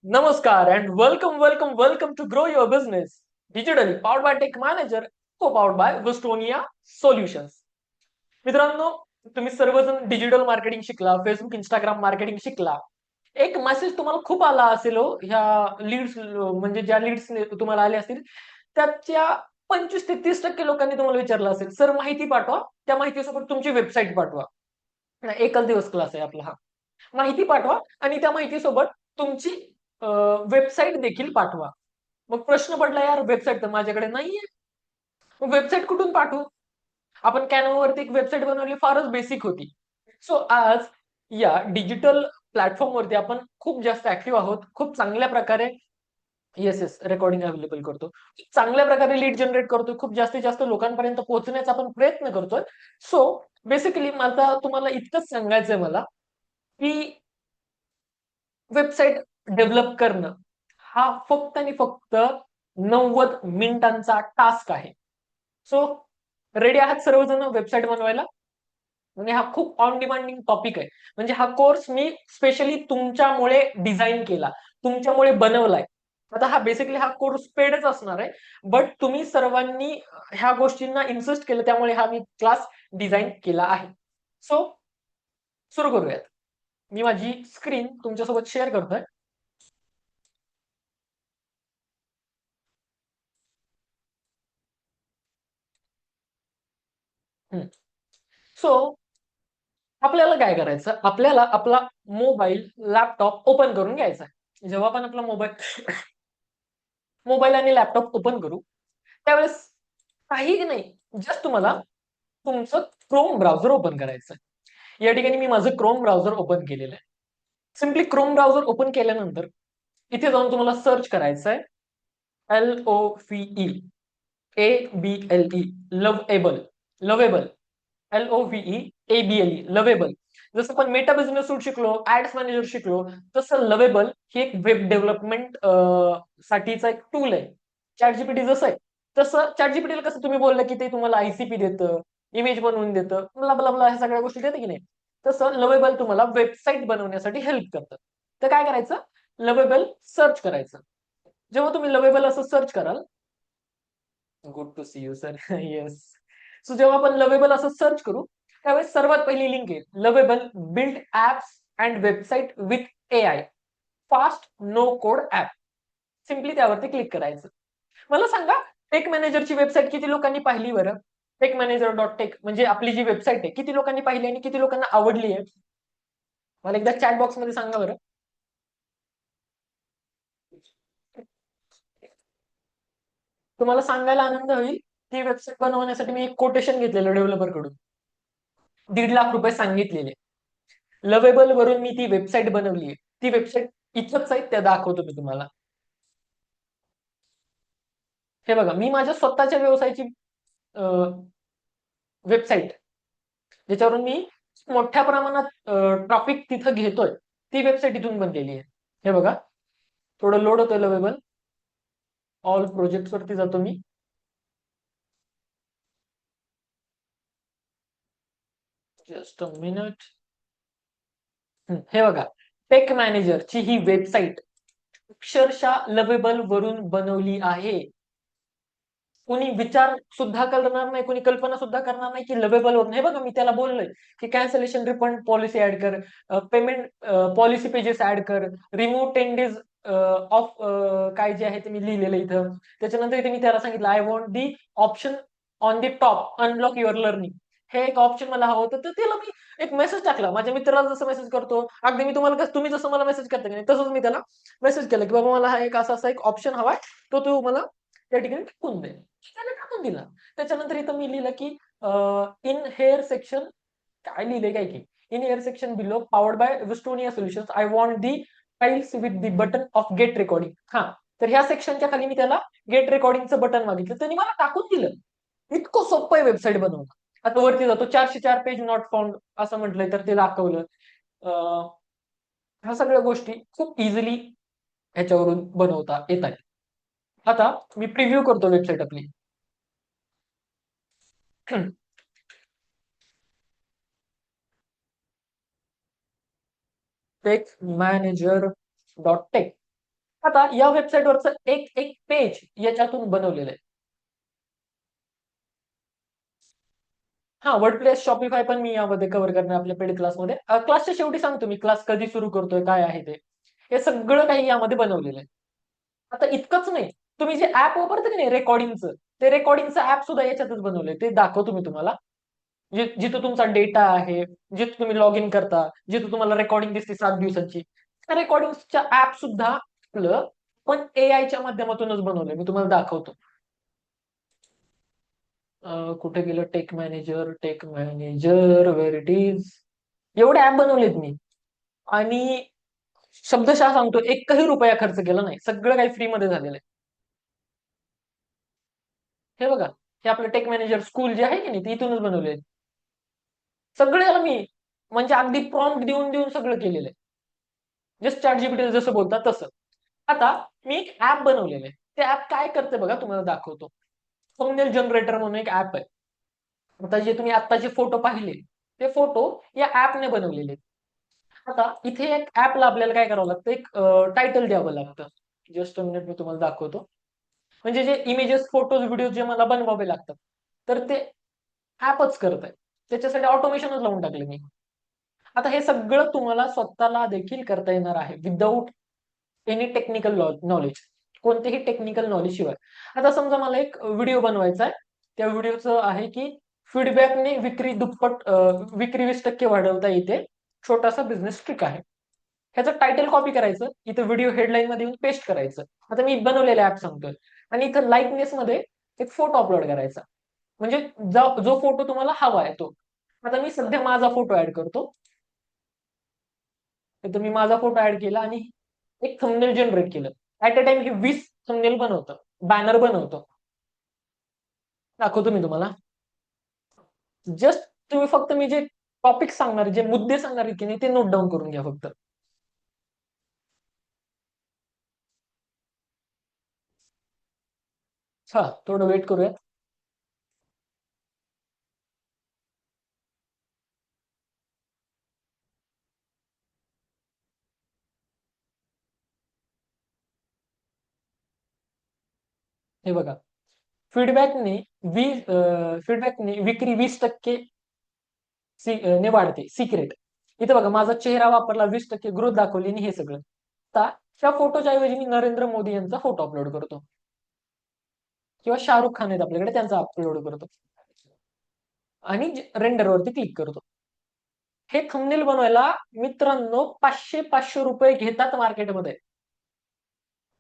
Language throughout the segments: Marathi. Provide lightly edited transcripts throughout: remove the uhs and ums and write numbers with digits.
Namaskar and welcome to grow your business digitally powered by Tech Manager, co-powered by Vestonia Solutions. मित्रांनो, तुम्ही सर्वजण डिजिटल मार्केटिंग शिकला, फेसबुक, इंस्टाग्राम मार्केटिंग शिकला. एक मेसेज तुम्हाला खूप आला असेल हो, ह्या लीड्स म्हणजे ज्या लीड्स तुम्हाला आले असतील, त्याच्या 25 ते 30% लोकांनी तुम्हाला विचारलं असेल, सर माहिती पाठवा, त्या माहितीसोबत तुमची वेबसाईट पाठवा. एकच दिवस क्लास आहे आपला हा. माहिती पाठवा आणि त्या माहितीसोबत तुमची वेबसाईट देखील पाठवा. मग प्रश्न पडला, यार वेबसाईट तर माझ्याकडे नाहीये. मग वेबसाईट कुठून पाठवू? आपण कॅनव्हावरती एक वेबसाईट बनवली, फारच बेसिक होती. सो आज या डिजिटल प्लॅटफॉर्मवरती आपण खूप जास्त ऍक्टिव्ह आहोत. खूप चांगल्या प्रकारे येस येस रेकॉर्डिंग अवेलेबल करतो. चांगल्या प्रकारे लीड जनरेट करतोय. खूप जास्तीत जास्त लोकांपर्यंत पोहोचण्याचा आपण प्रयत्न करतोय. सो बेसिकली मला तुम्हाला इतकंच सांगायचंय मला, की वेबसाईट डेव्हलप करणं हा फक्त आणि फक्त 90 मिनिटांचा टास्क आहे. सो रेडी आहात सर्वजण वेबसाईट बनवायला? म्हणजे हा खूप ऑन डिमांडिंग टॉपिक आहे. म्हणजे हा कोर्स मी स्पेशली तुमच्यामुळे डिझाईन केला, तुमच्यामुळे बनवलाय. आता हा कोर्स पेडच असणार आहे, बट तुम्ही सर्वांनी ह्या गोष्टींना इन्सिस्ट केलं, त्यामुळे हा मी क्लास डिझाईन केला आहे. सो सुरू करूयात. मी माझी स्क्रीन तुमच्यासोबत शेअर करतोय. सो आपल्याला काय करायचं, आपल्याला आपला मोबाईल लॅपटॉप ओपन करून घ्यायचा. जेव्हा आपण आपला मोबाईल मोबाईल आणि लॅपटॉप ओपन करू, त्यावेळेस काही नाही, जस्ट तुम्हाला तुमचं क्रोम ब्राउझर ओपन करायचं. या ठिकाणी मी माझं क्रोम ब्राउझर ओपन केलेलं आहे. सिम्पली क्रोम ब्राउझर ओपन केल्यानंतर इथे जाऊन तुम्हाला सर्च करायचं आहे, LOVE लव्हेबल, लव्हेबल, LOVEABLE लव्हेबल. जसं आपण मेटा बिझनेस सूट शिकलो, ऍड्स मॅनेजर शिकलो, तसं लव्हेबल ही एक वेब डेव्हलपमेंट साठीचा एक टूल आहे. चॅट जीपीटी जसं आहे तसं, चॅट जीपीटीला कसं तुम्ही बोललं की ते तुम्हाला आयसीपी देतं, इमेज बनवून देतं, ब्ला ब्ला ब्ला, ह्या सगळ्या गोष्टी देतं की नाही, तसं लव्हेबल तुम्हाला वेबसाईट बनवण्यासाठी हेल्प करतं. तर काय करायचं, लव्हेबल सर्च करायचं. जेव्हा तुम्ही लव्हेबल असं सर्च कराल, good to see you sir, yes. So जेव्हा आपण लव्हेबल असं सर्च करू, त्यावेळेस सर्वात पहिली लिंक आहे lovable build apps and website with AI fast no code app. Simply त्यावरती क्लिक करायचं. मला सांगा, टेक मॅनेजरची वेबसाईट किती लोकांनी पाहिली बरं? टेक म्हणजे आपली जी वेबसाईट आहे, किती लोकांनी पाहिली आणि किती लोकांना आवडली आहे? मला एकदा चॅट बॉक्स मध्ये सांगा बरं. तुम्हाला सांगायला आनंद होईल, ती वेबसाईट बनवण्यासाठी मी एक कोटेशन घेतलेलं डेव्हलपर कडून. 1.5 लाख रुपये सांगितलेले. लवेबल वरून मी ती वेबसाईट बनवली आहे. ती वेबसाईट इथंच आहे, त्या दाखवतो मी तुम्हाला. हे बघा, मी माझ्या स्वतःच्या व्यवसायाची वेबसाईट, ज्याच्यावरून मी मोठ्या प्रमाणात ट्रॉफिक तिथं घेतोय, ती वेबसाईट इथून बनलेली आहे. हे बघा, थोडं लोड होतोय लवेबल. ऑल प्रोजेक्ट वरती जातो मी. Just a minute. हे बघा, टेक मॅनेजरची ही वेबसाईट अक्षरशः लवेबल वरून बनवली आहे. कोणी विचार सुद्धा करणार नाही, कोणी कल्पना सुद्धा करणार नाही की लवेबल वरून. हे बघा, मी त्याला बोललोय की कॅन्सलेशन रिफंड पॉलिसी ऍड कर, पेमेंट पॉलिसी पेजेस ऍड कर, रिमूव्ह 10 days ऑफ, काय जे आहे ते मी लिहिलेलं इथं. त्याच्यानंतर इथे मी त्याला सांगितलं, I want the option on the top unlock your learning. हे एक ऑप्शन मला हवं होतं, तर त्याला मी एक मेसेज टाकला, माझ्या मित्राला जसं मेसेज करतो अगदी, मी तुम्हाला तुम्ही जसं मला मेसेज करता की नाही, तसंच मी त्याला मेसेज केलं की बाबा मला हा एक असा एक ऑप्शन हवाय, तो तू मला त्या ठिकाणी टाकून दे. त्याने टाकून दिला. त्याच्यानंतर इथं मी लिहिलं की इन हेअर सेक्शन, काय लिहिलंय काय की, in here section below powered by विस्टोनिया solutions, I want the files with the button of get recording. हा, तर ह्या सेक्शनच्या खाली मी त्याला गेट रेकॉर्डिंगचं बटन मागितलं, त्यांनी मला टाकून दिलं. इतकं सोपं आहे वेबसाईट बनवणं. आता वरती जातो, 404 पेज नॉट फाउंड असं म्हटलंय, तर ते दाखवलं. ह्या सगळ्या गोष्टी खूप इझिली ह्याच्यावरून बनवता येत आहेत. आता मी प्रिव्ह्यू करतो वेबसाईट आपली. Tech manager dot tech. आता या वेबसाईटवरचं एक एक पेज याच्यातून बनवलेलं आहे. हा, वर्डप्रेस, शॉपिफाय पण मी यामध्ये कव्हर करणार आपल्या पेड क्लासमध्ये. क्लासच्या शेवटी सांगतो मी क्लास कधी सुरू करतोय, काय आहे ते. हे सगळं काही यामध्ये बनवलेलं आहे. आता इतकंच नाही, तुम्ही जे ऍप वापरता की नाही रेकॉर्डिंगचं, ते रेकॉर्डिंगचं ऍप सुद्धा याच्यातच बनवलंय. ते दाखवतो मी तुम्हाला. जिथं तुमचा डेटा आहे, जिथं तुम्ही लॉग इन करता, जिथं तुम्हाला रेकॉर्डिंग दिसते 7 दिवसांची, त्या रेकॉर्डिंगच्या ऍप सुद्धा आपलं पण एआयच्या माध्यमातूनच बनवलंय. मी तुम्हाला दाखवतो. कुठे गेलं tech manager, tech manager, where it is. एवढे ऍप बनवलेत मी, आणि शब्दशः सांगतो, एकही रुपया खर्च केला नाही. सगळं काही फ्री मध्ये झालेलं आहे. हे बघा, हे आपलं टेक मॅनेजर स्कूल जे आहे की नाही, ते इथूनच बनवले. सगळे याला मी म्हणजे अगदी प्रॉम्प्ट देऊन देऊन सगळं केलेलं आहे. जस्ट चॅट जीपीटी जसं बोलतात तसं. आता मी एक ऍप बनवलेलं आहे. ते ऍप काय करते बघा, तुम्हाला दाखवतो. थंबनेल जनरेटर म्हणून एक ऍप आहे. आता जे तुम्ही आत्ताचे फोटो पाहिले, ते फोटो या ऍपने बनवलेले आहेत. आता इथे एक ऍपला आपल्याला काय करावं लागतं, एक टायटल द्यावं लागतं. जस्ट मिनिट, मी तुम्हाला दाखवतो. म्हणजे जे इमेजेस, फोटोज, व्हिडिओ जे मला बनवावे लागतात, तर ते ऍपच करत आहे. त्याच्यासाठी ऑटोमेशनच लावून टाकले मी. आता हे सगळं तुम्हाला स्वतःला देखील करता येणार आहे विदाऊट एनी टेक्निकल नॉलेज, कोणतेही टेक्निकल नॉलेज शिवाय. आता समजा मला एक व्हिडिओ बनवायचा आहे. त्या व्हिडिओचं आहे की फीडबॅकने विक्री दुप्पट, विक्री 20% वाढवता येते, छोटासा बिझनेस ट्रिक आहे. ह्याचं टायटल कॉपी करायचं, इथं व्हिडिओ हेडलाईन मध्ये येऊन पेस्ट करायचं. आता मी बनवलेलं ऍप सांगतोय, आणि इथं लाईकनेस मध्ये एक फोटो अपलोड करायचा. म्हणजे जो फोटो तुम्हाला हवा आहे तो. आता मी सध्या माझा फोटो ऍड करतो. तर मी माझा फोटो ऍड केला आणि एक थंबनेल जनरेट केलं. ऍट अ टाइम हे 20 थंबनेल बनवतं, बॅनर बनवतो. दाखवतो मी तुम्हाला. जस्ट तुम्ही फक्त मी जे टॉपिक सांगणार, जे मुद्दे सांगणार की नाही, ते नोट डाऊन करून घ्या फक्त. हा, थोडं वेट करूयात. हे बघा, फीडबॅकने फीडबॅकने विक्री 20% ने वाढते, सिक्रेट. इथे बघा, माझा चेहरा वापरला, 20% ग्रोथ दाखवली, आणि हे सगळं. आता त्या फोटोच्या ऐवजी मी नरेंद्र मोदी यांचा फोटो अपलोड करतो, किंवा शाहरुख खान आहेत आपल्याकडे, त्यांचा अपलोड करतो, आणि रेंडरवरती क्लिक करतो. हे थंबनेल बनवायला मित्रांनो 500 रुपये घेतात मार्केटमध्ये.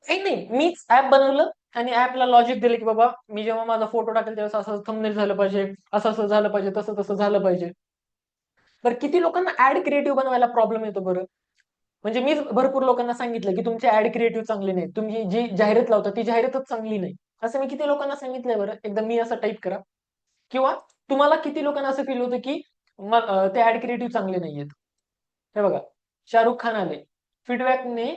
काही नाही, मीच ऍप बनवलं आणि ऍपला लॉजिक दिलं की बाबा, मी जेव्हा माझा फोटो टाकेल तेव्हा असं थंबनेल झालं पाहिजे, असं असं झालं पाहिजे, तसं तसं झालं पाहिजे. तर किती लोकांना ऍड क्रिएटिव्ह बनवायला प्रॉब्लेम येतो बरं. म्हणजे मी भरपूर लोकांना सांगितलं की तुमचे ऍड क्रिएटिव्ह चांगले नाही, तुम्ही जी जाहिरात लावता ती जाहिरातच चांगली नाही. असं मी किती लोकांना सांगितलंय बरं, एकदा मी असं टाईप करा. किंवा तुम्हाला किती लोकांना असं फील होतं की ते ऍड क्रिएटिव्ह चांगले नाहीयेत. हे बघा, शाहरुख खान आले, फीडबॅकने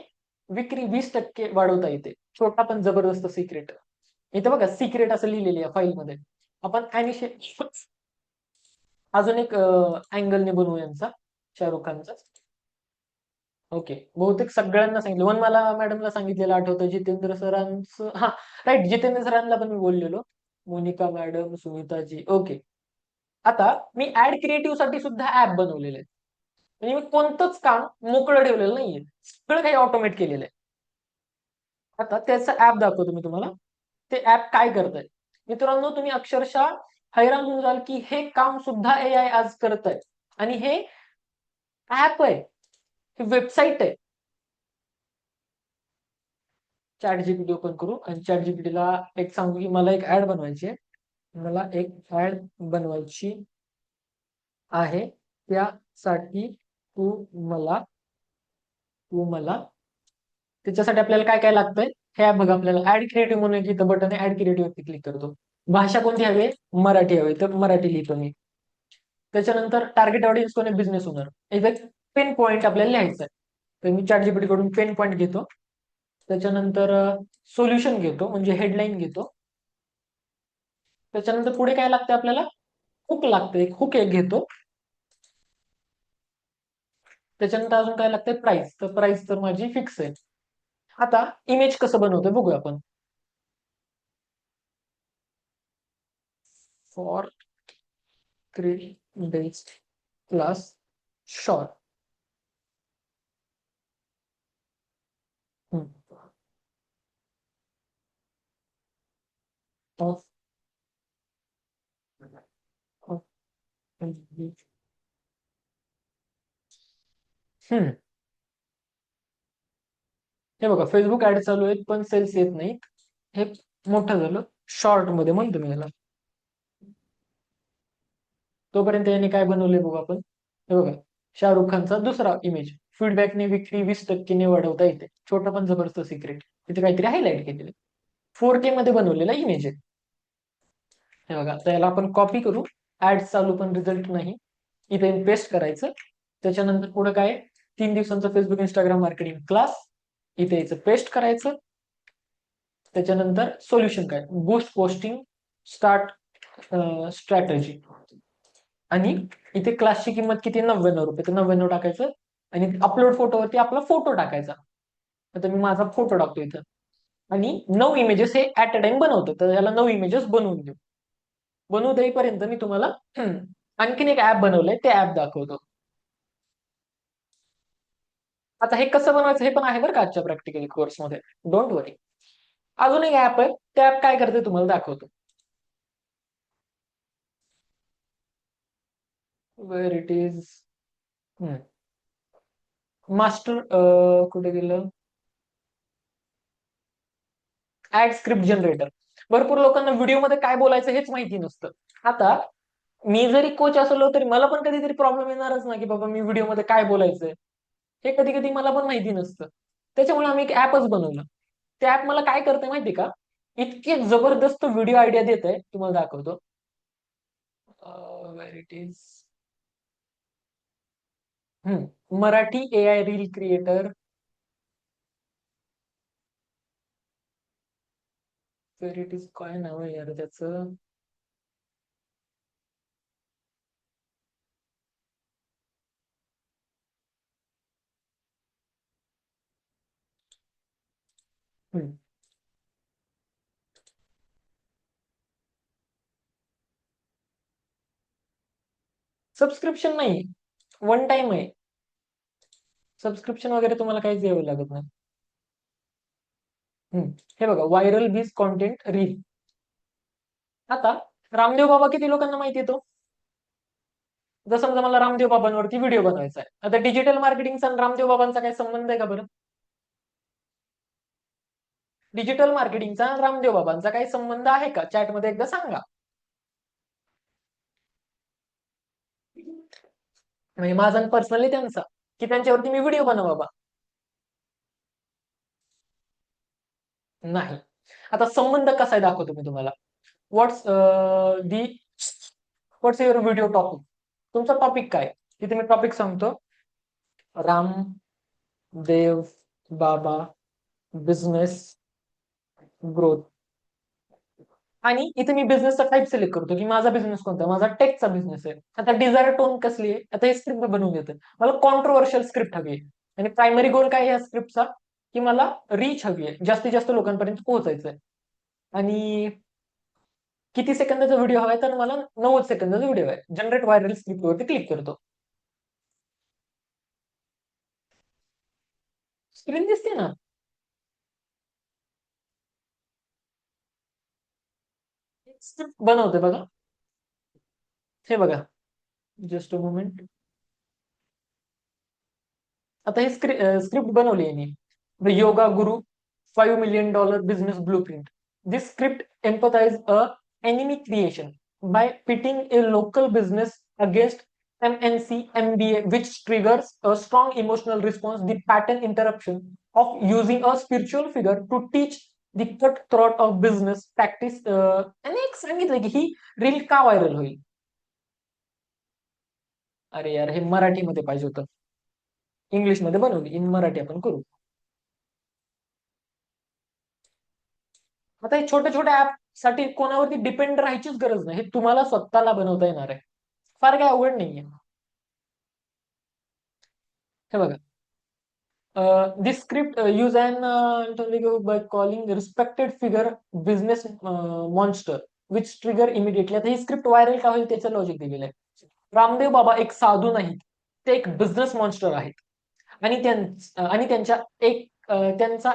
विक्री 20% वाढवता येते, छोटा पण जबरदस्त सिक्रेट. इथे बघा, सिक्रेट असं लिहिलेलं आहे फाईलमध्ये. आपण अजून एक अँगलने बनवू यांचा, शाहरुख खानचा. ओके, बहुतेक सगळ्यांना सांगितलं. वन मला मॅडमला सांगितलेलं आठवतं, जितेंद्र सरांचं. हा, राईट, जितेंद्र सरांना पण मी बोललेलो. मोनिका मॅडम, सुमिताजी. ओके. आता मी ऍड क्रिएटिव्ह साठी सुद्धा ऍप बनवलेले आहेत. म्हणजे मी कोणतंच काम मोकळं ठेवलेलं नाहीये, सगळं काही ऑटोमेट केलेलं आहे. आता त्याचं ऍप दाखवतो मी तुम्हाला. ते ऍप काय करतंय मित्रांनो, तुम्ही अक्षरशः हैराण होऊन जाल की हे काम सुद्धा एआय आज करत आहे. आणि हे ऍप आहे, ही वेबसाईट आहे. चॅट जीपीटी ओपन करू, आणि चॅट जीपीटीला एक सांगू की मला एक ऍड बनवायची आहे. मला एक ऍड बनवायची आहे, त्यासाठी तू मला तू मला त्याच्यासाठी आपल्याला काय काय लागतंय, हे बघा. आपल्याला ऍड क्रिएटिव्ह म्हणून एक इथं बटन आहे, ऍड क्रिएटिव्ह वरती क्लिक करतो. भाषा कोणती हवी, मराठी हवी, तर मराठी लिहितो मी. त्याच्यानंतर टार्गेट ऑडियन्स कोण आहे, बिझनेस ओनर. एक पेन पॉईंट आपल्याला लिहायचं आहे. तर मी चॅट जीपीटी कडून पेन पॉईंट घेतो. त्याच्यानंतर सोल्युशन घेतो, म्हणजे हेडलाईन घेतो. त्याच्यानंतर पुढे काय लागतं आपल्याला, हुक लागतं, एक हुक एक घेतो. त्याच्यानंतर अजून काय लागतंय, प्राइस. तर प्राइस तर माझी फिक्स आहे. आता इमेज कसं बनवतोय बघूया आपण. For 3 days class short. Of. हम्म. हे बघा, फेसबुक ऍड चालू आहेत पण सेल्स येत नाहीत. हे मोठं झालं. शॉर्ट मध्ये म्हणतो मी याला. तोपर्यंत यांनी काय बनवलंय बघू आपण. हे बघा, शाहरुख खानचा दुसरा इमेज. फीडबॅकने विक्री 20% वाढवता येते. छोटं पण जबरदस्त सिक्रेट. इथे काहीतरी हायलाइट केलेलं. 4K मध्ये बनवलेला इमेज आहे. हे बघा, तर याला आपण कॉपी करू. ऍड चालू पण रिझल्ट नाही. इथे पेस्ट करायचं. त्याच्यानंतर पुढे काय, 3 दिवसांचा फेसबुक इंस्टाग्राम मार्केटिंग क्लास. इथे याचं पेस्ट करायचं. त्याच्यानंतर सोल्युशन काय, बूस्ट पोस्टिंग स्टार्ट स्ट्रॅटेजी. आणि इथे क्लासची किंमत किती, 99 रुपये. तर 99 टाकायचं. आणि अपलोड फोटोवरती आपला फोटो टाकायचा. आता मी माझा फोटो टाकतो इथं. आणि 9 इमेजेस हे ऍट अ टाइम बनवतो. तर याला 9 इमेजेस बनवून देऊ. बनवू देईपर्यंत मी तुम्हाला आणखीन एक ऍप बनवलंय, ते ऍप दाखवतो. आता हे कसं बनवायचं हे पण आहे बरं का आजच्या प्रॅक्टिकल कोर्समध्ये. डोंट वरी. अजून एक ऍप आहे, ते ऍप काय करते तुम्हाला दाखवतो. Wear it is. मास्टर कुठे गेलं. Ad script generator. भरपूर लोकांना व्हिडिओमध्ये काय बोलायचं हेच माहिती नसतं. आता मी जरी कोच असलो तरी मला पण कधीतरी प्रॉब्लेम येणारच ना, की बाबा मी व्हिडिओमध्ये काय बोलायचंय. हे कधी कधी मला पण माहिती नसतं. त्याच्यामुळे आम्ही एक ऍपच बनवलं. ते ऍप मला काय करते माहिती का, इतके जबरदस्त व्हिडिओ आयडिया देत आहे, तुम्हाला दाखवतो. Where it is. Marathi AI reel creator. Where it is, काय नाव आहे यार त्याचं. सबस्क्रिप्शन नाही, वन टाइम आहे. सबस्क्रिप्शन वगैरे तुम्हाला काहीच द्यावं लागत नाही. हे बघा, व्हायरल बीज कॉन्टेंट रील. आता रामदेव बाबा किती लोकांना माहिती येतो. जर समजा मला रामदेव बाबांवरती व्हिडिओ बनवायचा आहे, आता डिजिटल मार्केटिंगचा आणि रामदेव बाबांचा काय संबंध आहे का बरं. डिजिटल मार्केटिंगचा आणि रामदेव बाबांचा काही संबंध आहे का, चॅटमध्ये एकदा सांगा. म्हणजे माझा पर्सनली त्यांचा, की त्यांच्यावरती मी व्हिडिओ बनव बाबा. नाही. आता संबंध कसा आहे दाखवतो मी तुम्हाला. व्हॉट्स दी व्हॉट्स युअर व्हिडिओ टॉपिक. तुमचा टॉपिक काय, तिथे मी टॉपिक सांगतो. Ramdev Baba business growth. आणि इथे मी बिझनेसचा टाईप सिलेक्ट करतो, की माझा बिझनेस कोणता, माझा टेकचा बिझनेस आहे. आता डिझायर टोन कसली आहे, आता हे स्क्रिप्ट बनवून देतं. मला कॉन्ट्रोवर्शियल स्क्रिप्ट हवी आहे. आणि प्रायमरी गोल काय आहे या स्क्रिप्टचा, की मला रीच हवी आहे, जास्तीत जास्त लोकांपर्यंत पोहोचायचं आहे. आणि किती सेकंदाचा व्हिडिओ हवाय, तर मला 90 सेकंदाचा व्हिडिओ आहे. जनरेट व्हायरल स्क्रिप्ट वरती क्लिक करतो. स्क्रीन दिसते ना. स्क्रिप्ट बनवते बघा. हे बघा, जस्ट अ मोमेंट. आता हे स्क्रिप्ट बनवली आहे मी. The yoga Guru $5 million business blueprint. This script empathizes a enemy creation by pitting a local business against MNC MBA, which triggers a strong emotional response. The pattern interruption of using a spiritual figure to teach the cutthroat of business practice. आणि एक सांगितलं की ही रील का व्हायरल होईल. अरे यार, हे मराठीमध्ये पाहिजे होतं. इंग्लिशमध्ये बनवली, इन मराठी आपण करू. आता हे छोट्या छोट्या ऍप साठी कोणावरती डिपेंड राहायचीच गरज नाही. हे तुम्हाला स्वतःला बनवता येणार आहे. फार काय अवघड नाहीये. हे बघा, This script use an by calling respected figure business monster which trigger immediately. आता ही स्क्रिप्ट व्हायरल का होईल त्याचं लॉजिक दिलेलं आहे. रामदेव बाबा एक साधू नाहीत, ते एक बिझनेस मॉन्स्टर आहेत आणि त्यांचा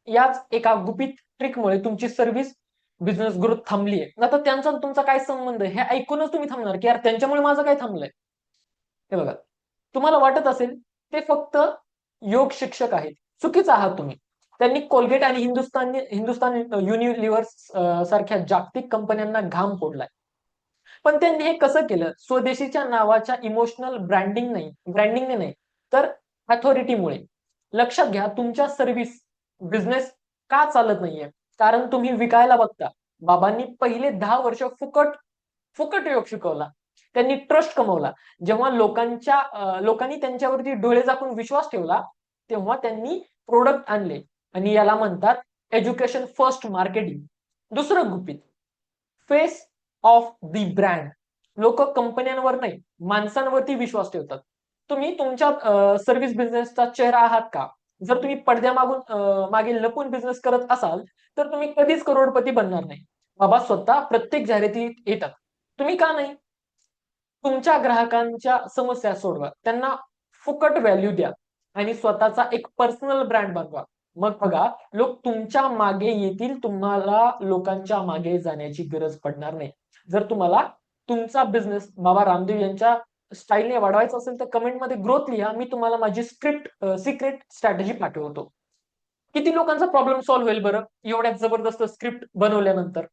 याच एका गुपित ट्रिकमुळे तुमची सर्व्हिस बिझनेस ग्रोथ थांबली आहे. आता त्यांचा तुमचा काय संबंध आहे हे ऐकूनच तुम्ही थांबणार की यार त्यांच्यामुळे माझं काय थांबलंय. हे बघा, तुम्हाला वाटत असेल ते फक्त योग शिक्षक आहेत, चुकीचं आहात तुम्ही. त्यांनी कोलगेट आणि हिंदुस्थान युनिलिव्हर सारख्या जागतिक कंपन्यांना घाम फोडलाय. पण त्यांनी हे कसं केलं? स्वदेशीच्या नावाच्या इमोशनल ब्रँडिंगने नाही, तर अथॉरिटीमुळे. लक्षात घ्या, तुमच्या सर्व्हिस बिझनेस का चालत नाहीये? कारण तुम्ही विकायला बघता. बाबांनी पहिले 10 वर्ष फुकट फुकट योग शिकवला. त्यांनी ट्रस्ट कमवला. जेव्हा लोकांनी त्यांच्यावरती डोळे झाकून विश्वास ठेवला, तेव्हा त्यांनी प्रोडक्ट आणले आणि याला म्हणतात एज्युकेशन फर्स्ट मार्केटिंग. दुसरं गुपित, फेस ऑफ द ब्रँड. लोक कंपन्यांवर नाही, माणसांवरती विश्वास ठेवतात. तुम्ही तुमच्या सर्व्हिस बिझनेसचा चेहरा आहात का? जर तुम्ही मागे लपून बिझनेस करत असाल तर तुम्ही कधीच करोडपती बनणार नाही. बाबा स्वतः प्रत्येक जाहिरातीत येतात. तुम्ही का नाही? तुमच्या ग्राहकांच्या समस्या सोडवा, त्यांना फुकट व्हॅल्यू द्या आणि स्वतःचा एक पर्सनल ब्रँड बनवा. मग बघा, लोक तुमच्या मागे येतील, तुम्हाला लोकांच्या मागे जाण्याची गरज पडणार नाही. जर तुम्हाला तुमचा बिझनेस बाबा रामदेव यांच्या स्टाईलने वाढवायचा असेल तर कमेंटमध्ये ग्रोथ लिहा. मी तुम्हाला माझी सिक्रेट स्ट्रॅटेजी पाठवतो. किती लोकांचा प्रॉब्लेम सॉल्व्ह होईल बरं एवढ्या जबरदस्त स्क्रिप्ट बनवल्यानंतर?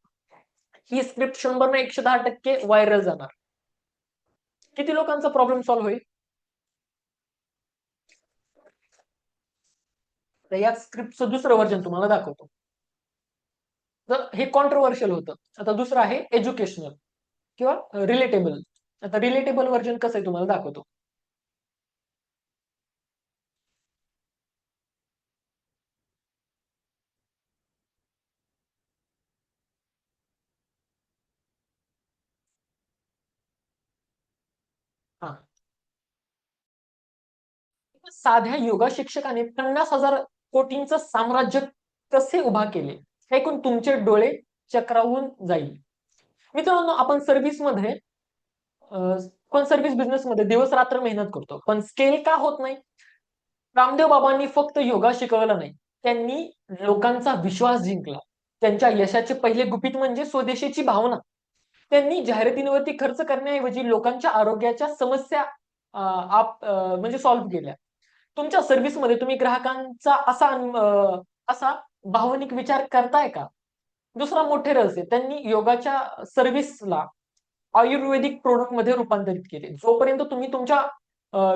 ही स्क्रिप्ट 100 ना 110% व्हायरल जाणार. किती लोकांचा प्रॉब्लेम सॉल्व्ह होईल? तर या स्क्रिप्टचं दुसरं व्हर्जन तुम्हाला दाखवतो. तर हे कॉन्ट्रोवर्शियल होतं. आता दुसरं आहे एज्युकेशनल किंवा रिलेटेबल. आता रिलेटेबल व्हर्जन कसं आहे तुम्हाला दाखवतो. हा, साध्या योगा शिक्षकाने 50,000 कोटींचं साम्राज्य कसे उभा केले हे ऐकून तुमचे डोळे चक्रावून जाईल. मित्रांनो, आपण सर्व्हिस बिझनेसमध्ये दिवस रात्र मेहनत करतो, पण स्केल का होत नाही? रामदेव बाबांनी फक्त योगा शिकवला नाही, त्यांनी लोकांचा विश्वास जिंकला. त्यांच्या यशाचे पहिले गुपित म्हणजे स्वदेशीची भावना. त्यांनी जाहिरातींवरती खर्च करण्याऐवजी लोकांच्या आरोग्याच्या समस्या म्हणजे सॉल्व्ह केल्या. तुमच्या सर्व्हिसमध्ये तुम्ही ग्राहकांचा असा भावनिक विचार करताय का? दुसरा मोठे रहस्य, त्यांनी योगाच्या सर्व्हिसला आयुर्वेदिक प्रोडक्ट मध्ये रूपांतरित केले. जोपर्यंत तुम्ही तुमच्या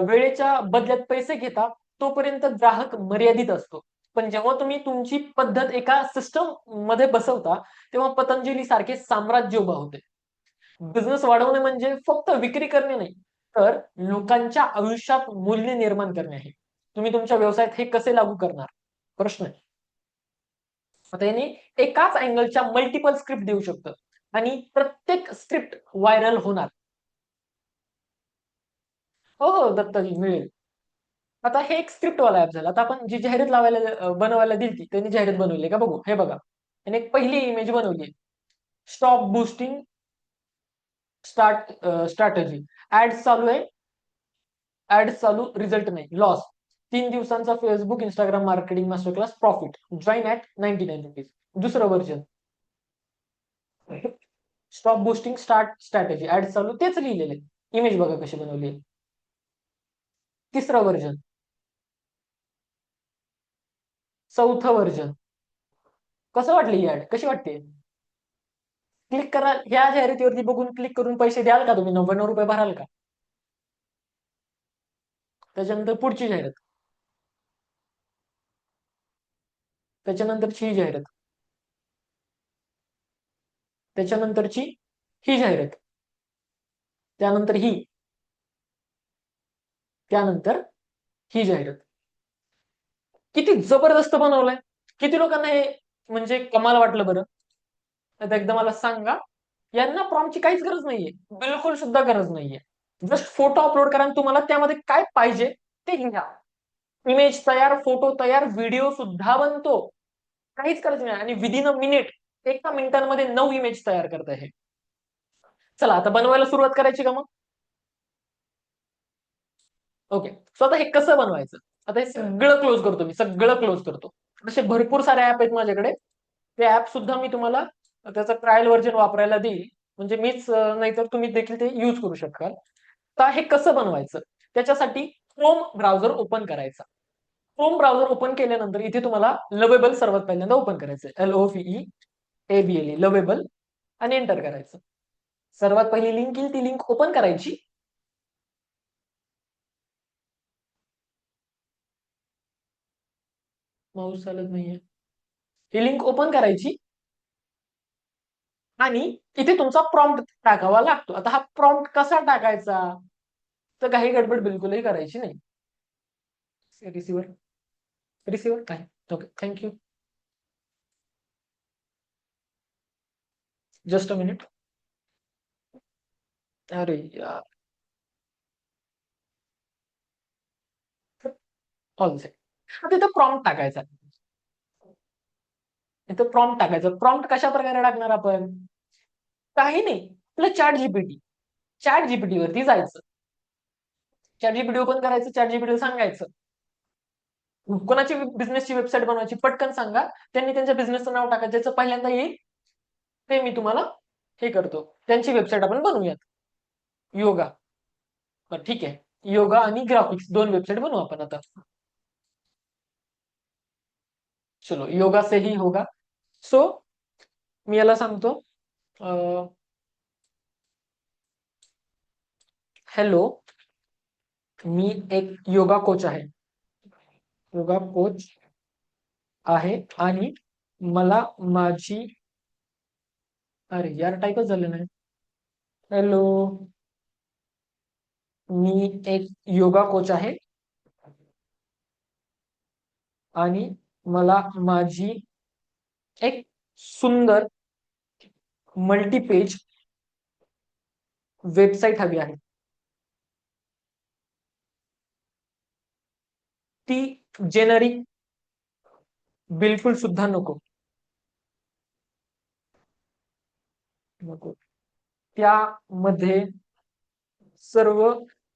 वेळेच्या बदल्यात पैसे घेता तोपर्यंत ग्राहक मर्यादित असतो. पण जेव्हा तुम्ही तुमची पद्धत एका सिस्टम मध्ये बसवता तेव्हा पतंजली सारखे साम्राज्य उभा होते. बिझनेस वाढवणे म्हणजे फक्त विक्री करणे नाही, तर लोकांच्या आयुष्यात मूल्य निर्माण करणे आहे. तुम्ही तुमच्या व्यवसायात हे कसे लागू करणार? प्रश्न आहे. आता याने एकाच अँगलच्या मल्टिपल स्क्रिप्ट देऊ शकतं आणि प्रत्येक स्क्रिप्ट व्हायरल होणार. हो हो दत्ताजी, मिळेल. आता हे एक स्क्रिप्ट वाला ऍप झालं. आता आपण जी जाहिरात बनवायला दिली त्यांनी जाहिरात बनवली का बघू. हे बघा, त्याने एक पहिली इमेज बनवली, स्टॉप बुस्टिंग स्ट्रॅटजी. ऍड चालू आहे, ऍड चालू, रिझल्ट नाही, लॉस. 3 दिवसांचा Facebook Instagram marketing master class, profit, join at ₹99. दुसरं version, stop boosting strategy, ad चालू, तेच लिहिलेले. इमेज बघा कशी बनवली. तिसरं व्हर्जन, चौथं व्हर्जन. कसं वाटलं ही ऍड? कशी वाटते? क्लिक करा, ह्या जाहिरातीवरती बघून क्लिक करून पैसे द्याल का तुम्ही? ₹99 भराल का? त्याच्यानंतर पुढची जाहिरात, त्याच्यानंतरची ही जाहिरात, त्याच्यानंतरची ही जाहिरात, त्यानंतर ही, त्यानंतर ही जाहिरात. किती जबरदस्त बनवलंय. किती लोकांना हे म्हणजे कमाल वाटलं बरं? आता एकदा मला सांगा. यांना प्रॉम्प्टची काहीच गरज नाहीये, बिलकुल सुद्धा गरज नाहीये. जस्ट फोटो अपलोड करा आणि तुम्हाला त्यामध्ये काय पाहिजे ते लिहा. इमेज तयार, फोटो तयार, व्हिडिओ सुद्धा बनतो. काहीच करायचं नाही आणि विदिन अ मिनिट, एका मिनिटांमध्ये 9 इमेज तयार करत आहे. चला आता बनवायला सुरुवात करायची का मग? ओके. सो आता हे कसं बनवायचं? आता हे सगळं क्लोज करतो मी, सगळं क्लोज करतो. असे भरपूर सारे ऍप आहेत माझ्याकडे. ते ऍप सुद्धा मी तुम्हाला त्याचं ट्रायल व्हर्जन वापरायला देईल. म्हणजे मीच नाहीतर तुम्ही देखील ते युज करू शकाल. तर हे कसं बनवायचं? त्याच्यासाठी क्रोम ब्राउझर ओपन करायचा. क्रोम ब्राउझर ओपन केल्यानंतर इथे तुम्हाला लवेबल सर्वात पहिल्यांदा ओपन करायचं. LOVEABLE लवेबल आणि एंटर करायचं. सर्वात पहिली लिंक येईल, ती लिंक ओपन करायची. माऊस चालत नाहीये. ही लिंक ओपन करायची आणि इथे तुमचा प्रॉम्प्ट टाकावा लागतो. आता हा प्रॉम्प्ट कसा टाकायचा? तर काही गडबड बिलकुलही करायची नाही. रिसिव्हर रिसिव्हर काय? Okay, thank you. Just a minute. अरे यार, ऑल सेट. आता इथं प्रॉम्प्ट टाकायचा. इथं प्रॉम्प्ट टाकायचं. प्रॉम्प्ट कशा प्रकारे टाकणार आपण? काही नाही, आपलं चॅट जीपीटी वरती जायचं. चॅट जीपीटी ओपन करायचं, चॅट जीपीटी सांगायचं कोणाची बिझनेसची वेबसाईट बनवायची, पटकन सांगा. त्यांनी त्यांच्या बिझनेसचं नाव टाकायचं, ज्याचं पहिल्यांदा येईल ते मी तुम्हाला हे करतो. त्यांची वेबसाईट आपण बनवूयात. योगा. ठीक आहे, योगा आणि ग्राफिक्स दोन वेबसाईट बनवू आपण आता. चलो, योगा से ही होगा. सो मी याला सांगतो हॅलो, मी एक योगा कोच आहे. योगा कोच आहे आणि मला माझी, अरे यार टाईपच झालं नाही. हॅलो, मी एक योगा कोच आहे आणि मला माझी एक सुंदर मल्टीपेज वेबसाईट हवी आहे. ती जेनरिक बिलकुल सुद्धा नको. नको, त्यामध्ये सर्व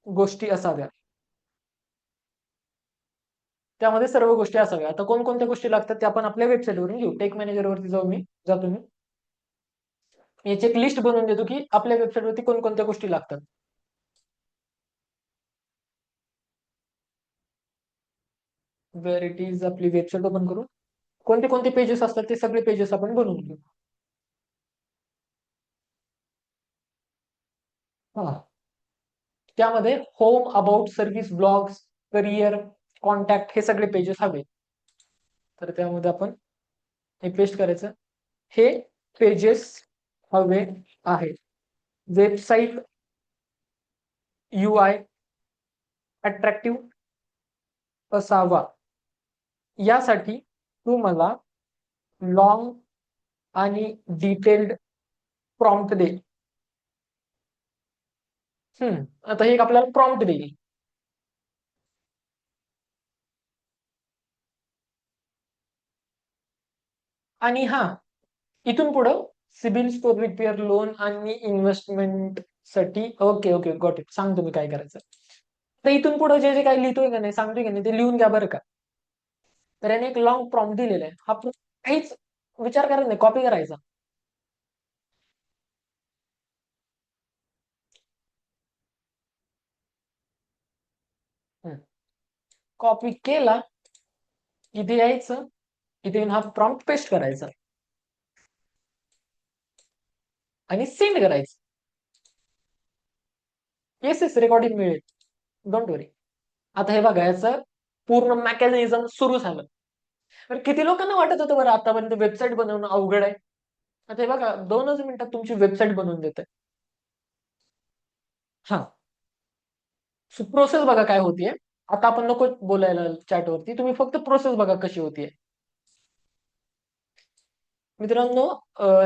गोष्टी असाव्या. त्यामध्ये सर्व गोष्टी असाव्या. आता कोणकोणत्या गोष्टी लागतात ते आपण आपल्या वेबसाईटवरून घेऊ. टेक मॅनेजर वरती जातो मी. याची एक लिस्ट बनवून देतो की आपल्या वेबसाईटवरती कोणकोणत्या गोष्टी लागतात. वेअर इट इज, आपली वेबसाईट ओपन करू. कोणते कोणते पेजेस असतात ते सगळे पेजेस आपण बनवून घेऊ. हा, त्यामध्ये home, about, service, blogs, career, contact हे सगळे पेजेस हवे. तर त्यामध्ये आपण हे पेस्ट करायचं. हे पेजेस हवे आहेत. वेबसाईट UI अट्रॅक्टिव्ह असावा. यासाठी तू मला लॉंग आणि डिटेल्ड प्रॉम्प्ट दे. आता हे एक आपल्याला प्रॉम्प्ट देईल. आणि हा, इथून पुढं सिबिल स्कोर, रिपेअर, लोन आणि इन्व्हेस्टमेंट साठी. Okay okay, got it. सांगतो मी काय करायचं. तर इथून पुढे जे जे काही लिहितोय का नाही, सांगतोय का नाही, ते लिहून घ्या बरं का. तर याने एक लॉंग प्रॉम्प्ट दिलेला आहे. हा काहीच विचार करायचा नाही, कॉपी करायचा. कॉपी केला, इथे यायचं, इथे येऊन हा प्रॉम्प्ट पेस्ट करायचा आणि सेंड करायचं. येस येस, रेकॉर्डिंग मिळेल, डोंट वरी. आता हे बघा, याचं पूर्ण मेकॅनिझम सुरू झालं. तर किती लोकांना वाटत होतं बरं आतापर्यंत वेबसाईट बनवणं अवघड आहे? आता हे बघा, 2च मिनिटात तुमची वेबसाईट बनवून देते. हा, प्रोसेस बघा काय होतीये. आता आपण नको बोलायला चॅटवरती, तुम्ही फक्त प्रोसेस बघा कशी होतीये. मित्रांनो,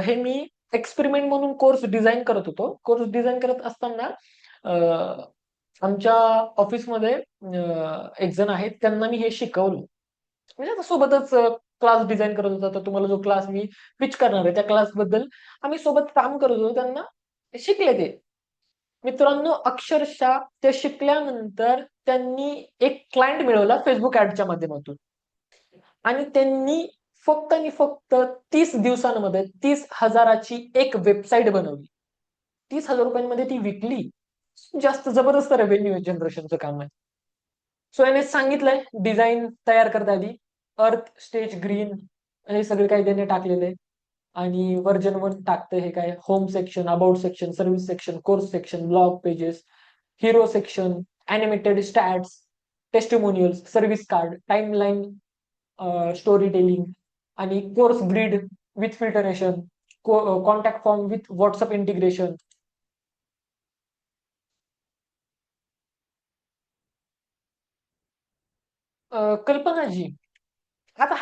हे मी एक्सपेरिमेंट म्हणून कोर्स डिझाईन करत होतो. कोर्स डिझाईन करत असताना आमच्या ऑफिसमध्ये एक जण आहेत, त्यांना मी हे शिकवलं. म्हणजे आता सोबतच क्लास डिझाईन करत होता. तर तुम्हाला जो क्लास मी पिच करणार आहे त्या क्लास बद्दल आम्ही सोबत काम करत होतो. त्यांना शिकले ते. मित्रांनो, अक्षरशः ते शिकल्यानंतर त्यांनी एक क्लायंट मिळवला फेसबुक ऍडच्या माध्यमातून. आणि त्यांनी फक्त आणि फक्त 30 दिवसांमध्ये 30,000ची एक वेबसाईट बनवली. 30,000 रुपयांमध्ये ती विकली. जास्त जबरदस्त रेव्हेन्यू जनरेशनचं काम आहे. सो याने सांगितलंय डिझाईन तयार करता आधी. अर्थ स्टेज ग्रीन हे सगळे काही त्याने टाकलेले आहे. आणि व्हर्जन 1 टाकते. हे काय home section, about section, service section, course section, blog pages, hero section, animated stats, testimonials, service card, timeline, story telling आणि course grid with filtration, contact form with WhatsApp integration. Kalpanaji, आता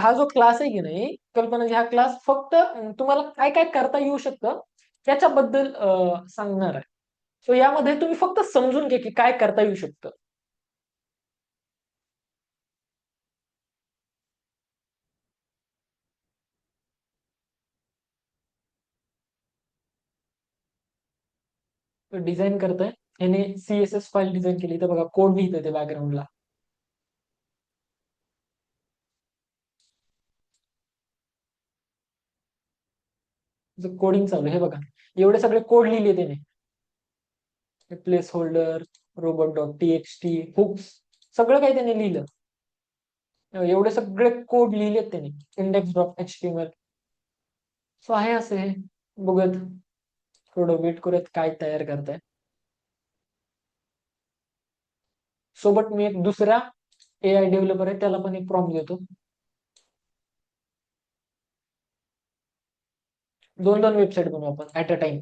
हा जो क्लास आहे की नाही, कल्पनाजी, हा क्लास फक्त तुम्हाला काय काय करता येऊ शकतं त्याच्याबद्दल सांगणार आहे. सो यामध्ये तुम्ही फक्त समजून घ्या की काय करता येऊ शकतं. डिझाईन करताय, याने CSS फाईल डिझाईन केली. तर बघा कोड लिहितोय ते बॅकग्राऊंडला. कोडिंग चालू आहे, हे बघा एवढे सगळे कोड लिहिले त्याने. Placeholder, robot dot T X T, hooks, सगळं काही त्याने लिहिलं. एवढे सगळे कोड लिहिलेत त्याने. Index dot HTML. सो आहे असे बघत. थोडं वेट करत काय तयार करताय. सोबत मी एक दुसरा AI डेव्हलपर आहे, त्याला पण एक प्रॉम्प्ट देतो. दोन दोन वेबसाईट बनवू आपण at a time.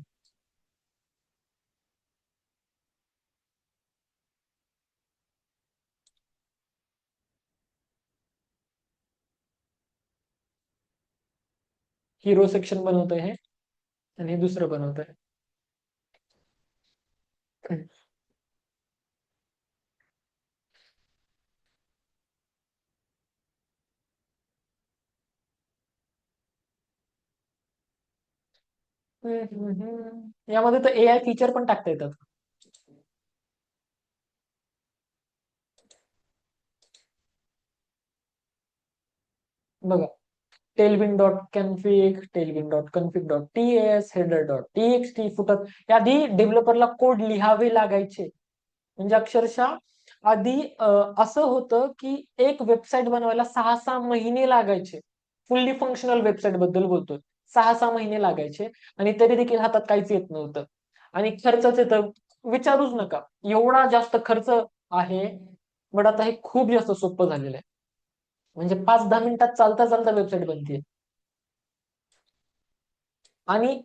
Hero section बनवतोय हे, आणि हे दुसरं बनवतोय. यामध्ये तर AI फीचर पण टाकता येतात. बघा, Tailwind dot config, Tailwind dot config dot TS, header dot TXT, footer. आधी डेव्हलपरला कोड लिहावे लागायचे. म्हणजे अक्षरशः आधी असं होतं की एक वेबसाईट बनवायला 6-6 महिने लागायचे. फुल्ली फंक्शनल वेबसाईट बद्दल बोलतोय. 6-6 महिने लागायचे. आणि तरी देखील हातात काहीच येत नव्हतं. आणि खर्चाचे तर विचारूच नका, एवढा जास्त खर्च आहे. बट आता हे खूप जास्त सोपं झालेलं आहे. म्हणजे 5-10 मिनिटात चालता चालता वेबसाईट बनते. आणि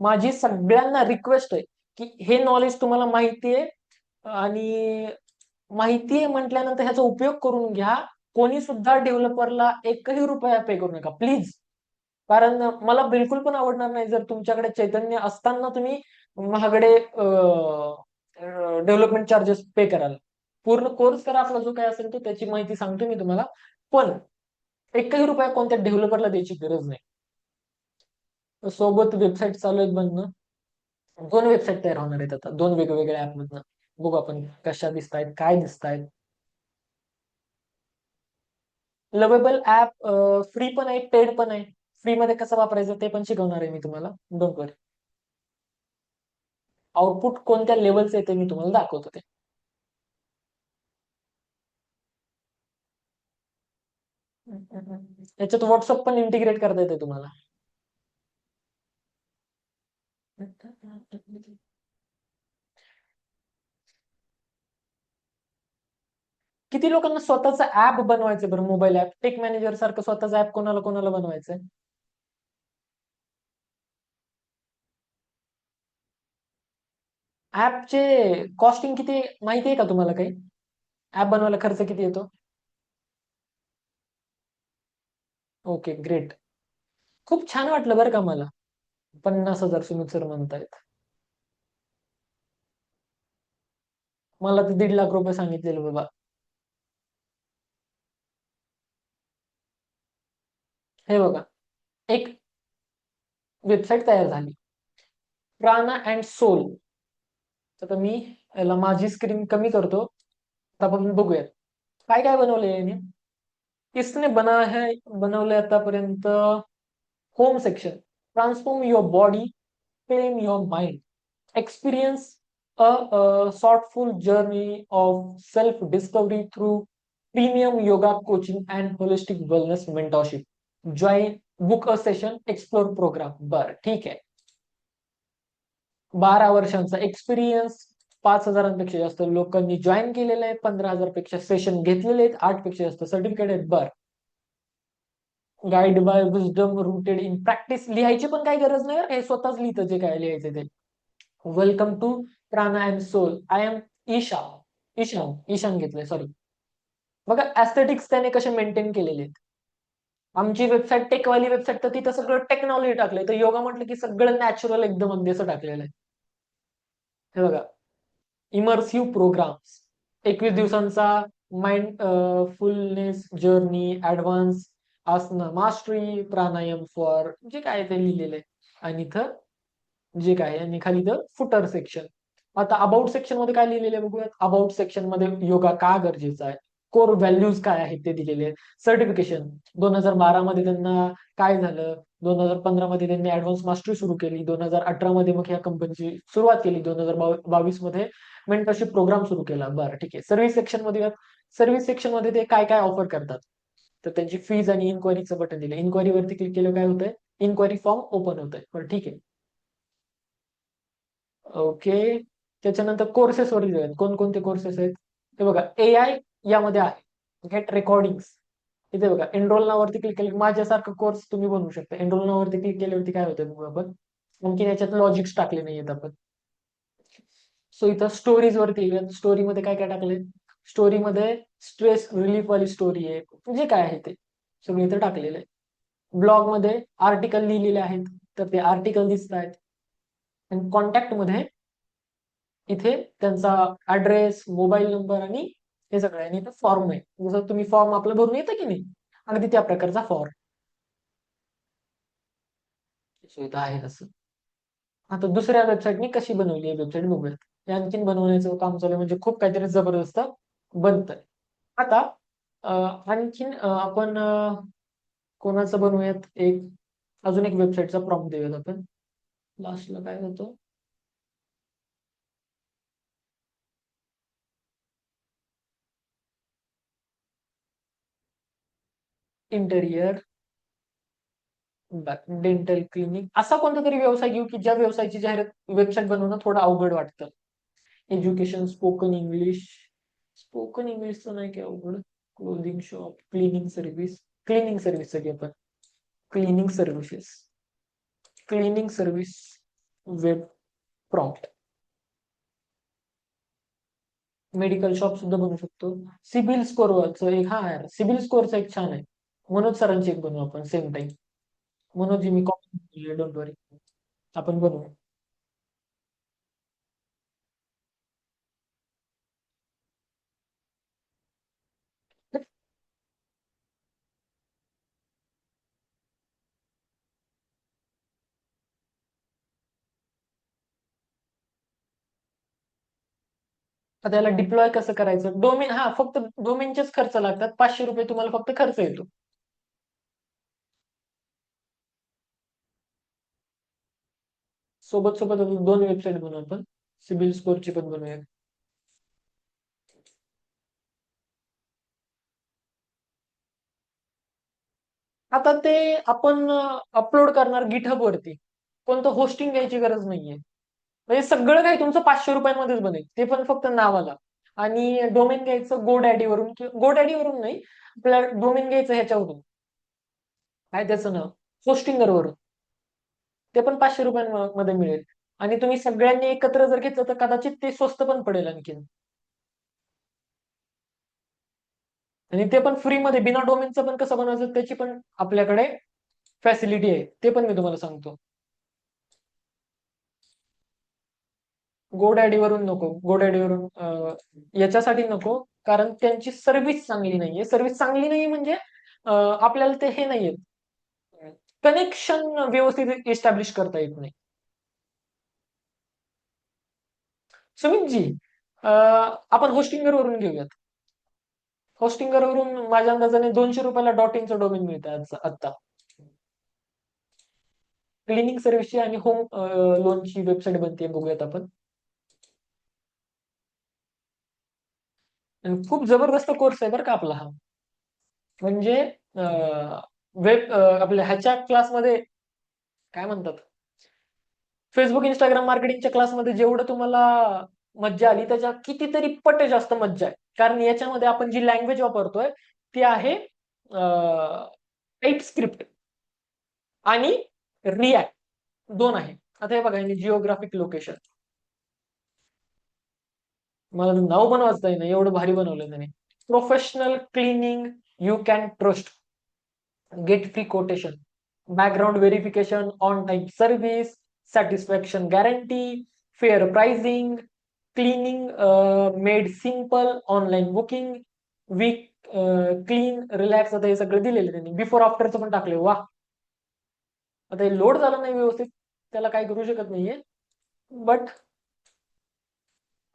माझी सगळ्यांना रिक्वेस्ट आहे की हे नॉलेज तुम्हाला माहितीये, आणि माहितीये म्हटल्यानंतर ह्याचा उपयोग करून घ्या. कोणी सुद्धा डेव्हलपरला एकही रुपया पे करू नका प्लीज. कारण मला बिलकुल पण आवडणार नाही जर तुमच्याकडे चैतन्य असताना तुम्ही महागडे डेव्हलपमेंट चार्जेस पे कराल. पूर्ण कोर्स करा आपला जो काय असेल तो, त्याची माहिती सांगतो मी तुम्हाला. पण एकही रुपया कोणत्या डेव्हलपरला द्यायची गरज नाही. सोबत वेबसाईट चालू आहेत बनणं. 2 वेबसाईट तयार होणार आहेत आता, 2 वेगवेगळ्या ऍपमधनं. बघू आपण कशा दिसतायत, काय दिसतायत. लवेबल ऍप फ्री पण आहे, पेड पण आहे. फ्री मध्ये कसं वापरायचं ते पण शिकवणार आहे मी तुम्हाला. Don't worry. आउटपुट कोणत्या लेवलचं आहे ते मी तुम्हाला दाखवतो ते. याच्यात व्हॉट्सअप पण इंटिग्रेट करता येते तुम्हाला. किती लोकांना स्वतःचा ऍप बनवायचं बरं, मोबाईल ऍप? टेक मॅनेजर सारखं स्वतःचा ऍप कोणाला कोणाला बनवायचंय? ऍपचे कॉस्टिंग किती माहिती आहे का तुम्हाला काही? ऍप बनवायला खर्च किती येतो? Okay, great. खूप छान वाटलं बरं का मला. 50,000 सुमित सर म्हणतायत. मला तर 1.5 लाख रुपये सांगितलेले बाबा. हे बघा, एक वेबसाईट तयार झाली, प्राणा अँड सोल. तर मी याला माझी स्क्रीन कमी करतो. आता आपण बघूयात काय काय बनवलंय याने. इसने बनवलंय आतापर्यंत home section, transform your body, claim your mind, experience a thoughtful journey of self-discovery through premium yoga coaching and holistic wellness mentorship. Join, book a session, explore program. बरं ठीक आहे. 12 वर्षांचा एक्सपिरियन्स, 5,000पेक्षा जास्त लोकांनी जॉईन केलेलं आहे, 15,000पेक्षा सेशन घेतलेले आहेत, 8पेक्षा जास्त सर्टिफिकेट आहेत. बर, guide by wisdom rooted in practice. लिहायची पण काही गरज नाही, हे स्वतःच लिहितं जे काय लिहायचं ते. Welcome to Prana and Soul. I am Ishan घेतलंय, सॉरी. बघा ऍस्थेटिक्स त्याने कसे मेंटेन केलेले आहेत. आमची वेबसाईट टेकवाली वेबसाईट, तर तिथं सगळं टेक्नॉलॉजी टाकलंय. तर योगा म्हटलं की सगळं नॅचरल एकदम अगदी असं टाकलेलं आहे. हे बघा, इमर्सिव्ह प्रोग्राम्स, 21 दिवसांचा माइंड फुलनेस जर्नी, ऍडव्हान्स आसन मास्टरी, प्राणायाम फॉर, जे काय ते लिहिलेलं आहे. आणि इथं जे काय, आणि खाली इथं फुटर सेक्शन. आता अबाउट सेक्शन मध्ये काय लिहिलेलं आहे बघूयात. अबाउट सेक्शन मध्ये योगा का गरजेचा आहे, कोर व्हॅल्यूज काय आहेत ते दिलेले आहेत. सर्टिफिकेशन, 2012 मध्ये त्यांना काय झालं, 2015 मध्ये त्यांनी ऍडव्हान्स मास्टरी सुरू केली, 2018 मध्ये मग ह्या कंपनीची सुरुवात केली, 2022 मध्ये मेंटरशिप प्रोग्राम सुरू केला. बरं ठीक आहे. सर्व्हिस सेक्शन मध्ये, सर्व्हिस सेक्शन मध्ये ते काय काय ऑफर करतात, तर त्यांची फीज आणि इन्क्वायरीचं बटन दिलं. इन्क्वायरीवरती क्लिक केलं काय होतंय, इन्क्वायरी फॉर्म ओपन होतंय. बरं ठीक आहे. ओके. त्याच्यानंतर कोर्सेस वर जाऊयात. कोणकोणते कोर्सेस आहेत ते बघा. AI यामध्ये आहे, गेट रेकॉर्डिंग्स. इथे बघा, एनरोल नावावरती क्लिक केलं, माझ्यासारखं कोर्स तुम्ही बनवू शकता. एनरोल नावावरती क्लिक केल्यावरती काय होतं बघू आपण. आणखी याच्यात लॉजिक्स टाकले नाहीयेत आपण. सो इथं स्टोरीज वरती, स्टोरी मध्ये काय काय टाकले, स्टोरी मध्ये स्ट्रेस रिलीफ वाली स्टोरी आहे, जे काय आहे ते सगळं इथं टाकलेलं आहे. ब्लॉग मध्ये आर्टिकल लिहिलेले आहेत, तर ते आर्टिकल दिसत आहेत. आणि कॉन्टॅक्ट मध्ये इथे त्यांचा ऍड्रेस, मोबाईल नंबर आणि हे सगळं आहे. आणि इथं फॉर्म आहे, जसं तुम्ही फॉर्म आपलं भरून येतं की नाही, अगदी त्या प्रकारचा फॉर्म सुविधा आहे. असं आता दुसऱ्या वेबसाईटनी कशी बनवली आहे वेबसाईट बघूयात. हे आणखीन बनवण्याचं काम चालू आहे, म्हणजे खूप काहीतरी जबरदस्त बनतंय. आता आणखीन आपण कोणाचं बनवूयात, एक अजून एक वेबसाईटचा प्रॉम्प्ट देऊयात आपण. लास्टला काय होतं, इंटेरियर डेंटल क्लिनिक. असा कोणता तरी व्यवसाय घेऊ की ज्या व्यवसायाची जाहिरात वेबसाईट बनवणं थोडं अवघड वाटतं. एज्युकेशन, स्पोकन इंग्लिशचं नाही काय अवघड. क्लोदिंग शॉप, क्लिनिंग सर्व्हिस साठी आपण cleaning services, cleaning service web prompt. Medical shop सुद्धा बनवू शकतो. सिबिल स्कोरचं एक, हा यार सिबिल स्कोरचा एक छान आहे. मनोज सरांची एक बनवू आपण सेम टाइम. मनोज मी कॉपी, डोंट वरी, आपण बनवू. आता याला डिप्लॉय कसं करायचं, डोमेन, हा फक्त डोमेनचेच खर्च लागतात. 500 रुपये तुम्हाला फक्त खर्च येतो. सोबत सोबत अजून 2 वेबसाईट बनवू आपण, सिबिल स्कोरची पण बनवूया. आता ते आपण अपलोड करणार गिटहब वरती, कोणतं होस्टिंग घ्यायची गरज नाहीये. म्हणजे सगळं काही तुमचं 500 रुपयांमध्येच बनेल, ते पण फक्त नावाला. आणि डोमेन घ्यायचं गोडॅडी वरून, किंवा गोडॅडी वरून नाही, आपल्याला डोमेन घ्यायचं ह्याच्यावरून, काय त्याचं नाव, होस्टिंगर वरून. ते पण 500 रुपयांमध्ये मिळेल. आणि तुम्ही सगळ्यांनी एकत्र जर घेतलं तर कदाचित ते स्वस्त पण पडेल आणखीन. आणि ते पण फ्री मध्ये, बिना डोमेनचं पण कसं बनवायचं त्याची पण आपल्याकडे फॅसिलिटी आहे, ते पण मी तुम्हाला सांगतो. गोडॅडीवरून नको, गोडॅडीवरून याच्यासाठी नको, कारण त्यांची सर्व्हिस चांगली नाहीये. सर्व्हिस चांगली नाही म्हणजे आपल्याला ते हे नाहीये, कनेक्शन व्यवस्थित इस्टॅब्लिश करता येत नाही. सुमितजी, आपण होस्टिंगर वरून घेऊयात. होस्टिंगर वरून माझ्या अंदाजाने 200 रुपयाला .inचं डोमेन मिळतं आता. क्लिनिंग सर्व्हिसची आणि होम लोनची वेबसाईट बनते, बघूयात आपण. आणि खूप जबरदस्त कोर्स आहे बरं का आपला हा. म्हणजे वेब आपल्या ह्याच्या क्लासमध्ये काय म्हणतात, फेसबुक इंस्टाग्राम मार्केटिंगच्या क्लासमध्ये जेवढं तुम्हाला मज्जा आली, त्याच्या कितीतरी पट जास्त मज्जा आहे. कारण याच्यामध्ये आपण जी लँग्वेज वापरतोय ती आहे टाईप स्क्रिप्ट आणि रिॲक्ट, दोन आहे. आता हे बघा, जिओग्राफिक लोकेशन, मला नाव पण वाचता येईना, एवढं भारी बनवलं त्याने. Professional cleaning you can trust, get free quotation, background verification, on-time service, satisfaction guarantee, fair pricing, cleaning made simple, online booking, week clean, relax. आता हे सगळं दिलेलं त्यांनी, बिफोर आफ्टरचं पण टाकले. वा, आता हे लोड झालं नाही व्यवस्थित, त्याला काय करू शकत नाहीये. बट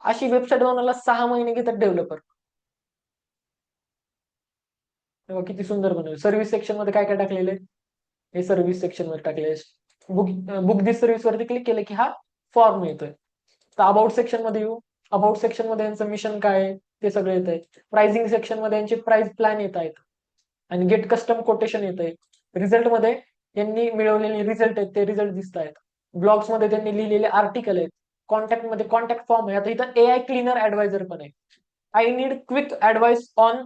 अशी वेबसाईट बनवायला 6 महिने घेतात डेव्हलपर. तेव्हा किती सुंदर बनवलं. सर्व्हिस सेक्शन मध्ये काय काय टाकलेलं आहे, हे सर्व्हिस सेक्शन मध्ये टाकले. बुक बुक दिस सर्व्हिस वरती क्लिक केलं की हा फॉर्म येतोय. तर अबाउट सेक्शन मध्ये येऊ. अबाउट सेक्शन मध्ये यांचं मिशन काय आहे ते सगळं येत आहे. प्राइसिंग सेक्शन मध्ये यांचे प्राइस प्लॅन येत आहेत आणि गेट कस्टम कोटेशन येत आहे. रिझल्ट मध्ये यांनी मिळवलेले रिझल्ट आहेत ते रिझल्ट दिसत आहेत. ब्लॉग्स मध्ये त्यांनी लिहिलेले आर्टिकल आहेत. कॉन्टॅक्ट मध्ये कॉन्टॅक्ट फॉर्म आहे. आता इथं AI क्लीनर ऍडवायझर पण आहे. I need quick advice on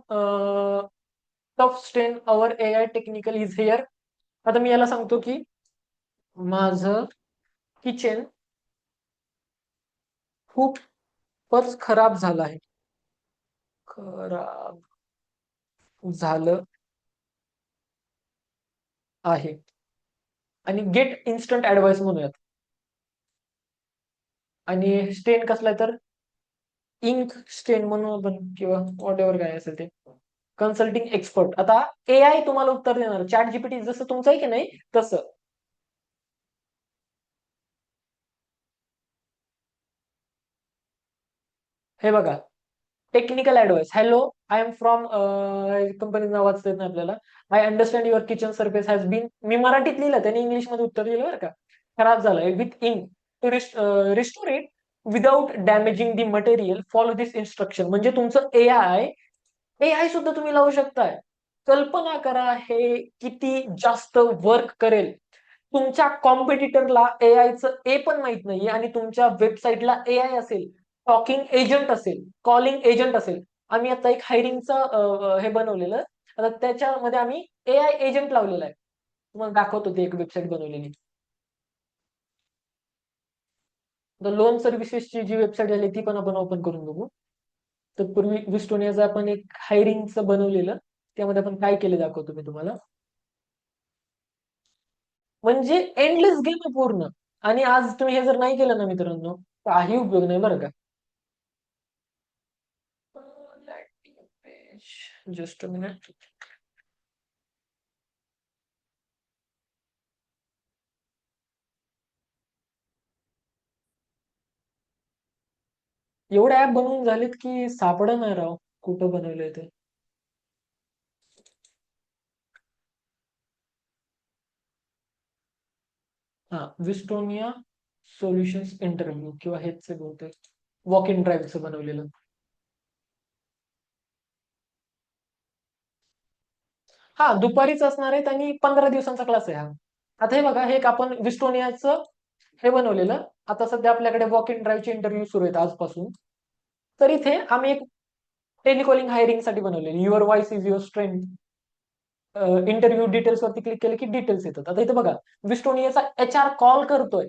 tough stain our AI technical is here. आता मी याला सांगतो की माझं किचन खूपच खराब झालं आहे, खराब झालं आहे, आणि गेट इन्स्टंट ऍडवाइस म्हणूयात. आणि स्टेन कसलाय तर इंक स्टेन म्हणून आपण, किंवा वॉट एव्हर काय असेल ते. Consulting expert. आता AI तुम्हाला उत्तर देणार, चॅट जीपीटी जसं तुमचं आहे की नाही तसं. हे बघा, technical advice. Hello, I am from company नाव वाचता येत नाही आपल्याला. I understand your kitchen surface has been, मी मराठीत लिहिलं, त्यांनी इंग्लिश मध्ये उत्तर दिलं बरं का. खराब झालंय with ink, to restore it without damaging the material, follow this instruction. म्हणजे तुमचं एआय, एआय सुद्धा तुम्ही लावू शकताय. कल्पना करा हे किती जास्त वर्क करेल. तुमच्या कॉम्पिटिटरला एआयचं ए पण माहित नाहीये आणि तुमच्या वेबसाईटला एआय असेल, टॉकिंग एजंट असेल, कॉलिंग एजंट असेल. आम्ही आता एक हायरिंगचं हे बनवलेलं, आता त्याच्यामध्ये आम्ही एआय एजंट लावलेला आहे. तुम्हाला दाखवतो ते, एक वेबसाईट बनवलेली. लोन सर्व्हिसेसची जी वेबसाईट झाली ती पण आपण ओपन करून बघू. तत्पूर्वी विस्टोनियाचं आपण एक हायरिंगचं बनवलेलं, त्यामध्ये आपण काय केलं दाखवतो मी तुम्हाला. म्हणजे एंडलेस गेम आहे पूर्ण. आणि आज तुम्ही हे जर नाही केलं ना मित्रांनो, काही उपयोग नाही बरं का. Just a minute. एवढे ऍप बनवून झालेत की सापडा नाही राव कुठं बनवलंय ते. हा, विस्टोनिया सोल्युशन्स इंटरव्ह्यू किंवा हेच बहुतेक वॉक इन ड्राईव्हचं बनवलेलं. हा, दुपारीच असणार आहेत आणि 15 दिवसांचा क्लास आहे हा. आता हे बघा, हे एक आपण विस्टोनियाचं हे बनवलेलं. आता सध्या आपल्याकडे वॉक इन ड्राईव्हचे इंटरव्ह्यू सुरू आहेत आजपासून. तर इथे आम्ही एक टेलिकॉलिंग हायरिंग साठी बनवलेली, your voice is your strength. Interview details वरती क्लिक केलं की डिटेल्स येतात. आता इथं बघा, विस्टोनियाचा HR कॉल करतोय.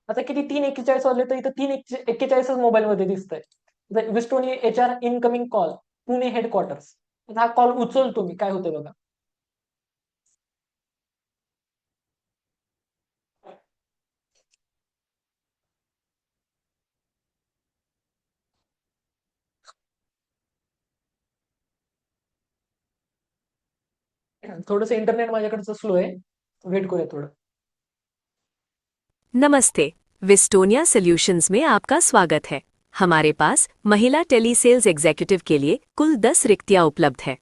आता किती, 3:41 वाजले, तर इथं 3:41 मोबाईल मध्ये दिसतंय. विस्टोनिया HR incoming call, Pune headquarters. हा कॉल उचलतो मी, काय होतंय बघा. थोडस इंटरनेट माझ्याकडचं स्लो आहे, वेट करूया थोडं. नमस्ते। विस्टोनिया सॉल्यूशंस में आपका स्वागत है। हमारे पास महिला टेलीसेल्स एग्जीक्यूटिव के लिए कुल 10 रिक्तियां उपलब्ध है।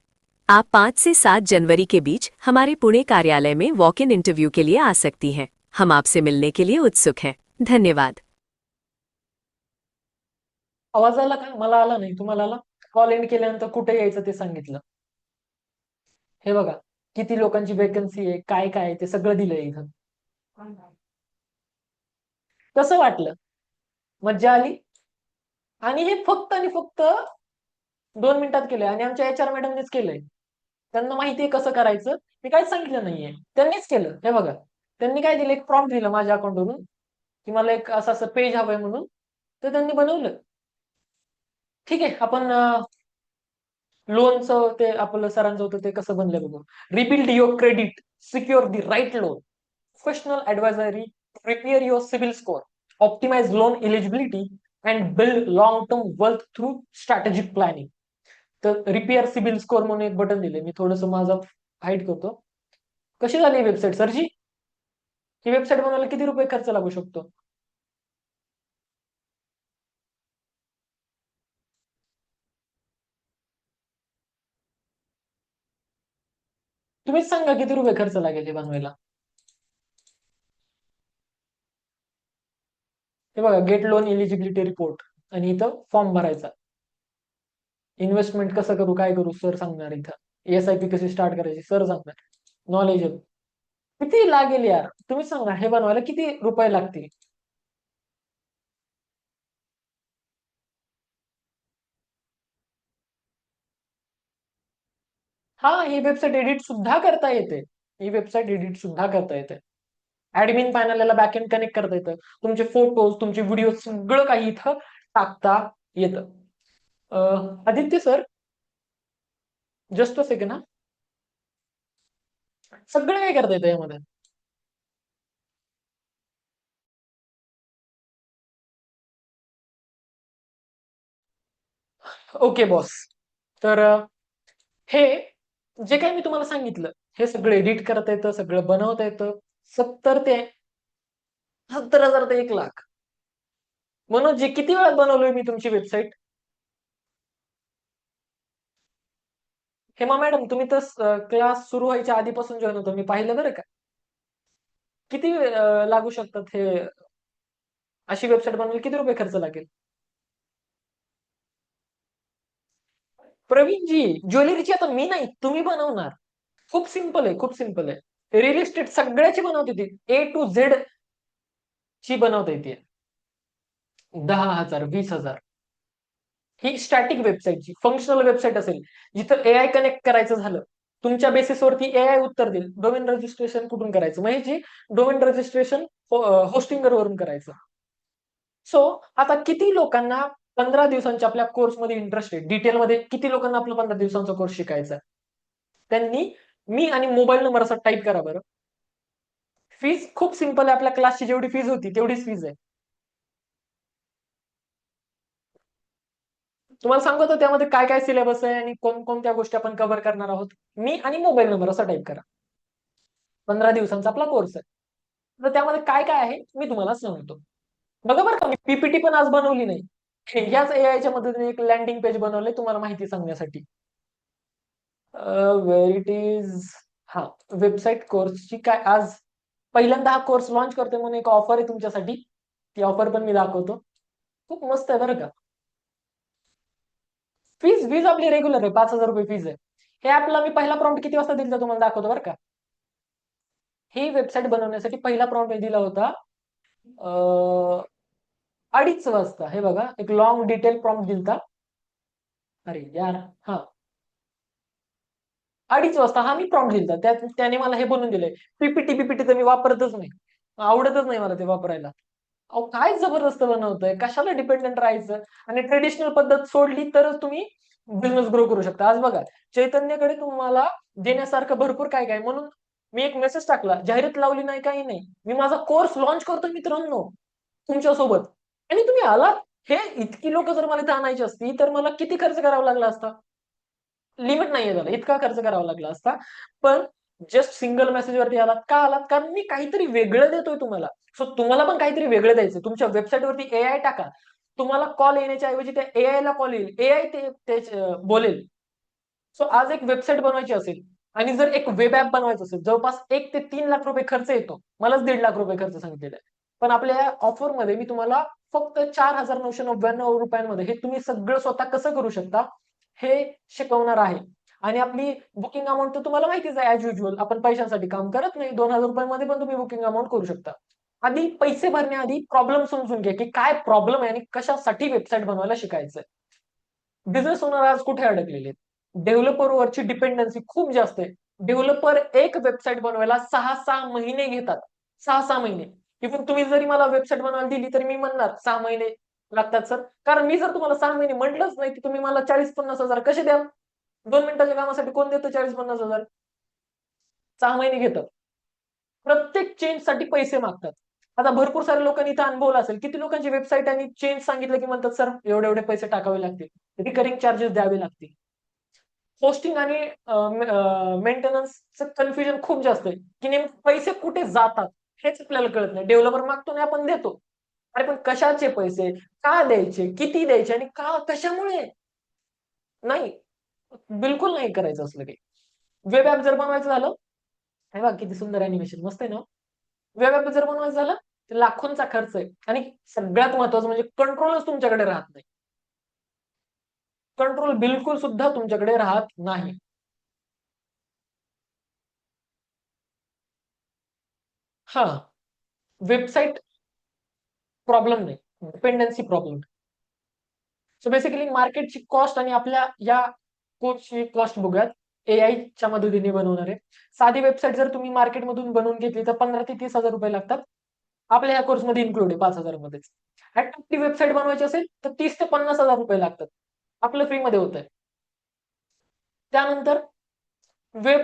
आप 5 से 7 जनवरी के बीच हमारे पुणे कार्यालय में वॉक इन इंटरव्यू के लिए आ सकती हैं। हम आपसे मिलने के लिए उत्सुक हैं। धन्यवाद। आवाज आला का? मला आला नाही, तुम्हाला आला? कॉल एंड केल्यानंतर कुठे यायचं ते सांगितलं. हे बघा, किती लोकांची वेकन्सी आहे, काय काय आहे, ते सगळं दिलंय इथं. कसं वाटलं? मज्जा आली? आणि हे फक्त आणि फक्त 2 मिनिटात केलंय, आणि आमच्या HR मॅडमनेच केलंय. त्यांना माहितीये कसं करायचं, मी काहीच सांगितलं नाहीये, त्यांनीच केलं. हे बघा, त्यांनी काय दिलं, एक प्रॉम्प्ट दिलं माझ्या अकाउंटवरून की मला एक असं असं पेज हवंय म्हणून, तर त्यांनी बनवलं. ठीक आहे, आपण लोनचं ते आपलं सरांचं होतं ते कसं बनलंय बघू. Rebuild your credit, secure the right loan, professional advisory, prepare your CIBIL score, optimise loan eligibility and build long term wealth through strategic planning. तर रिपेअर सिबिल स्कोर म्हणून एक बटन दिले, मी थोडस माझं हाईड करतो. कशी झाली वेबसाईट सरजी? ही वेबसाईट बनवायला किती रुपये खर्च लागू शकतो? तुम्हीच सांगा किती रुपये खर्च लागेल हे बनवायला. हे बघा, गेट लोन एलिजिबिलिटी रिपोर्ट, आणि इथं फॉर्म भरायचा. इन्व्हेस्टमेंट कसं करू, काय करू, सर सांगणार. इथं SIP कशी स्टार्ट करायची सर सांगणार. नॉलेज किती लागेल यार, तुम्ही सांगा, हे बनवायला किती रुपये लागतील? हा, ही वेबसाईट एडिट सुद्धा करता येते. ही वेबसाईट एडिट सुद्धा करता येते. ऍडमिन पॅनलला बॅकएंड कनेक्ट करता येतं. तुमचे फोटोज, तुमचे व्हिडिओ सगळं काही इथं टाकता येतं. Aditya sir, just a second. हा, सगळं काय करता येतं यामध्ये. Okay boss. तर हे जे काही मी तुम्हाला सांगितलं, हे सगळं एडिट करता येतं, सगळं बनवता येतं. 70 ते 1 लाख. म्हणून जे किती वेळात बनवलोय मी तुमची वेबसाईट. हेमा मॅडम, तुम्ही तर क्लास सुरू व्हायच्या आधीपासून जॉईन होतो, मी पाहिलं बरं का. किती लागू शकतात हे, अशी वेबसाईट बनवायला किती रुपये खर्च लागेल? प्रवीणजी, ज्वेलरीची आता मी नाही, तुम्ही बनवणार. खूप सिंपल आहे, खूप सिंपल आहे. रिअल इस्टेट सगळ्याची बनवते ती, A to Z ची बनवता येते. 10,000, 20,000. ही स्टॅटिक वेबसाईटची. फंक्शनल वेबसाईट असेल, जिथं AI कनेक्ट करायचं झालं, तुमच्या बेसिसवरती AI उत्तर देईल. डोमेन रजिस्ट्रेशन कुठून करायचं, म्हणजे डोमेन रजिस्ट्रेशन होस्टिंगर वरून करायचं. सो आता किती लोकांना 15 दिवसांच्या आपल्या कोर्समध्ये इंटरेस्ट आहे, डिटेलमध्ये किती लोकांना आपला 15 दिवसांचा कोर्स शिकायचा? त्यांनी मी आणि मोबाईल नंबर असा टाईप करा बरं. फीज खूप सिंपल आहे, आपल्या क्लासची जेवढी फीज होती तेवढीच फीज आहे. तुम्हाला सांगतो त्यामध्ये काय काय सिलेबस आहे आणि कोणकोणत्या गोष्टी आपण कव्हर करणार आहोत. मी आणि मोबाईल नंबर असा टाईप करा. 15 दिवसांचा आपला कोर्स आहे. तर त्यामध्ये काय काय आहे मी तुम्हाला सांगतो. बघा बरं का, मी PPT पण आज बनवली नाही. याच AIच्या मदतीने एक लँडिंग पेज बनवलंय तुम्हाला माहिती सांगण्यासाठी. Where it is. हा, वेबसाईट कोर्सची काय, आज पहिल्यांदा हा कोर्स लॉन्च करतोय म्हणून एक ऑफर आहे तुमच्यासाठी. ती ऑफर पण मी दाखवतो. खूप मस्त आहे बरं का. फीज फीज आपली रेग्युलर आहे, 5,000 रुपये फीज आहे. हे ऍपला मी पहिला प्रॉम्प्ट किती वाजता दिला तुम्हाला दाखवतो बरं का. ही वेबसाईट बनवण्यासाठी पहिला प्रॉम्प्ट मी दिला होता 2:30 वाजता. हे बघा, एक लॉंग डिटेल प्रॉम्प्ट दिलता. अरे यार, हा, 2:30 वाजता हा मी प्रॉम्प्ट दिलता. त्याने मला हे बनवून दिलंय. PPT तर मी वापरतच नाही, आवडतच नाही मला ते वापरायला. अहो, काय जबरदस्त बनवतंय, कशाला डिपेंडंट राहायचं. आणि ट्रेडिशनल पद्धत सोडली तरच तुम्ही बिझनेस ग्रो करू शकता. आज बघा, चैतन्यकडे तुम्हाला देण्यासारखं भरपूर काय काय, म्हणून मी एक मेसेज टाकला, जाहिरात लावली नाही, काही नाही. मी माझा कोर्स लॉन्च करतो मित्रांनो तुमच्या सोबत, आणि तुम्ही आलात. हे इतकी लोक जर मला इथे आणायची असती तर मला किती खर्च करावा लागला असता. लिमिट नाहीये त्याला, इतका खर्च करावा लागला असता. पण जस्ट सिंगल मेसेजवरती आलात का आलात? कारण मी काहीतरी वेगळं देतोय तुम्हाला. सो तुम्हाला पण काहीतरी वेगळं द्यायचं. तुमच्या वेबसाईटवरती एआय टाका. तुम्हाला कॉल येण्याच्या ऐवजी त्या एआय ला कॉल येईल. एआय ते बोलेल. सो आज एक वेबसाईट बनवायची असेल आणि जर एक वेब ऍप बनवायचं असेल, जवळपास 1 ते 3 लाख रुपये खर्च येतो. मलाच 1.5 लाख रुपये खर्च सांगितलेला आहे. पण आपल्या या ऑफरमध्ये मी तुम्हाला फक्त 4,999 रुपयांमध्ये हे तुम्ही सगळं स्वतः कसं करू शकता हे शिकवणार आहे. आणि आपली बुकिंग अमाऊंट तर तुम्हाला माहितीच आहे, ऍज युज्युअल आपण पैशांसाठी काम करत नाही. 2,000 रुपयांमध्ये पण तुम्ही बुकिंग अमाऊंट करू शकता. आधी पैसे भरण्याआधी प्रॉब्लेम समजून घ्या की काय प्रॉब्लेम आहे आणि कशासाठी वेबसाईट बनवायला शिकायचंय. बिझनेस ओनर आज कुठे अडकलेले आहेत? डेव्हलपरवरची डिपेंडन्सी खूप जास्त आहे. डेव्हलपर एक वेबसाईट बनवायला 6-6 महिने घेतात. 6-6 महिने. इव्हन तुम्ही जरी मला वेबसाईट बनवायला दिली तरी मी म्हणणार 6 महिने लागतात सर. कारण मी जर तुम्हाला 6 महिने म्हटलंच नाही, तर तुम्ही मला 40-50 हजार कसे द्याल? 2 मिनिटाच्या कामासाठी कोण देतं 40-50 हजार? 6 महिने घेतात. प्रत्येक चेंजसाठी पैसे मागतात. आता भरपूर साऱ्या लोकांनी इथं अनुभवलं असेल. किती लोकांची वेबसाईट आणि चेंज सांगितलं की म्हणतात, "सर एवढे एवढे पैसे टाकावे लागतील. रिकरिंग चार्जेस द्यावे लागतील." होस्टिंग आणि मेंटेनन्सचं कन्फ्युजन खूप जास्त आहे, की नेमके पैसे कुठे जातात हेच आपल्याला कळत नाही. डेव्हलपर मागतो आणि आपण देतो. अरे पण कशाचे पैसे? का द्यायचे? किती द्यायचे? आणि का कशामुळे? नाही. बिलकुल नाही करायचं असलं काही. वेब ॲप जर बनवायचं झालं, हे बघा किती सुंदर अॅनिमेशन मस्त आहे ना? वेब ॲप जर बनवायचं झालं, तर लाखोंचा खर्च आहे आणि सगळ्यात महत्त्वाचं म्हणजे कंट्रोलच तुमच्याकडे राहत नाही. कंट्रोल बिलकुल सुद्धा तुमच्याकडे राहत नाही. हां, वेबसाईट प्रॉब्लेम नाही, डिपेंडन्सी प्रॉब्लेम. सो बेसिकली मार्केटची कॉस्ट आणि आपल्या या कोर्सची कॉस्ट बघूयात. एआयच्या मदतीने बनवणार आहे. साधी वेबसाईट जर तुम्ही मार्केटमधून बनवून घेतली तर 15,000 ते 30,000 रुपये लागतात. आपल्या या कोर्समध्ये इन्क्लूड आहे 5,000 मध्येच. अट्रॅक्टिव्ह वेबसाईट बनवायची असेल तर 30,000 ते 50,000 रुपये लागतात. आपलं फ्रीमध्ये होतंय. त्यानंतर वेब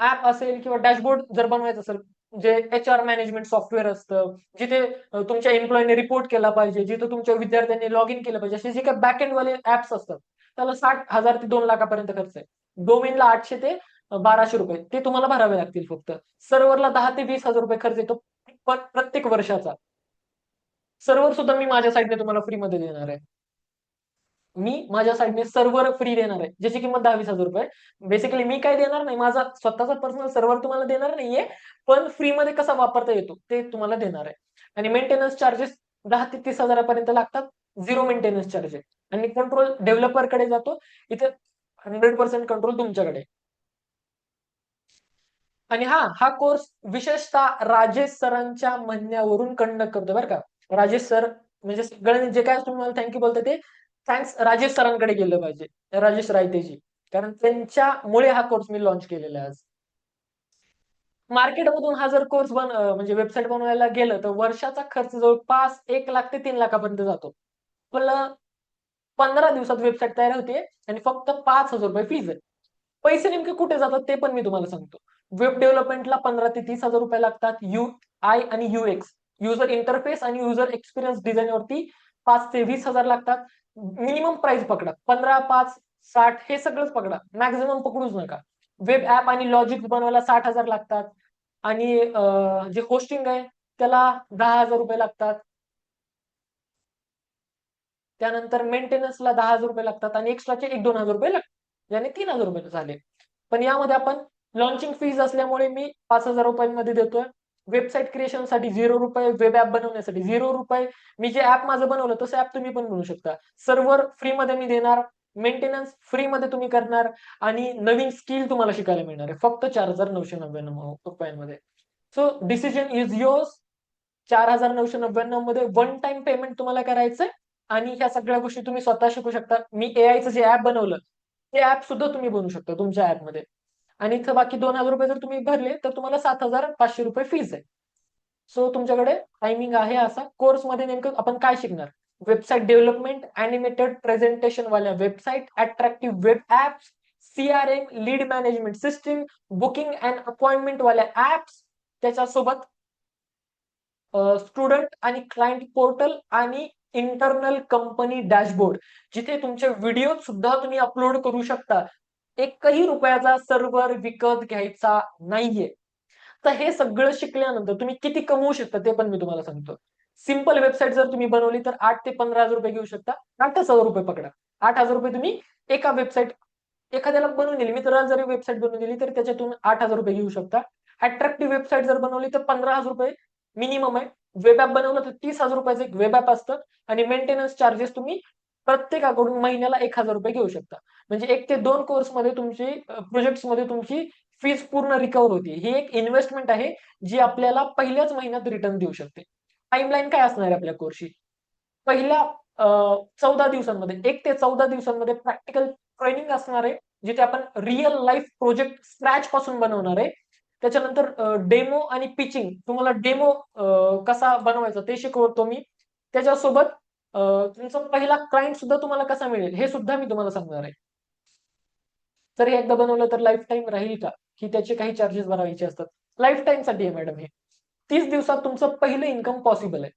ॲप असेल किंवा डॅशबोर्ड जर बनवायचं असेल, जे एचआर मॅनेजमेंट सॉफ्टवेअर असतं, जिथे तुमच्या एम्प्लॉयीने रिपोर्ट केला पाहिजे, जिथे तुमच्या विद्यार्थ्यांनी लॉग इन केलं पाहिजे, असे जे काही बॅकएंड वाले ॲप्स असतात, त्याला 60,000 ते 2 लाखापर्यंत खर्च आहे. डोमेनला 800 ते 1,200 रुपये ते तुम्हाला भरावे लागतील फक्त. सर्व्हरला 10 ते 20,000 रुपये खर्च येतो प्रत्येक वर्षाचा. सर्व्हर सुद्धा मी माझ्या साईडने तुम्हाला फ्रीमध्ये देणार आहे. मी माझ्या साईडने सर्व्हर फ्री देणार आहे, ज्याची किंमत 10-20 हजार रुपये. बेसिकली मी काय देणार नाही, माझा स्वतःचा पर्सनल सर्व्हर तुम्हाला देणार नाहीये, पण फ्रीमध्ये कसा वापरता येतो ते तुम्हाला देणार आहे. आणि मेंटेनन्स चार्जेस 10 ते 30 हजारापर्यंत लागतात. झिरो मेंटेनन्स चार्ज आहे. आणि कंट्रोल डेव्हलपरकडे जातो. इथे 100% कंट्रोल तुमच्याकडे. आणि हा कोर्स विशेषतः राजेश सरांच्या म्हणण्यावरून कंडक्ट करतो बरं का. राजेश सर म्हणजे सगळ्यांनी जे काय तुम्हाला थँक्यू बोलते ते थँक्स राजेश सरांकडे गेलं पाहिजे. राजेश रायतेजी. कारण त्यांच्यामुळे हा कोर्स मी लॉन्च केलेला आहे आज. मार्केटमधून हा जर कोर्स म्हणजे वेबसाईट बनवायला गेलं तर वर्षाचा खर्च जवळपास 1 लाख ते 3 लाखापर्यंत जातो. पण 15 दिवसात वेबसाईट तयार होते आणि फक्त 5,000 रुपये फीज आहे. पैसे नेमके कुठे जातात ते पण मी तुम्हाला सांगतो. वेब डेव्हलपमेंटला 15,000 ते 30,000 रुपये लागतात. UI आणि UX युजर इंटरफेस आणि युजर एक्सपिरियन्स डिझाईनवरती 5 ते 20,000 लागतात. मिनिमम प्राइस पकडा 15, 5, 60 हे सगळंच पकडा. मॅक्झिमम पकडूच नका. वेब ऍप आणि लॉजिक बनवायला 60,000 लागतात. आणि जे होस्टिंग आहे त्याला 10,000 रुपये लागतात. त्यानंतर मेंटेनन्सला 10,000 रुपये लागतात आणि एक्स्ट्राचे 1-2 हजार रुपये लागतात. याने 3,000 रुपये झाले. पण यामध्ये आपण लॉन्चिंग फीज असल्यामुळे मी 5,000 रुपयांमध्ये देतोय. वेबसाईट क्रिएशनसाठी 0 रुपये, वेब ॲप बनवण्यासाठी 0 रुपये. मी जे ॲप माझं बनवलं तसं ॲप तुम्ही पण बनवू शकता. सर्व्हर फ्रीमध्ये मी देणार. मेंटेनन्स फ्रीमध्ये तुम्ही करणार आणि नवीन स्किल तुम्हाला शिकायला मिळणार आहे. फक्त 4,999 रुपयांमध्ये. So decision is yours. 4,999 मध्ये वन टाइम पेमेंट तुम्हाला करायचंय आणि ह्या सगळ्या गोष्टी तुम्ही स्वतः शिकू शकता. मी एआयचं जे ऍप बनवलं ते ऍप सुद्धा तुम्ही बनवू शकता तुमच्या ऍपमध्ये. आणि इथं बाकी 2,000 रुपये जर तुम्ही भरले तर तुम्हाला 7,500 रुपये फीज आहे. सो तुमच्याकडे टायमिंग आहे असा. कोर्समध्ये नेमकं आपण काय शिकणार? वेबसाईट डेव्हलपमेंट, अॅनिमेटेड प्रेझेंटेशन वाल्या website, attractive web apps, CRM, lead management system, booking and appointment वाल्या ऍप्स, त्याच्यासोबत स्टुडंट आणि क्लायंट पोर्टल आणि इंटरनल कंपनी डॅशबोर्ड, जिथे तुमचे व्हिडिओ सुद्धा तुम्ही अपलोड करू शकता. एकही रुपयाचा सर्व्हर विकत घ्यायचा नाहीये. तर हे सगळं शिकल्यानंतर तुम्ही किती कमवू शकता ते पण मी तुम्हाला सांगतो. सिंपल वेबसाईट जर तुम्ही बनवली तर 8 ते 15 हजार रुपये घेऊ शकता. 8,000 रुपये पकडा. 8,000 रुपये तुम्ही एका वेबसाईट एखाद्याला बनवून दिली, मी तर जरी वेबसाईट बनवून दिली तर त्याच्यातून 8,000 रुपये घेऊ शकता. अट्रॅक्टिव्ह वेबसाईट जर बनवली तर 15,000 रुपये मिनिमम आहे. वेब ऍप बनवलं तर 30,000 रुपयाचं एक वेब ऍप असतं आणि मेंटेनन्स चार्जेस तुम्ही प्रत्येकाकडून महिन्याला 1,000 रुपये घेऊ शकता. म्हणजे 1 ते 2 कोर्समध्ये तुमची प्रोजेक्ट्समध्ये तुमची फीस पूर्ण रिकव्हर होती. ही एक इन्व्हेस्टमेंट आहे जी आपल्याला पहिल्याच महिन्यात रिटर्न देऊ शकते. टाइमलाईन काय असणार आहे आपल्या कोर्सची? पहिल्या 14 दिवसांमध्ये 1 ते 14 दिवसांमध्ये प्रॅक्टिकल ट्रेनिंग असणार आहे, जिथे आपण रिअल लाईफ प्रोजेक्ट स्क्रॅच पासून बनवणार आहे. त्याच्यानंतर डेमो आणि पिचिंग, तुम्हाला डेमो कसा बनवायचा ते शिकवतो मी. त्याच्यासोबत तुमचा पहिला क्लायंट सुद्धा तुम्हाला कसा मिळेल हे सुद्धा मी तुम्हाला सांगणार आहे. जर हे एकदा बनवलं तर लाईफ टाईम राहील का, की त्याचे काही चार्जेस भरायचे असतात? लाईफ टाईम साठी आहे मॅडम हे. 30 दिवसात तुमचं पहिलं इन्कम पॉसिबल आहे.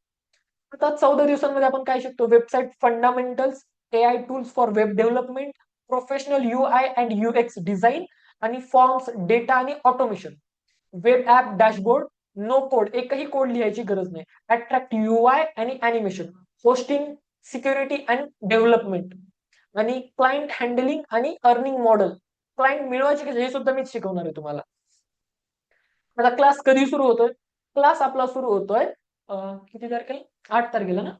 आता 14 दिवसांमध्ये आपण काय शिकतो? Website fundamentals, AI tools for web development, professional UI and UX design आणि फॉर्म्स, डेटा आणि automation, web app dashboard, no code, एकही कोड लिहायची गरज नाही, अट्रॅक्ट UI आणि animation, hosting, security and development आणि क्लायंट हँडलिंग आणि अर्निंग मॉडेल. क्लायंट मिळवायचे कसे हे सुद्धा मीच शिकवणार आहे तुम्हाला. आता क्लास कधी सुरू होतोय? क्लास आपला सुरू होतोय किती तारखेला? 8 तारखेला ना?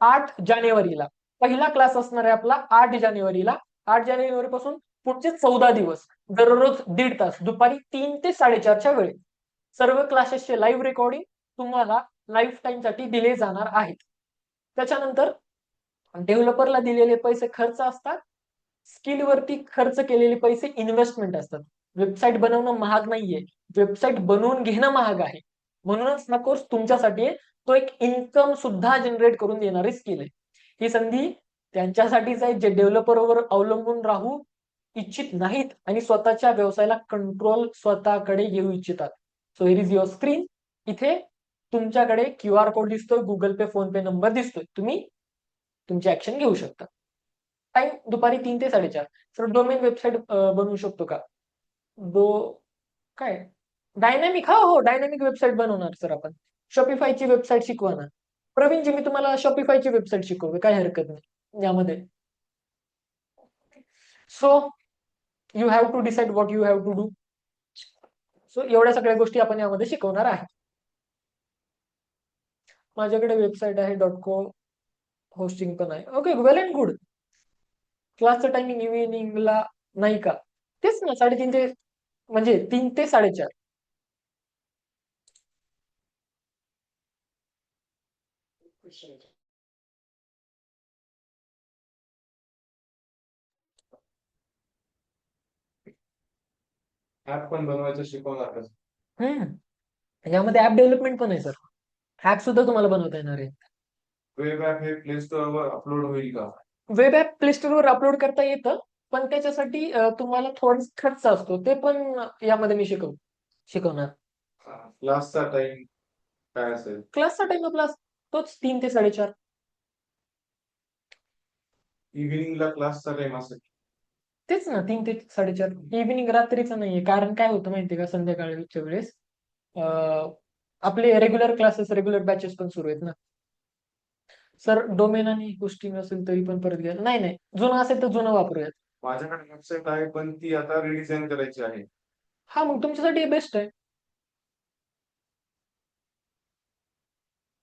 8 जानेवारीला पहिला क्लास असणार आहे आपला. 8 जानेवारीला. 8 जानेवारी पासून पुढचे 14 दिवस दररोज 1.5 तास दुपारी 3 ते 4:30च्या वेळेत सर्व क्लासेसचे लाईव्ह रेकॉर्डिंग तुम्हाला लाईफ टाईम साठी दिले जाणार आहेत. त्याच्यानंतर डेव्हलपरला दिलेले पैसे खर्च असतात. स्किलवरती खर्च केलेले पैसे इन्व्हेस्टमेंट असतात. वेबसाईट बनवणं महाग नाहीये, वेबसाईट बनवून घेणं महाग आहे. म्हणूनच हा कोर्स तुमच्यासाठी आहे. तो एक इन्कम सुद्धा जनरेट करून देणारी स्किल आहे. ही संधी त्यांच्यासाठीच आहे जे डेव्हलपरवर अवलंबून राहू इच्छित नाहीत आणि स्वतःच्या व्यवसायाला कंट्रोल स्वतःकडे घेऊ इच्छितात. So here is your screen. इथे तुमच्याकडे QR कोड दिसतोय, गुगल पे, फोन पे नंबर दिसतोय. तुम्ही तुमची ऍक्शन घेऊ शकता. टाइम दुपारी 3 ते 4:30. सर डोमेन वेबसाईट बनवू शकतो का? दो काय डायनॅमिक? हो, डायनॅमिक वेबसाईट बनवणार सर आपण. शॉपिफायची वेबसाईट शिकवा ना. प्रवीणजी, मी तुम्हाला शॉपिफायची वेबसाईट शिकवते, काय हरकत नाही यामध्ये. So you have to decide what you have to do. So एवढ्या सगळ्या गोष्टी आपण यामध्ये शिकवणार आहे. माझ्याकडे वेबसाईट आहे .co, होस्टिंग पण आहे. Okay, well and good. क्लासचं टायमिंग इव्हिनिंगला नाही का? तेच ना, 3:30 ते म्हणजे 3 ते 4:30. ऍप पण बनवायचं शिकवणार का? यामध्ये ऍप डेव्हलपमेंट पण आहे सर. ऍप सुद्धा तुम्हाला बनवता येणार आहे. वेब ऍप हे प्ले स्टोअरवर अपलोड होईल का? वेब ऍप प्ले स्टोअरवर अपलोड करता येतं, पण त्याच्यासाठी तुम्हाला थोडा खर्च असतो. ते पण यामध्ये मी शिकवणार. क्लासचा टाइम काय असेल? क्लासचा टाइम आपला तोच 3 ते 4:30. इव्हिनिंगला क्लासचा टाइम असेल? तेच ना, 3 ते 4:30. इव्हिनिंग रात्रीचं नाहीये, कारण काय होतं माहितीये का, संध्याकाळच्या वेळेस आपले रेग्युलर क्लासेस, रेग्युलर बॅचेस पण सुरू आहेत ना सर. डोमेन आणि होस्टिंग असेल तरी पण परत घ्या. नाही नाही, जुनं असेल तर जुनं वापरूयात. माझ्याकडे वेबसाईट आहे पण ती आता रिडिझाईन करायची आहे. हा, मग तुमच्यासाठी बेस्ट आहे.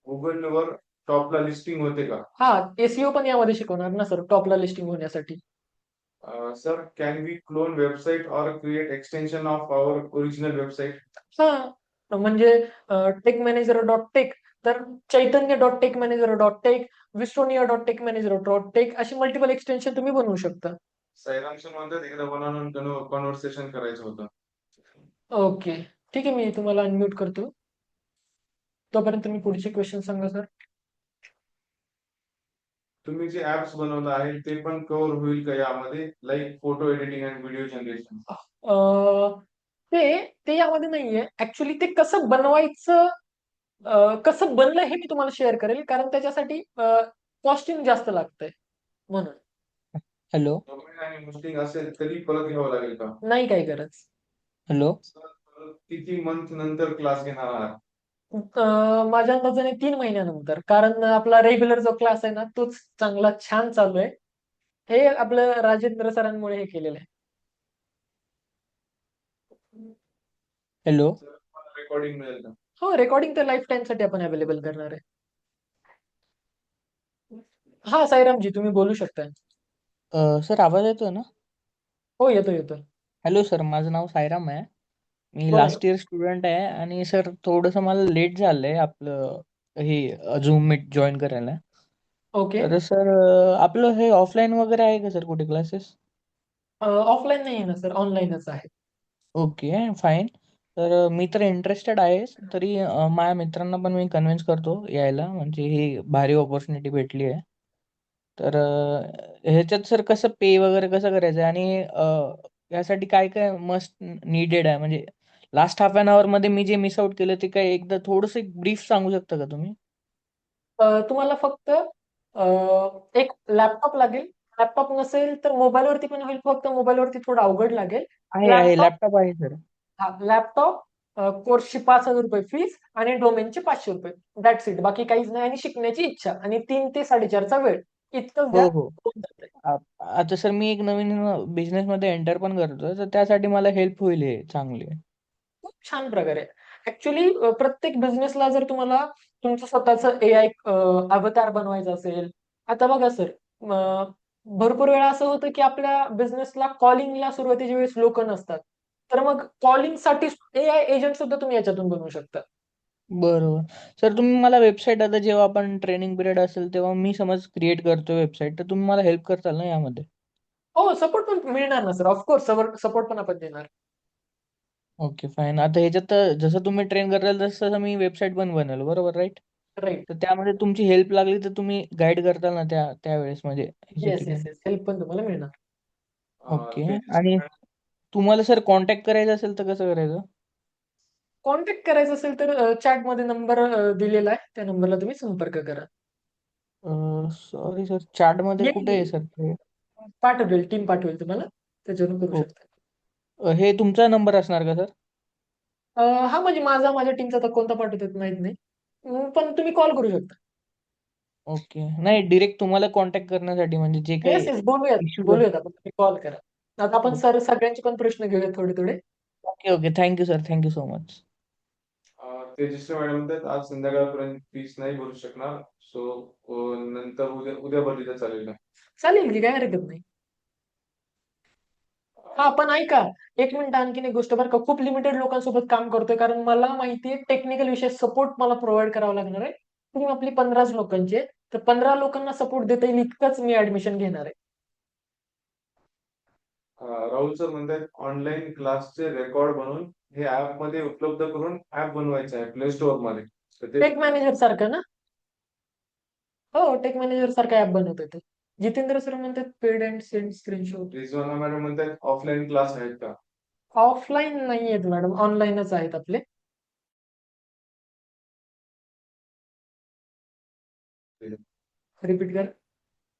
गुगलवर टॉपला लिस्टिंग होते का? हा, SEO पण यामध्ये शिकवणार ना सर, टॉपला लिस्टिंग होण्यासाठी. Sir, can we clone website or create extension of our original website? हा, म्हणजे टेक तर चैतन्य.टेक मॅनेजर.टेक, विस्टोनिया.टेक मॅनेजर.टेक अशी मल्टिपल एक्सटेन्शन तुम्ही बनवू शकता. सायरांशी म्हणतात एकदा बनवून कन्व्हर्सेशन करायचं होतं. ओके, ठीक आहे, मी तुम्हाला अनम्यूट करतो. तोपर्यंत मी पुढचे क्वेश्चन सांगा सर. तुम्ही जे ऍप्स बनवलं आहे ते पण कव्हर होईल का यामध्ये, like photo editing and video generation? ते यामध्ये नाहीये. ऍक्च्युली ते कसं बनवायचं, कसं बनलं हे मी तुम्हाला शेअर करेल, कारण त्याच्यासाठी कॉस्टिंग जास्त लागतंय म्हणून. हॅलो डोमेन आणि होस्टिंग असेल तरी परत घ्यावं लागेल का? नाही काही गरज. हॅलो सर, परत किती मंथ नंतर क्लास घेणार आहात? माझ्या अंदाजाने 3 महिन्यानंतर, कारण आपला रेग्युलर जो क्लास आहे ना तोच चांगला छान चालू आहे. हे आपलं राजेंद्र सरांमुळे हे केलेलं आहे. हॅलो सर, मला रेकॉर्डिंग मिळेल का? हो, रेकॉर्डिंग तर लाईफ टाइम साठी आपण अवेलेबल करणार आहे. हा साईरामजी, तुम्ही बोलू शकता. सर आवाज येतोय ना? हो, येतोय येतोय. हॅलो सर, माझं नाव सायराम आहे. मी बोला ना. लास्ट इयर स्टुडंट आहे आणि सर थोडंसं मला लेट झालंय आपलं हे झूम मीट जॉईन करायला. ओके. तर सर आपलं हे ऑफलाईन वगैरे आहे का सर कुठे क्लासेस? ऑफलाईन नाही आहे ना सर, ऑनलाईनच आहे. Okay fine. तर मी तर इंटरेस्टेड आहेच. तरी माझ्या मित्रांना पण मी कन्व्हिन्स करतो यायला, म्हणजे ही भारी ऑपॉर्च्युनिटी भेटली आहे. तर ह्याच्यात सर कसं पे वगैरे कसं करायचं आहे आणि यासाठी काय काय मस्ट नीडेड आहे, म्हणजे लास्ट हाफ ॲन मध्ये मी जे मिस आउट केलं ते काय एकदा थोडंसं एक ब्रीफ सांगू शकता का तुम्ही? तुम्हाला फक्त एक लॅपटॉप लागेल. लॅपटॉप नसेल तर मोबाईलवरती पण होईल, फक्त मोबाईलवरती थोडं अवघड लागेल. आहे लॅपटॉप, लॅपटॉप आहे सर. हा लॅपटॉप, कोर्सची 5,000 रुपये फीस आणि डोमेनचे 500 रुपये. That's it. बाकी काहीच नाही आणि शिकण्याची इच्छा आणि 3 ते 4:30चा वेळ. इतकंच द्या, हो हो. होऊन जातंय. आता सर मी एक नवीन बिझनेसमध्ये एंटर पण करतोय, तर त्यासाठी मला हेल्प होईल हे चांगली. खूप छान प्रकारे. ऍक्च्युली प्रत्येक बिझनेसला जर तुम्हाला तुमचं स्वतःचं एआय अवतार बनवायचं असेल, आता बघा सर, भरपूर वेळा असं होतं की आपल्या बिझनेसला कॉलिंगला सुरुवातीच्या वेळेस लोक नसतात. तर मग कॉलिंगसाठी एआय एजंट सुद्धा तुम्ही याच्यातून बनवू शकता. बरोबर. सर तुम्ही मला वेबसाईट, आता जेव्हा आपण ट्रेनिंग पिरियड असेल तेव्हा मी समज क्रिएट करतोय वेबसाईट, तर तुम्ही मला हेल्प करताल ना यामध्ये? हो, सपोर्ट पण मिळणार ना सर, ऑफकोर्स सपोर्ट पण आपण देणार. Okay fine. आता ह्याच्यात तर जसं तुम्ही ट्रेन कराल तसं मी वेबसाईट पण बनवेल, बरोबर राईट? राईट. तर त्यामध्ये तुमची हेल्प लागली तर तुम्ही गाईड करताल ना त्यावेळेस, म्हणजे ह्याच्या येस येस ठिकाणी? येस, हेल्प पण तुम्हाला मिळणार. ओके. तेजस्वी आणि मॅडम, तुम्हाला सर कॉन्टॅक्ट करायचं असेल तर कसं करायचं? कॉन्टॅक्ट करायचं असेल तर चॅटमध्ये नंबर दिलेला आहे, त्या नंबरला तुम्ही संपर्क करा. सॉरी सर, चॅटमध्ये कुठे आहे येईल, सर ते? पाठवेल, टीम पाठवेल तुम्हाला, त्याच्यावरून करू ओ, शकता. हे तुमचा नंबर असणार का सर? हा म्हणजे माझ्या टीमचा तर कोणता पाठवतात माहित नाही. पण तुम्ही कॉल करू शकता. ओके. नाही, डायरेक्ट तुम्हाला कॉन्टॅक्ट करण्यासाठी, म्हणजे जे येस काही येस, बोलूयात इश्यूज. बोलूयात आपण, तुम्ही कॉल करा. आता आपण ओके सर सगळ्यांचे पण प्रश्न घेऊयात थोडे थोडे. Okay okay. Thank you sir, thank you so much. Tejaswi madam म्हणतात आज संध्याकाळपर्यंत फीस नाही भरू शकणार. सो नंतर उद्या उद्या भरली तर चालेल का? चालेल की, काय हरकत नाही. हा पण ऐका, एक मिनिट, आणखीन एक गोष्ट बरं का, खूप लिमिटेड लोकांसोबत काम करतोय, कारण मला माहितीये टेक्निकल विषय सपोर्ट मला प्रोव्हाइड करावा लागणार आहे. टीम आपली 15 लोकांची आहे, तर 15 लोकांना सपोर्ट देता येईल इतकंच मी ऍडमिशन घेणार आहे. राहुल सर म्हणतात ऑनलाईन क्लासचे रेकॉर्ड बनवून हे ऍप मध्ये उपलब्ध करून ऍप बनवायचं आहे प्ले स्टोअर मध्ये. तर ते टेक मॅनेजर सारखं ना? हो, टेक मॅनेजर सारखं ऍप बनवतोय ते. जितेंद्र सर म्हणतात paid and send screenshot. Rizwana madam म्हणतात ऑफलाईन क्लास आहेत का? ऑफलाईन नाही आहेत मॅडम, ऑनलाईनच आहेत आपले. रिपीट कर.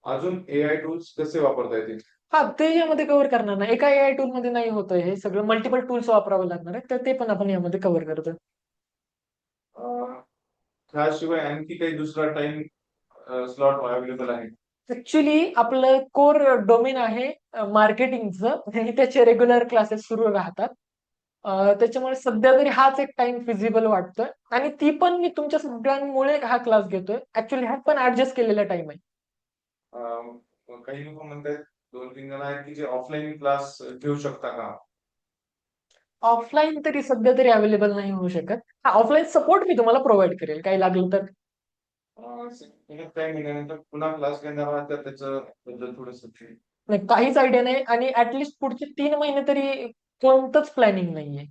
अजून एआय टूल्स कसे वापरता येतील? हा, ते यामध्ये कव्हर करणार नाही. एका एआय टूल मध्ये नाही होतंय हे सगळं, मल्टिपल टूल्स वापरावं लागणार आहे, तर ते पण आपण यामध्ये कव्हर करतोय. अं, त्याशिवाय आणखी काही दुसरा टाइम स्लॉट अवेलेबल आहे? ऍक्च्युली आपलं कोर डोमेन आहे मार्केटिंगचं आणि त्याचे रेग्युलर क्लासेस सुरू राहतात. त्याच्यामुळे सध्या तरी हाच एक टाइम फिजिबल वाटतोय आणि ती पण मी तुमच्या सगळ्यांमुळे हा क्लास घेतोय. ऍक्च्युली हा पण ऍडजस्ट केलेला टाइम आहे. काही लोक म्हणतात, 2-3 जण आहेत की जे ऑफलाईन क्लास घेऊ शकता का? ऑफलाईन तरी सध्या तरी अवेलेबल नाही होऊ शकत. हा, ऑफलाईन सपोर्ट मी तुम्हाला प्रोव्हाइड करेल काही लागलं तर. काही महिन्यानंतर पुन्हा क्लास घेणार आहात तर त्याचं बद्दल थोडस. नाही, काहीच आयडिया नाही आणि ऍटलिस्ट पुढचे 3 महिने तरी कोणतंच प्लॅनिंग नाहीये.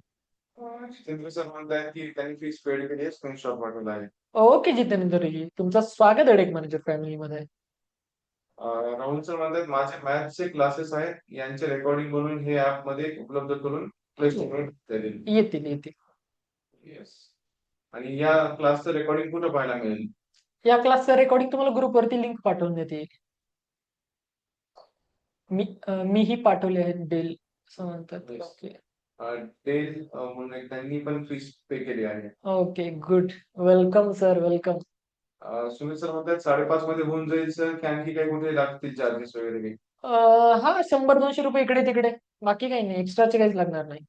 जितेंद्र सर म्हणतायत की त्यांनी फीस पेड केली आहे, स्क्रीनशॉट पाठवला आहे. ओके जितेंद्रजी, तुमचं स्वागत आहे टेक मॅनेजर फॅमिलीमध्ये. राहुल सर म्हणतात माझे मॅथ्सचे क्लासेस आहेत, यांचे रेकॉर्डिंग बनवून हे ऍप मध्ये उपलब्ध करून प्ले स्टोअर देईल. येतील येतील. येस. आणि या क्लासचं रेकॉर्डिंग कुठं पाहायला मिळेल? या क्लासचं रेकॉर्डिंग तुम्हाला ग्रुपवरती लिंक पाठवून देते. मीही पाठवले आहेत डेल असं म्हणतात. Yes. ओके डेल म्हणून त्यांनी पण फीस पे केली आहे. Okay good. Welcome sir welcome. Sumit sir म्हणतात 5.5 मध्ये होऊन जाईल सर, की आणखी काही कुठे लागतील चार्जेस वगैरे काही? हा 100-200 रुपये इकडे तिकडे, बाकी काही नाही, एक्स्ट्राचे काहीच लागणार नाही.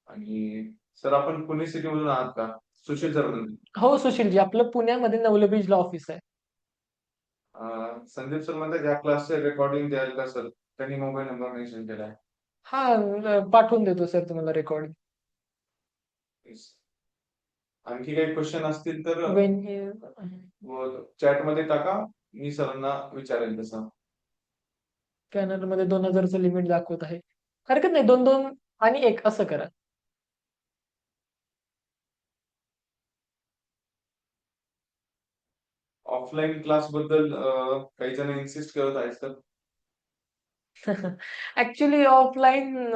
आणि सर आपण पुणे सिटी मधून आहात का? सुशील सर म्हणतात. हो सुशीलजी, आपलं पुण्यामध्ये नवले बीजला ऑफिस आहे. संदीप सर म्हणतात या क्लासचे रेकॉर्डिंग द्याल का सर? त्यांनी मोबाईल नंबर मेन्शन केलाय. हा पाठवून देतो सर तुम्हाला रेकॉर्डिंग. Yes. आणखी काही क्वेश्चन असतील तर वेन चॅट मध्ये टाका, मी सरांना विचारेल तसं. स्कॅनर मध्ये 2000चं लिमिट दाखवत आहे. हरकत नाही, 2-2 आणि 1 असं करा. ऑफलाईन क्लास बद्दल काही जण इन्सिस्ट करत आहेत सर. ऍक्च्युली ऑफलाईन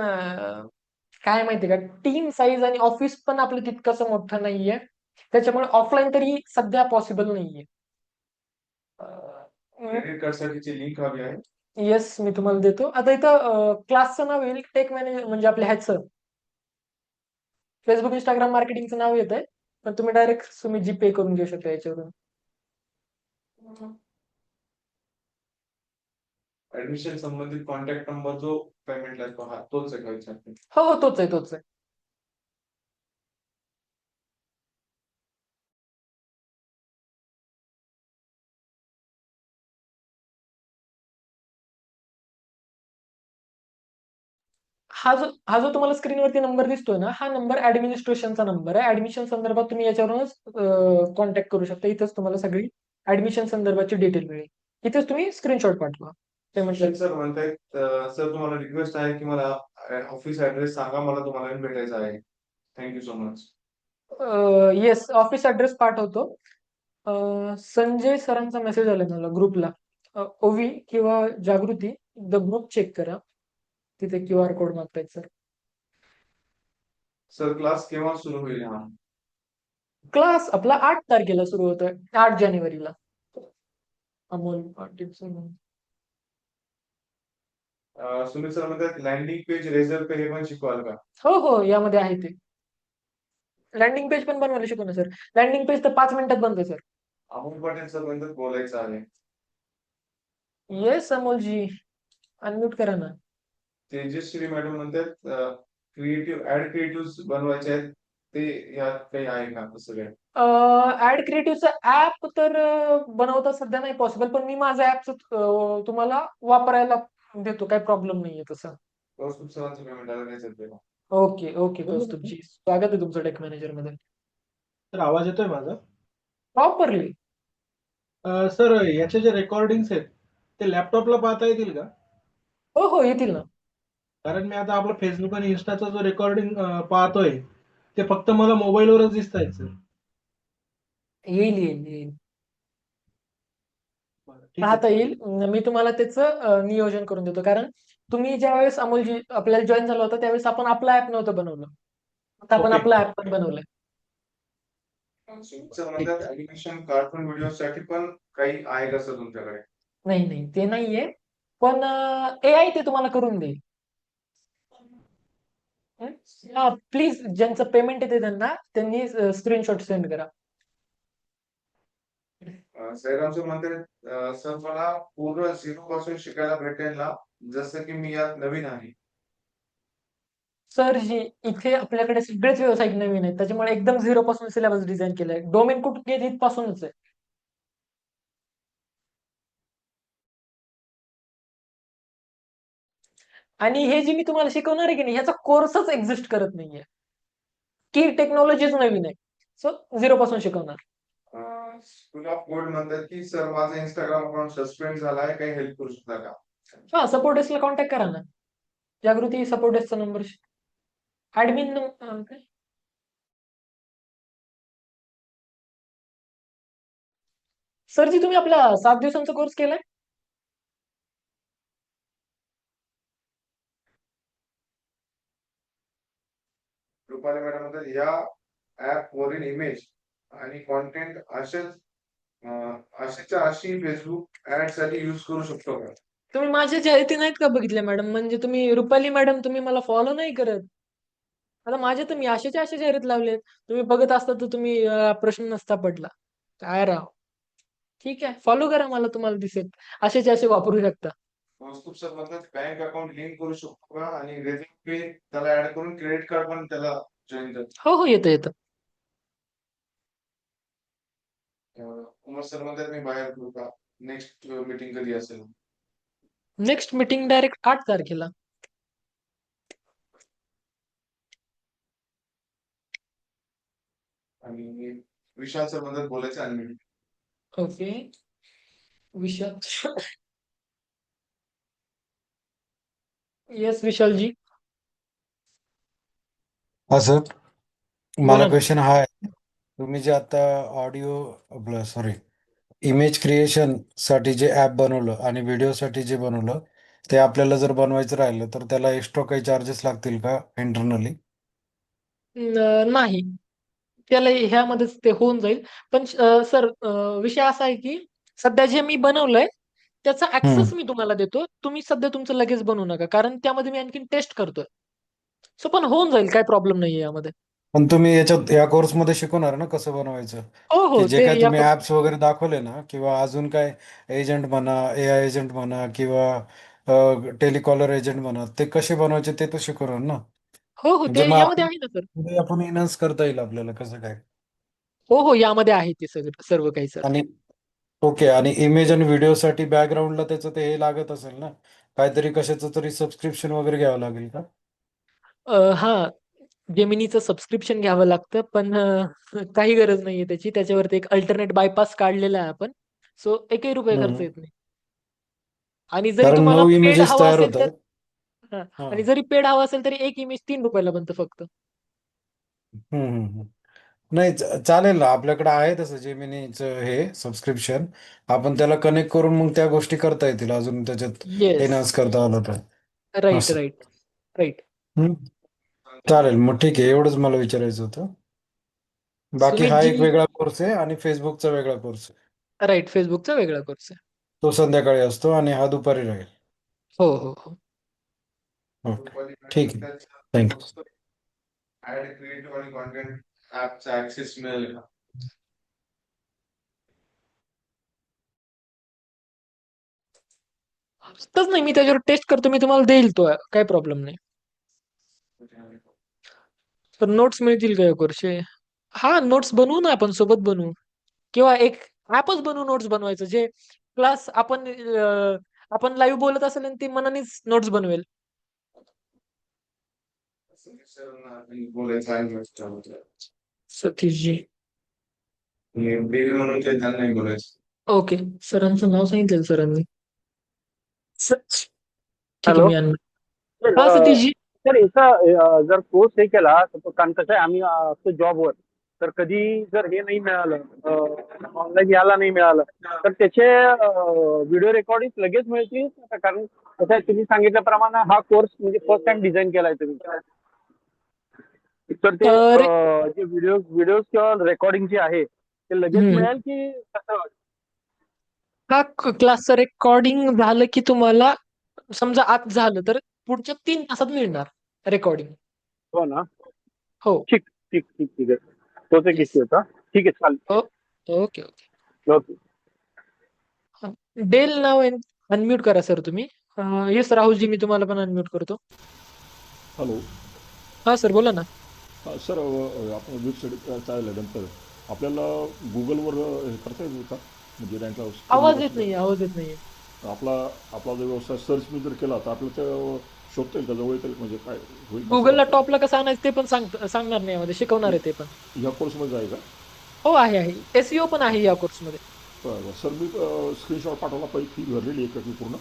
काय माहितीये का, टीम साईज आणि ऑफिस पण आपलं तितकंसं मोठं नाहीये, त्याच्यामुळे ऑफलाईन तरी सध्या पॉसिबल नाहीये. क्रेडिट कार्ड साठीची लिंक हवी आहे. येस मी तुम्हाला देतो. आता इथं क्लासचं नाव येईल टेक मॅनेजर, म्हणजे आपल्या ह्याचं फेसबुक इंस्टाग्राम मार्केटिंगचं नाव येत आहे, पण तुम्ही डायरेक्ट जीपे करून घेऊ शकता याच्यावरून. ऍडमिशन संबंधित कॉन्टॅक्ट नंबर जो पेमेंटला तो हा तोच आहे का विचारते? हो हो तोच आहे तोच आहे. हा जो तुम्हाला स्क्रीनवरती नंबर दिसतोय ना, हा नंबर ऍडमिनिस्ट्रेशनचा नंबर आहे. ऍडमिशन संदर्भात तुम्ही याच्यावरूनच कॉन्टॅक्ट करू शकता. इथेच तुम्हाला सगळी ऍडमिशन संदर्भाची डिटेल मिळेल. इथेच तुम्ही स्क्रीनशॉट पाठवा पेमेंट. सुशील सर म्हणतायत सर तुम्हाला रिक्वेस्ट आहे की मला ऑफिस ऍड्रेस सांगा, मला तुम्हाला येऊन भेटायचं आहे. Thank you so much. Yes office address पाठवतो. संजय सरांचा मेसेज आला मला ग्रुपला. ओवी किंवा जागृती द ग्रुप चेक करा, तिथे QR कोड मागतायत सर. सर क्लास केव्हा सुरू होईल हा? क्लास आपला 8 तारखेला सुरू होतोय, 8 जानेवारीला. अमोल पाटील सर. सुनील सर म्हणतात लँडिंग पेज, रेझर पे हे पण शिकवाल का? हो हो यामध्ये आहे ते. लँडिंग पेज पण बनवायला शिकू ना सर. लँडिंग पेज तर 5 मिनिटात बनतं सर. अमोल पाटील सर म्हणतात बोलायचं आहे. येस अमोलजी, अनम्यूट करा ना. तेजश्री मॅडम म्हणतात क्रिएटिव्ह बनवायचे आहेत, ते यात काही आहे का तसं काय? ऍड क्रिएटिव्हचं ऍप तर बनवता सध्या नाही पॉसिबल, पण मी माझं ऍप तुम्हाला वापरायला देतो, काही प्रॉब्लेम नाहीये तसं. कौस्तुभ सरांचं पेमेंट आलं नाही सध्या. ओके ओके कौस्तुभजी, स्वागत आहे तुमचं टेक मॅनेजर मध्ये. तर आवाज येतोय माझा? प्रॉपरली. सर याचे जे रेकॉर्डिंग्स आहेत ते लॅपटॉपला पाहता येतील का? हो हो येतील ना. कारण मी आता आपला फेसबुक आणि इन्स्टाचा जो रेकॉर्डिंग पाहतोय ते फक्त मला मोबाईलवरच दिसत आहेत सर. येईल येईल येईल, बरं, ठीक पाहता आहे. येईल. मी तुम्हाला त्याचं नियोजन करून देतो, कारण तुम्ही ज्यावेळेस अमोलजी आपल्याला जॉईन झालं होतं त्यावेळेस आपण आपला ऍप नव्हतं बनवलं, आता आपण ओके. आपला ऍप पण बनवलंय. सुनील सर म्हणतात ऍनिमेशन कार्टून व्हिडिओ साठी पण काही आहे का सर तुमच्याकडे? नाही नाही ते नाहीये, पण AI ते तुम्हाला करून देईल. प्लीज ज्यांचं पेमेंट येते त्यांनी स्क्रीनशॉट सेंड करा. सैराम सर म्हणतात सर मला पूर्ण झिरो पासून शिकायला भेटेल ना, जसं की मी यात नवीन आहे. सर जी इथे आपल्याकडे सगळेच व्यावसायिक नवीन आहेत, त्याच्यामुळे एकदम झिरो पासून सिलेबस डिझाईन केलाय. डोमेन कुठे तिथपासूनच आहे. आणि हे जे मी तुम्हाला शिकवणार आहे की नाही, ह्याचा कोर्सच एक्झिस्ट करत नाहीये. की टेक्नॉलॉजीच नवीन आहे, सो झिरो पासून शिकवणार. स्कूल ऑफ गोल्ड म्हणतात की सर माझा इंस्टाग्राम अकाउंट सस्पेंड झाला आहे, काही हेल्प करू शकता का? हा सपोर्ट डेस्कला कॉन्टॅक्ट करा ना. जागृती सपोर्ट डेस्कचा नंबर ऍडमिन सर जी तुम्ही आपला 7 दिवसांचा कोर्स केलाय. रुपाली मॅडम म्हणतात या ऍप वरील इमेज आणि कॉन्टेंट अशाच्या अशी फेसबुक ऍड साठी युज करू शकतो का? तुम्ही माझ्या जाहिराती नाहीत का बघितल्या मॅडम? म्हणजे तुम्ही रुपाली मॅडम तुम्ही मला फॉलो नाही करत. आता माझ्या तर मी अशाच्या अशा जाहिरात लावल्यात. तुम्ही बघत असता तर तुम्ही प्रश्न नसता पडला. काय राव. ठीक आहे. फॉलो करा मला तुम्हाला दिसेल. असेचे असे वापरू शकता. कौस्तुभ सर म्हणतात बँक अकाउंट लिंक करू शकतो का आणि रेझ्युम पे त्याला ऍड करून क्रेडिट कार्ड पण त्याला जॉईन करतो. हो, हो. येतं, येतं. उमर सर म्हणतात मी बाहेर करू का? नेक्स्ट मीटिंग कधी असेल? नेक्स्ट मीटिंग डायरेक्ट 8 तारखेला. आणि विशाल सर म्हणतात बोलायचं आणि meeting. ओके. विशाल. येस विशालजी. हा सर मला बोला ना. क्वेश्चन हा आहे तुम्ही जे आता ऑडिओ आपलं सॉरी इमेज क्रिएशन साठी जे ॲप बनवलं आणि व्हिडिओसाठी जे बनवलं ते आपल्याला जर बनवायचं राहिलं तर त्याला एक्स्ट्रा काही चार्जेस लागतील का इंटरनली? नाही. त्याला ह्यामध्येच ते होऊन जाईल. पण सर विषय असा आहे की सध्या जे मी बनवलंय त्याचा ऍक्सेस मी तुम्हाला देतो. तुम्ही सध्या तुमचं लगेच बनवू नका. कारण त्यामध्ये मी आणखीन टेस्ट करतोय. सो पण होऊन जाईल. काही प्रॉब्लेम नाहीये यामध्ये. पण तुम्ही याच्यात या कोर्समध्ये शिकवणार ना कसं बनवायचं हो, की हो. जे ते काय या तुम्ही ॲप्स वगैरे दाखवले ना किंवा अजून काय एजंट म्हणा AI एजंट म्हणा किंवा टेलिकॉलर एजंट म्हणा ते कसे बनवायचे ते तर शिकवणार ना हो, हो. म्हणजे ते मग यामध्ये आपण आहे ना सर. पुढे आपण इन्हान्स करता येईल आपल्याला कसं काय हो, हो. यामध्ये आहे ते सगळं सर्व काही सर. आणि ओके आणि इमेज आणि व्हिडिओसाठी बॅकग्राऊंडला त्याचं ते हे लागत असेल ना काहीतरी कशाचं तरी सबस्क्रिप्शन वगैरे घ्यावं लागेल का? हां. जेमिनीचं सबस्क्रिप्शन घ्यावं लागतं. पण काही गरज नाहीये त्याची. त्याच्यावरती एक अल्टरनेट बायपास काढलेला आहे आपण. सो एकही रुपया खर्च हम्म. येत नाही. आणि जरी कारण तुम्हाला 9 पेड इमेजेस हवा तयार असेल तर होतात. हां. हा आणि जरी पेड हवा असेल तरी एक इमेज ₹3 बनतं फक्त. हम्म. नाही चालेल ना आपल्याकडे आहे तसं जेमिनीचं हे सबस्क्रिप्शन आपण त्याला कनेक्ट करून मग त्या गोष्टी करता येतील अजून त्याच्यात येस. एनहान्स करता आलं तर राइट, असं राइट, राइट. हम्म. चालेल मग ठीक आहे एवढंच मला विचारायचं होतं बाकी हा सुमितजी एक वेगळा कोर्स आहे आणि फेसबुकचा वेगळा कोर्स आहे राइट. Facebookचा वेगळा कोर्स आहे. तो संध्याकाळी असतो आणि हा दुपारी राहील हो, हो, हो. ओके ठीक आहे थँक्यू ऍड क्रिएटिव्ह आणि कॉन्टेंट ऍपचा ऍक्सेस मिळेल का? आत्ताच नाही मी त्याच्यावर टेस्ट करतो. मी तुम्हाला देईल तो. काही प्रॉब्लेम नाही. तर नोट्स मिळतील का या कोर्सचे? हां, नोट्स बनवू ना आपण सोबत बनवू. किंवा एक ॲपच बनवू नोट्स बनवायचं. जे क्लास आपण लाईव्ह बोलत असेल आणि ती मनानेच नोट्स बनवेल. सरांना बोलायचं आहे त्याच्याबद्दल. सतीशजी. बेबी म्हणून ते त्यांना नाही बोलायचं. ओके. सरांचं नाव सांगितलेलं सरांनी. ठीक आहे हॅलो मी आणणार. सर हां, सतीशजी. सर याचा जर कोर्स हे केला तर कारण कसं आहे आम्ही असतो जॉबवर तर कधी जर हे नाही मिळालं ऑनलाईन यायला नाही मिळालं तर त्याचे व्हिडिओ रेकॉर्डिंग लगेच मिळतील का? कारण कसं आहे तुम्ही सांगितल्याप्रमाणे हा कोर्स म्हणजे फर्स्ट टाइम डिझाईन केलाय तुम्ही तर ते रे जे व्हिडिओज किंवा रेकॉर्डिंग जे आहे ते लगेच हं. मिळेल की कसं? हा क्लासचं रेकॉर्डिंग झालं की तुम्हाला समजा आज झालं तर पुढच्या 3 तासात मिळणार रेकॉर्डिंग. हो ना हो. ठीक ठीक ठीक ठीक आहे तोच एक येस. इश्यू होता ठीक आहे हो. Okay, okay. चालेल ओके डेल नाव अनम्यूट करा सर तुम्ही. येस राहुलजी मी तुम्हाला पण अनम्यूट करतो. हॅलो हां सर बोला ना. सर आपण वेबसाईट चालल्यानंतर आपल्याला गुगलवर हे करता येईल का म्हणजे त्यांचा आवाज येत नाही, आवाज येत नाहीये. आपला आपला जो व्यवसाय सर्च मी जर केला तर आपल्याला ते शोधता येईल का जवळ येईल म्हणजे काय होईल का गुगलला सर? टॉपला कसं आणायचं ते पण सांगणार नाही यामध्ये शिकवणार आहे ते पण. ह्या कोर्समध्ये आहे का? हो आहे. SEO पण आहे या कोर्समध्ये. बरं सर मी स्क्रीनशॉट पाठवला पहिली फी भरलेली एक रकमी पूर्ण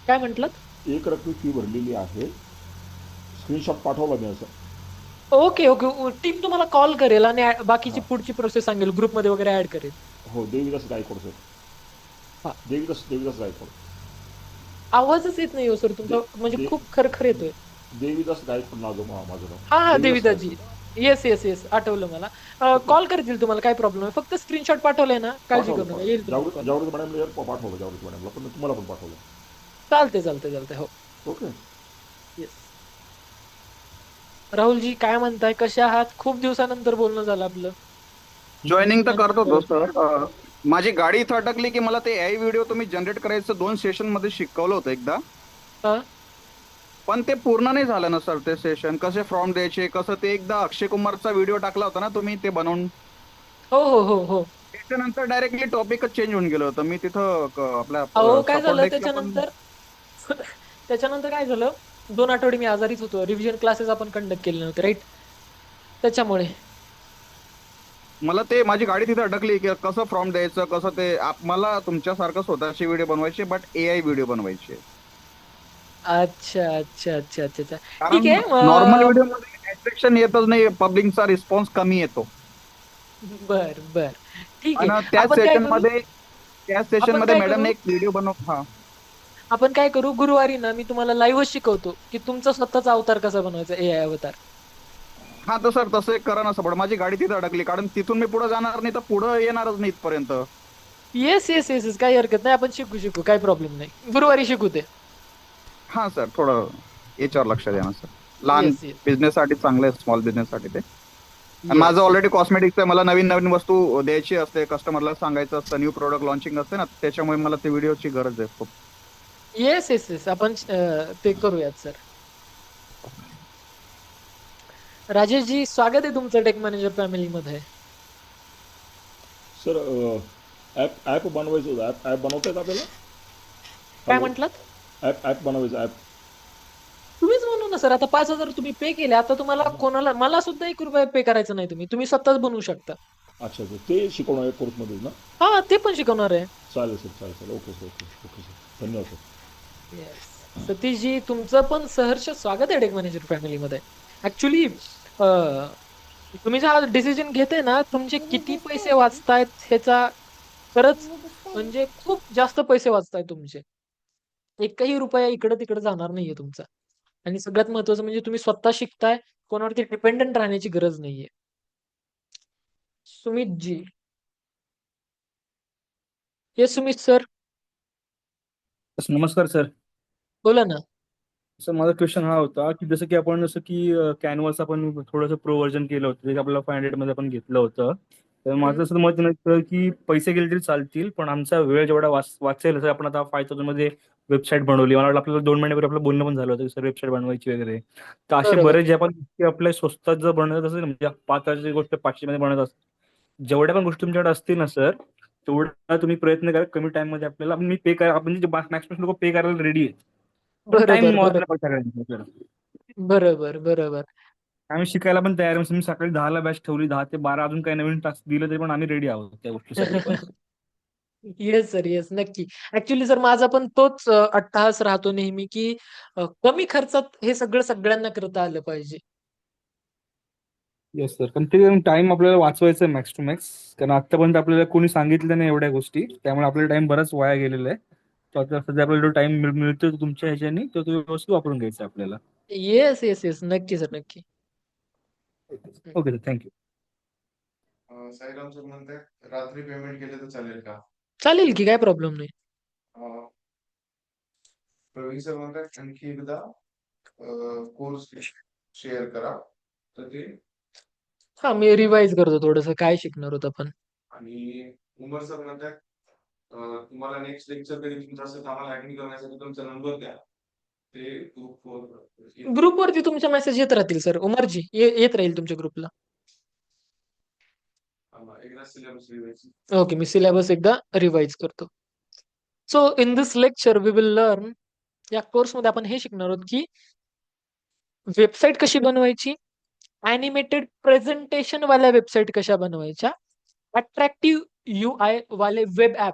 काय म्हटलात? एक रकमी फी भरलेली आहे स्क्रीनशॉट पाठवला मी असं ओके, ओके. टीम तुम्हाला कॉल करेल आणि बाकीची हां पुढची प्रोसेस सांगेल. ग्रुपमध्ये वगैरे ऍड करेल. हो देवीदास गायकवाड सर हां. देवीदास गायकवाड आवाजच येत नाही हो सर तुमचा म्हणजे दे खूप खरखर येतोय. देवीदास गायकवाड नाव माझं नाव हां, देवीदास देविदाजी. Gaikwad yes, yes, yes. आठवलं मला. कॉल करतील तुम्हाला काही प्रॉब्लेम आहे. फक्त स्क्रीनशॉट पाठवलाय ना काळजी करू नका. येईल तुम्हाला कॉल. जावडेकर मॅडमला पाठवलं जावडेकर मॅडमला पण तुम्हाला पण पाठवलं चालते हो. ओके. येस. राहुलजी काय म्हणताय, कसे आहात? खूप दिवसानंतर बोलणं झालं आपलं. जॉईनिंग तर करत होतो त्यानंतर सर. माझी गाडी इथं अटकली की मला ते एआय व्हिडिओ तुम्ही जनरेट करायचं 2 सेशन मध्ये शिकवलं होतं एकदा. हा, पण ते पूर्ण नाही झालं ना सर. ते सेशन कसे फॉर्म द्यायचे कसं, ते एकदा अक्षय कुमारचा व्हिडिओ टाकला होता ना तुम्ही ते बनवून. हो. त्याच्यानंतर डायरेक्टली टॉपिकच चेंज होऊन गेलं होतं. मी तिथं आपल्या अहो काय सपोर्ट झालं डेस्कला पण. त्याच्यानंतर त्याच्यानंतर काय झालं, 2 आठवडे मी आजारीच होतो. रिव्हिजन क्लासेस आपण कंडक्ट केले नव्हते, राईट? त्याच्यामुळे. मला ते माझी गाडी तिथे अडकली की कसं फॉर्म द्यायचं कसं ते मला तुमच्यासारखं स्वतःचे व्हिडिओ बनवायचे बट एआय व्हिडिओ बनवायचे. अच्छा. ठीक कारण आहे. नॉर्मल व्हिडिओ मध्ये अट्रॅक्शन येतच नाही, पब्लिकचा रिस्पॉन्स कमी येतो. बर. ठीक आहे. आणि त्याच आपण काय सेशन करू मध्ये त्याच सेशन आपण मध्ये काय मॅडमने करू एक व्हिडिओ हा. आपण काय करू, गुरुवारी ना मी तुम्हाला लाईव्हच शिकवतो की तुमचा स्वतःचा अवतार कसा बनवायचा, एआय अवतार. हा तर सर तसं एक करा ना सपोर्ट. माझी गाडी तिथे अडकली कारण तिथून मी पुढे जाणार नाही तर पुढे येणारच नाही इथपर्यंत. येस, काही हरकत नाही. आपण शिकू, काही प्रॉब्लेम नाही. गुरुवारी शिकू ते. हा सर थोडं याच्यावर लक्ष द्या ना सर. लहान येस. बिझनेस साठी चांगलं आहे, स्मॉल बिझनेस साठी ते. आणि माझं येस ऑलरेडी कॉस्मेटिक्स आहे. मला नवीन नवीन वस्तू द्यायची असते, कस्टमरला सांगायचं असतं, न्यू प्रोडक्ट लॉन्चिंग असते ना, त्याच्यामुळे मला ते व्हिडिओची गरज आहे खूप. येस आपण ते करूयात सर. राजेशजी, स्वागत आहे तुमचं टेक मॅनेजर फॅमिलीमध्ये. सर ॲप ॲप बनवायचं होतं. ॲप बनवता येतं आपल्याला? काय हॅलो. म्हटलात? ॲप बनवायचं ॲप. तुम्हीच म्हणू ना सर. आता 5,000 तुम्ही पे केले, आता तुम्हाला कोणाला, मला सुद्धा 1 रुपया पे करायचा नाही. तुम्ही स्वतःच बनवू शकता. अच्छा. ते शिकवणार आहे कोर्समध्ये ना? हा, ते पण शिकवणार आहे. चालेल सर, चालेल. Okay sir, okay sir. धन्यवाद सर. येस. सतीशजी, तुमचं पण सहर्ष स्वागत आहे टेक मॅनेजर फॅमिलीमध्ये. ऍक्च्युली तुम्ही जो हा डिसिजन घेते ना, तुमचे किती पैसे वाचतायत ह्याचा खरंच म्हणजे खूप जास्त पैसे वाचतायत तुमचे. 1ही रुपया इकडं तिकडं जाणार नाहीये तुमचा. आणि सगळ्यात महत्वाचं म्हणजे तुम्ही स्वतः शिकताय, कोणावरती डिपेंडंट राहण्याची गरज नाहीये. सुमित जी. येस सुमित सर, नमस्कार सर. बोला ना. सर माझा क्वेश्चन हा होता की जसं की कॅनव्हास आपण थोडंसं प्रो व्हर्जन केलं होतं, जे आपल्याला 500 मध्ये आपण घेतलं होतं. तर माझं असं मत नसतं की पैसे गेले तरी चालतील, पण आमचा वेळ जेवढा वाचेल. जसं आपण आता 5,000 मध्ये वेबसाईट बनवली, मला वाटलं आपल्याला 2 महिन्यापूर्वी आपलं बोलणं पण झालं होतं सर, वेबसाईट बनवायची वगैरे. तर असे बरोबर. बरेच जे आपण आपल्या स्वस्तात जर बनवत असेल, म्हणजे 5,000ची गोष्ट 500 मध्ये बनवत असेल, जेवढ्या पण गोष्टी तुमच्याकडे असतील ना सर, तेवढा तुम्ही प्रयत्न करा कमी टाइम मध्ये आपल्याला. मी पे करा, आपण मॅक्सिमम लोक पे करायला रेडी आहे, पण टाइम बरोबर. वाचला पाहिजे. बरोबर. आम्ही शिकायला पण तयार आहे. म्हणजे मी सकाळी 10ला बॅच ठेवली, 10 ते 12 अजून काही नवीन टास्क दिलं तरी पण आम्ही रेडी आहोत त्या गोष्टीसाठी पण. येस सर, येस, नक्की. ऍक्च्युली सर माझा पण तोच अट्टहास राहतो नेहमी की कमी खर्चात हे सगळं सगळ्यांना करता आलं पाहिजे. येस सर, पण ते टाइम आपल्याला वाचवायचं आहे मॅक्स टू मॅक्स. कारण आतापर्यंत आपल्याला कोणी सांगितलं नाही एवढ्या गोष्टी, त्यामुळे आपला टाइम बराच वाया गेलेला आहे. तर आता सध्या आपल्याला जो टाइम मिळतोय तुमच्या ह्याच्यानी, तो व्यवस्थित वापरून घ्यायचा आहे आपल्याला. येस, नक्की सर, नक्की. Okay sir, thank you. Sairam sir म्हणतात रात्री पेमेंट केले तर चालेल का? चालेल की, काय प्रॉब्लेम नाही. प्रवीण सर म्हणतात आणखी एकदा कोर्स शेअर करा तर ते. हा, मी रिवाइज करतो थोडस काय शिकणार होतं आपण. आणि उमर सर म्हणतात तुम्हाला नेक्स्ट लेक्चर कधी तुमचं असं आम्हाला अटेंड करण्यासाठी तुमचा नंबर द्या, ते ग्रुपवरती तुमच्या मेसेज येत राहतील सर. उमरजी, येत राहील तुमच्या ग्रुपला. एकदा सिलेबस रिवाइज. ओके, मी सिलेबस एकदा रिवाइज करतो. So in this lecture we will learn, या कोर्समध्ये आपण हे शिकणार आहोत की वेबसाईट कशी बनवायची, ॲनिमेटेड प्रेझेंटेशन वाल्या वेबसाईट कशा बनवायच्या, अट्रॅक्टिव्ह UI वाले वेब ऍप,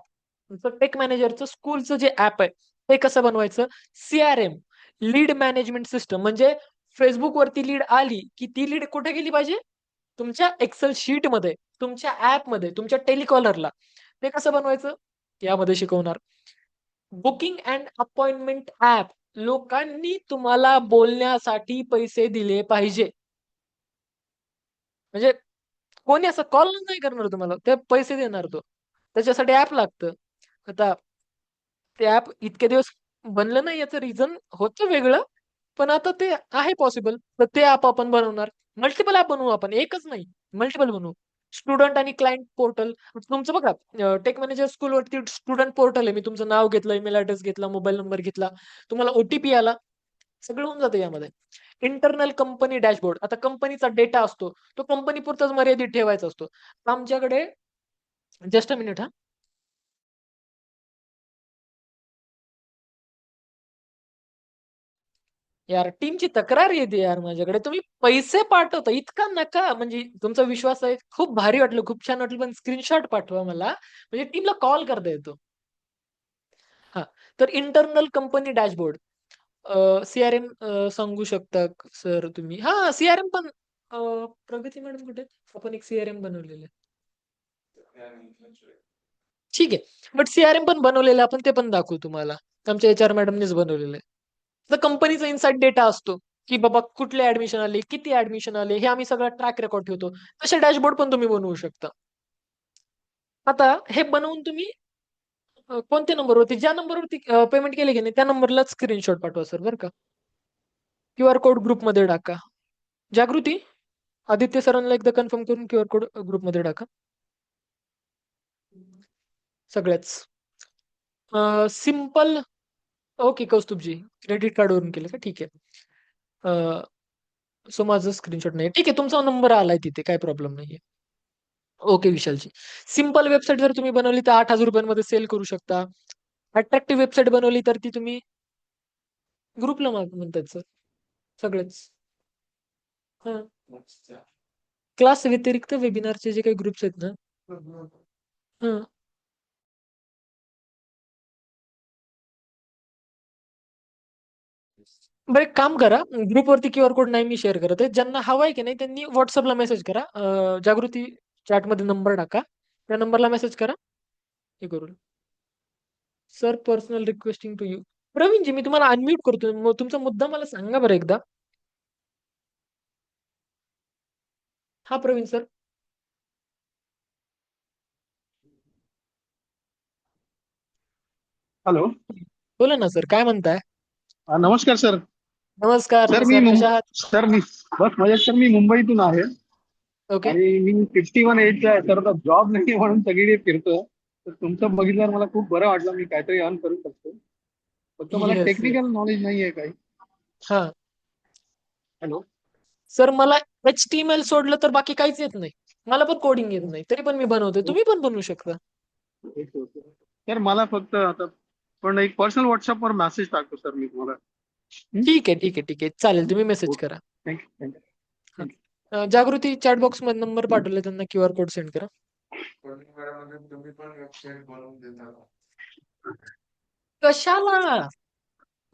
टेक मॅनेजरचं स्कूलचं जे ऍप आहे ते कसं बनवायचं, CRM लीड मॅनेजमेंट सिस्टम, म्हणजे फेसबुक वरती लीड आली की ती लीड कुठे गेली पाहिजे, तुमच्या एक्सेल शीट मध्ये, तुमच्या ऍप मध्ये, तुमच्या टेलिकॉलरला. ते कसं बनवायचं यामध्ये शिकवणार. बुकिंग अँड अपॉइंटमेंट ऍप, लोकांनी तुम्हाला बोलण्यासाठी पैसे दिले पाहिजे. म्हणजे कोणी असं कॉल नाही करणार तुम्हाला, ते पैसे देणार तो. त्याच्यासाठी ऍप लागतं. आता ते ऍप इतके दिवस बनलं नाही याचं रिझन होतं वेगळं, पण आता ते आहे पॉसिबल. तर ते ॲप आपण बनवणार. मल्टिपल ॲप बनवू आपण, एकच नाही, मल्टिपल बनवू. स्टुडंट आणि क्लायंट पोर्टल. तुमचं बघा टेक मॅनेजर स्कूलवरती स्टुडंट पोर्टल आहे. मी तुमचं नाव घेतलं, ईमेल ॲड्रेस घेतला, मोबाईल नंबर घेतला. तुम्हाला ओ-टी-पी आला. सगळं होऊन जातं यामध्ये. Internal company dashboard. आता कंपनीचा डेटा असतो, तो कंपनीपुरताच मर्यादित ठेवायचा असतो. आमच्याकडे जस्ट अ मिनिट हां. यार टीमची तक्रार येते यार माझ्याकडे. तुम्ही पैसे पाठवता, इतका नका. म्हणजे तुमचा विश्वास आहे. खूप भारी वाटलं, खूप छान वाटलं. पण स्क्रीनशॉट पाठवा मला. म्हणजे टीमला कॉल करता येतो. हां. तर इंटरनल कंपनी डॅशबोर्ड. सीआरएम सांगू शकता सर तुम्ही? हां, सीआरएम पण प्रगती मॅडम कुठे आहेत? आपण एक सीआरएम बनवलेलं आहे. ठीक आहे. बट सीआरएम पण बनवलेलं आहे आपण, ते पण दाखवू तुम्हाला. आमच्या एचआर मॅडमनीच बनवलेलं आहे. तर कंपनीचा इनसाइड डेटा असतो, की बाबा कुठले ॲडमिशन आले, किती ॲडमिशन आले, हे आम्ही सगळा ट्रॅक रेकॉर्ड ठेवतो. तसे डॅशबोर्ड पण तुम्ही बनवू शकता. आता हे बनवून तुम्ही कोणत्या नंबरवरती, ज्या नंबरवरती पेमेंट केले की नाही, त्या नंबरलाच स्क्रीनशॉट पाठवा सर बरं का. क्यूआर कोड ग्रुपमध्ये टाका. जागृती, आदित्य सरांना एकदा कन्फर्म करून क्यूआर कोड ग्रुपमध्ये टाका. सगळ्याच. सिंपल. ओके कौस्तुभजी, क्रेडिट कार्डवरून केलं का? ठीक आहे. सो माझं स्क्रीनशॉट नाही. ठीक आहे, तुमचा नंबर आलाय तिथे, काही प्रॉब्लेम नाहीये. ओके विशालजी. सिंपल वेबसाईट जर तुम्ही बनवली तर ₹8,000 सेल करू शकता. अट्रॅक्टिव्ह वेबसाईट बनवली तर ती तुम्ही ग्रुपला म्हणतात सर, सगळेच. हां. क्लास व्यतिरिक्त वेबिनारचे जे काही ग्रुप्स आहेत ना. हां. बरं एक काम करा, ग्रुपवरती क्यूआर कोड नाही मी शेअर करत आहे. ज्यांना हवा आहे की नाही त्यांनी WhatsAppला मेसेज करा. जागृती चॅटमध्ये नंबर टाका. त्या नंबरला मेसेज करा. हे करू. Sir personal requesting to you. Praveenji मी तुम्हाला अनम्यूट करतो. मग तुमचा मुद्दा मला सांगा बरं एकदा. हां, प्रवीण सर. हॅलो. बोला ना सर, काय म्हणताय? नमस्कार सर. नमस्कार, सर मी नमस्कार. कशा आहात? सर मी बस मजेत सर. मी मुंबईतून आहे ओके. आणि मी 51 एजचा आहे सर. आता जॉब नाही म्हणून सगळीकडे फिरतो. तर तुमचं बघितल्यावर मला खूप बरं वाटलं. मी काहीतरी अर्न करू शकतो. फक्त मला येस, येस. टेक्निकल नॉलेज नाहीये काही. हां. हॅलो. सर मला HTML सोडलं तर बाकी काहीच येत नाही. मला पण कोडिंग येत नाही. तरी पण मी बनवतोय. तुम्ही पण बनवू शकता. सर मला फक्त आता पण एक पर्सनल व्हॉट्सअपवर मेसेज टाकतो सर मी तुम्हाला. ठीक आहे, ठीक आहे, ठीक आहे. चालेल तुम्ही मेसेज करा. थँक्यू. हां. जागृती चॅट बॉक्समध्ये नंबर पाठवले त्यांना क्यूआर कोड सेंड करा. तुम्ही पण वेबसाईट बनवून देता का? कशाला?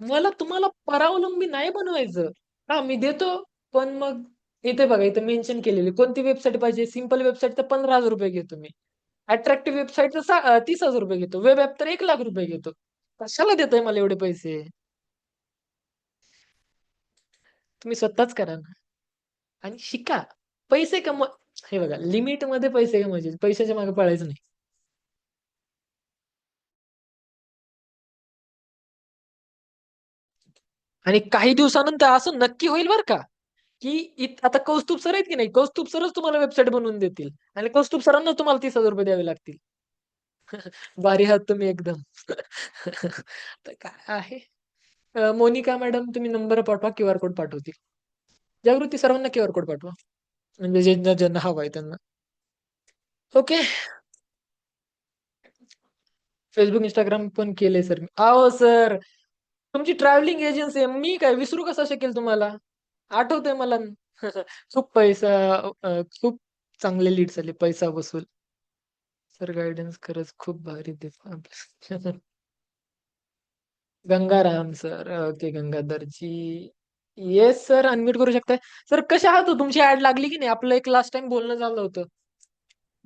मला तुम्हाला परावलंबी नाही बनवायचं. हां, मी देतो. पण मग इथे बघा, इथे मेन्शन केलेली कोणती वेबसाईट पाहिजे. सिंपल वेबसाईट तर ₹15,000 घेतो मी. अट्रॅक्टिव्ह वेबसाईट तर ₹30,000 घेतो. वेब ॲप तर ₹1,00,000 घेतो. कशाला देताय मला एवढे पैसे? तुम्ही स्वतःच करा ना आणि शिका. पैसे हे बघा, लिमिटमध्ये पैसे कमवायचे. पैशाच्या मागे पळायचं नाही. आणि काही दिवसानंतर असं नक्की होईल बरं का, की आता कौस्तुभ सर आहेत की नाही, कौस्तुभ सरच तुम्हाला वेबसाईट बनवून देतील आणि कौस्तुभ सरांना तुम्हाला ₹30,000 द्यावे लागतील. भारी आहात तुम्ही एकदम. तर काय आहे? मोनिका मॅडम तुम्ही नंबर पाठवा, क्यूआर कोड पाठवतील. जागृती सर्वांना क्यूआर कोड पाठवा. म्हणजे ज्यांना ज्यांना हवा आहे त्यांना. ओके. Facebook, Instagram पण केलंय सर मी. अहो सर, तुमची ट्रॅव्हलिंग एजन्सी आहे. मी काय विसरू कसं शकेल तुम्हाला? आठवतंय मला. खूप पैसा खूप चांगले लीड्स आले. पैसा वसूल. सर गाईडन्स खरंच खूप भारी देतो आपल्याला. Gangaram sir. Okay Gangadharji. Yes sir, unmute करू शकताय. सर कशा आहात हो? तुमची ऍड लागली की नाही? आपलं एक लास्ट टाइम बोलणं झालं होतं.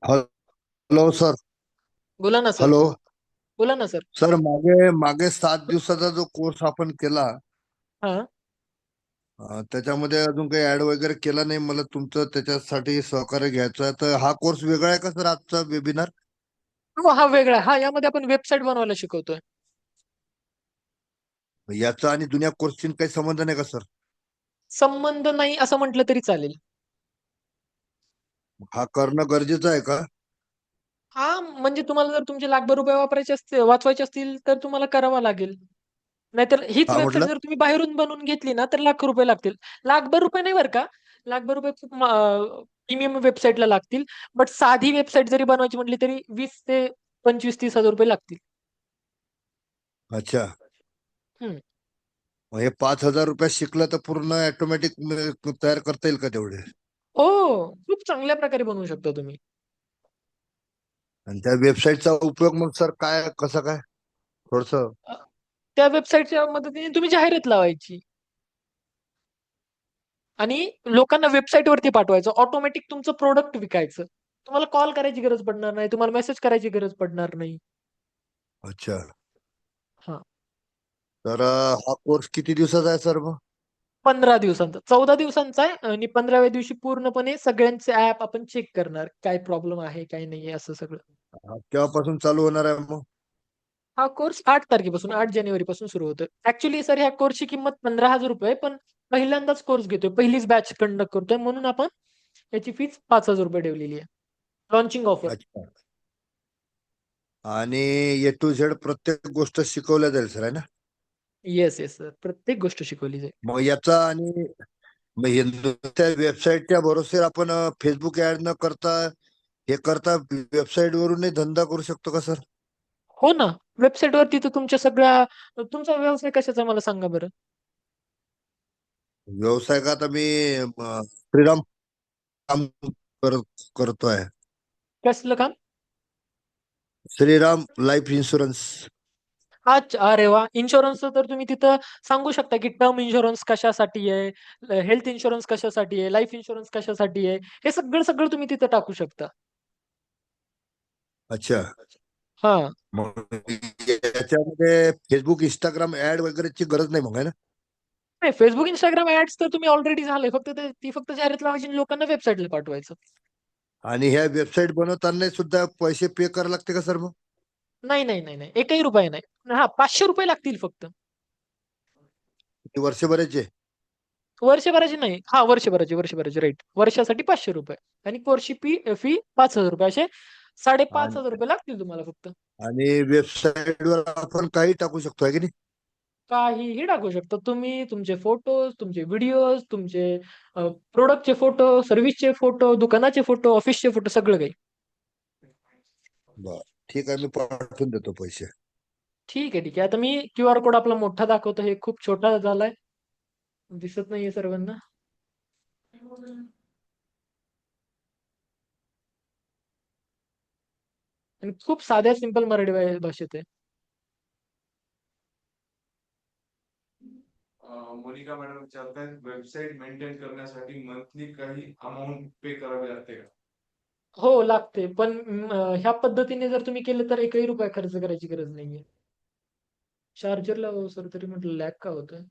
Hello sir. बोला ना सर. हॅलो बोला ना सर. सर. मागे मागे 7 दिवसाचा जो कोर्स आपण केला, हां. त्याच्यामध्ये अजून काही ऍड वगैरे केला नाही. मला तुमचं त्याच्यासाठी सहकार्य घ्यायचं आहे. तर हा कोर्स वेगळा आहे का सर आजचा वेबिनार? हो, हा वेगळा आहे. हां, यामध्ये आपण वेबसाईट बनवायला शिकवतोय. याचा आणि जुन्या कोर्सची काही संबंध नाही का सर? संबंध नाही असं म्हटलं तरी चालेल. हा करणं गरजेचं आहे का? हा म्हणजे तुम्हाला जर तुमचे लाखभर रुपये वापरायचे असतील वाचवायचे असतील तर तुम्हाला करावा लागेल. नाहीतर हीच हा वेबसाईट म्हटलं. जर तुम्ही बाहेरून बनवून घेतली ना तर लाख रुपये लागतील. लाखभर रुपये नाही बरं का. लाखभर रुपये खूप प्रीमियम वेबसाईटला लागतील. बट साधी वेबसाईट जरी बनवायची म्हटली तरी 20 ते 25-30 हजार रुपये लागतील. अच्छा. हम्म. मग हे 5,000 रुपयात शिकलं तर पूर्ण ऑटोमॅटिक तयार करता येईल का तेवढे? हो, खूप चांगल्या प्रकारे बनवू शकता तुम्ही. आणि त्या वेबसाईटचा उपयोग मग सर काय कसा काय थोडस? अ, त्या वेबसाईटच्या मदतीने तुम्ही जाहिरात लावायची आणि लोकांना वेबसाईटवरती पाठवायचं. ऑटोमॅटिक तुमचं प्रॉडक्ट विकायचं. तुम्हाला कॉल करायची गरज पडणार नाही. तुम्हाला मेसेज करायची गरज पडणार नाही. अच्छा. हां. तर हा कोर्स किती दिवसाचा आहे सर मग? 15 दिवसांचा. 14 दिवसांचा आहे आणि 15व्या दिवशी पूर्णपणे सगळ्यांचे ॲप आपण चेक करणार. काय प्रॉब्लेम आहे, काय नाहीये असं सगळं. केव्हापासून चालू होणार आहे मग? हा कोर्स 8 तारखेपासून 8 जानेवारीपासून सुरू होतोय. ॲक्चुअली सर ह्या कोर्सची किंमत ₹15,000 पण पहिल्यांदाच कोर्स घेतोय. पहिलीच बॅच कंडक्ट करतोय म्हणून आपण याची फीस ₹5,000 ठेवलेली आहे. Launching offer. अच्छा. आणि ए टू झेड प्रत्येक गोष्ट शिकवल्या जाईल सर आहे ना? Yes, yes sir. प्रत्येक गोष्ट शिकवली जाईल. मग याचा आणि मग हे नुसत्या वेबसाईटच्या भरोश्यावर आपण फेसबुक ऍड न करता हे करता वेबसाईट वरूनही धंदा करू शकतो का सर? हो ना. वेबसाईटवरती तर तुमच्या सगळ्या तुमचा व्यवसाय कशाचा आहे मला सांगा बरं? व्यवसाय का आता मी श्रीराम काम करतोय. कसलं काम? Shriram life insurance. अच्छा. अरे वाह! इन्शुरन्सचं तर तुम्ही तिथं सांगू शकता, की टर्म इन्शुरन्स कशासाठी आहे, हेल्थ इन्शुरन्स कशासाठी आहे, लाईफ इन्शुरन्स कशासाठी आहे. हे सगळं तुम्ही तिथं टाकू शकता. अच्छा. हां. मग याच्यामध्ये फेसबुक इंस्टाग्राम ऍड वगैरेची गरज नाही मग आहे ना? नाही Facebook, Instagram ॲड्स तर तुम्ही ऑलरेडी झालंय. ती फक्त जाहिरात लावायची आणि लोकांना वेबसाईटला पाठवायचं. आणि ह्या वेबसाईट बनवताना सुद्धा पैसे पे करावे लागते का सर मग? नाही. एकही रुपया नाही. हां, ₹500 लागतील फक्त. किती वर्षभराचे? वर्षभराची नाही. हां, वर्षभराची राइट. वर्षासाठी ₹500 आणि कोर्सची फी ₹5,000 असे आणि ₹5,500 लागतील तुम्हाला फक्त. आणि वेबसाईटवर आपण काही टाकू शकतो आहे की नाही? काहीही टाकू शकता तुम्ही. तुमचे फोटोज, तुमचे व्हिडिओज, तुमचे प्रॉडक्टचे फोटो, सर्व्हिसचे फोटो, दुकानाचे फोटो, ऑफिसचे फोटो सगळं काही. बर, ठीक आहे, मी पाठवून देतो पैसे. ठीक आहे. आता मी क्यूआर कोड आपला मोठा दाखवतो. हे खूप छोटा झालाय. दिसत नाहीये सर्वांना. आणि खूप साध्या सिंपल मराठी भाषेत आहे. मोनिका मॅडम विचारतायत वेबसाईट मेंटेन करण्यासाठी मंथली काही अमाऊंट पे करावी लागते का? हो, लागते. पण ह्या पद्धतीने जर तुम्ही केलं तर एकही रुपया खर्च करायची गरज नाहीये. चार्जरला हो सर तरी म्हटलं लॅग का होतोय?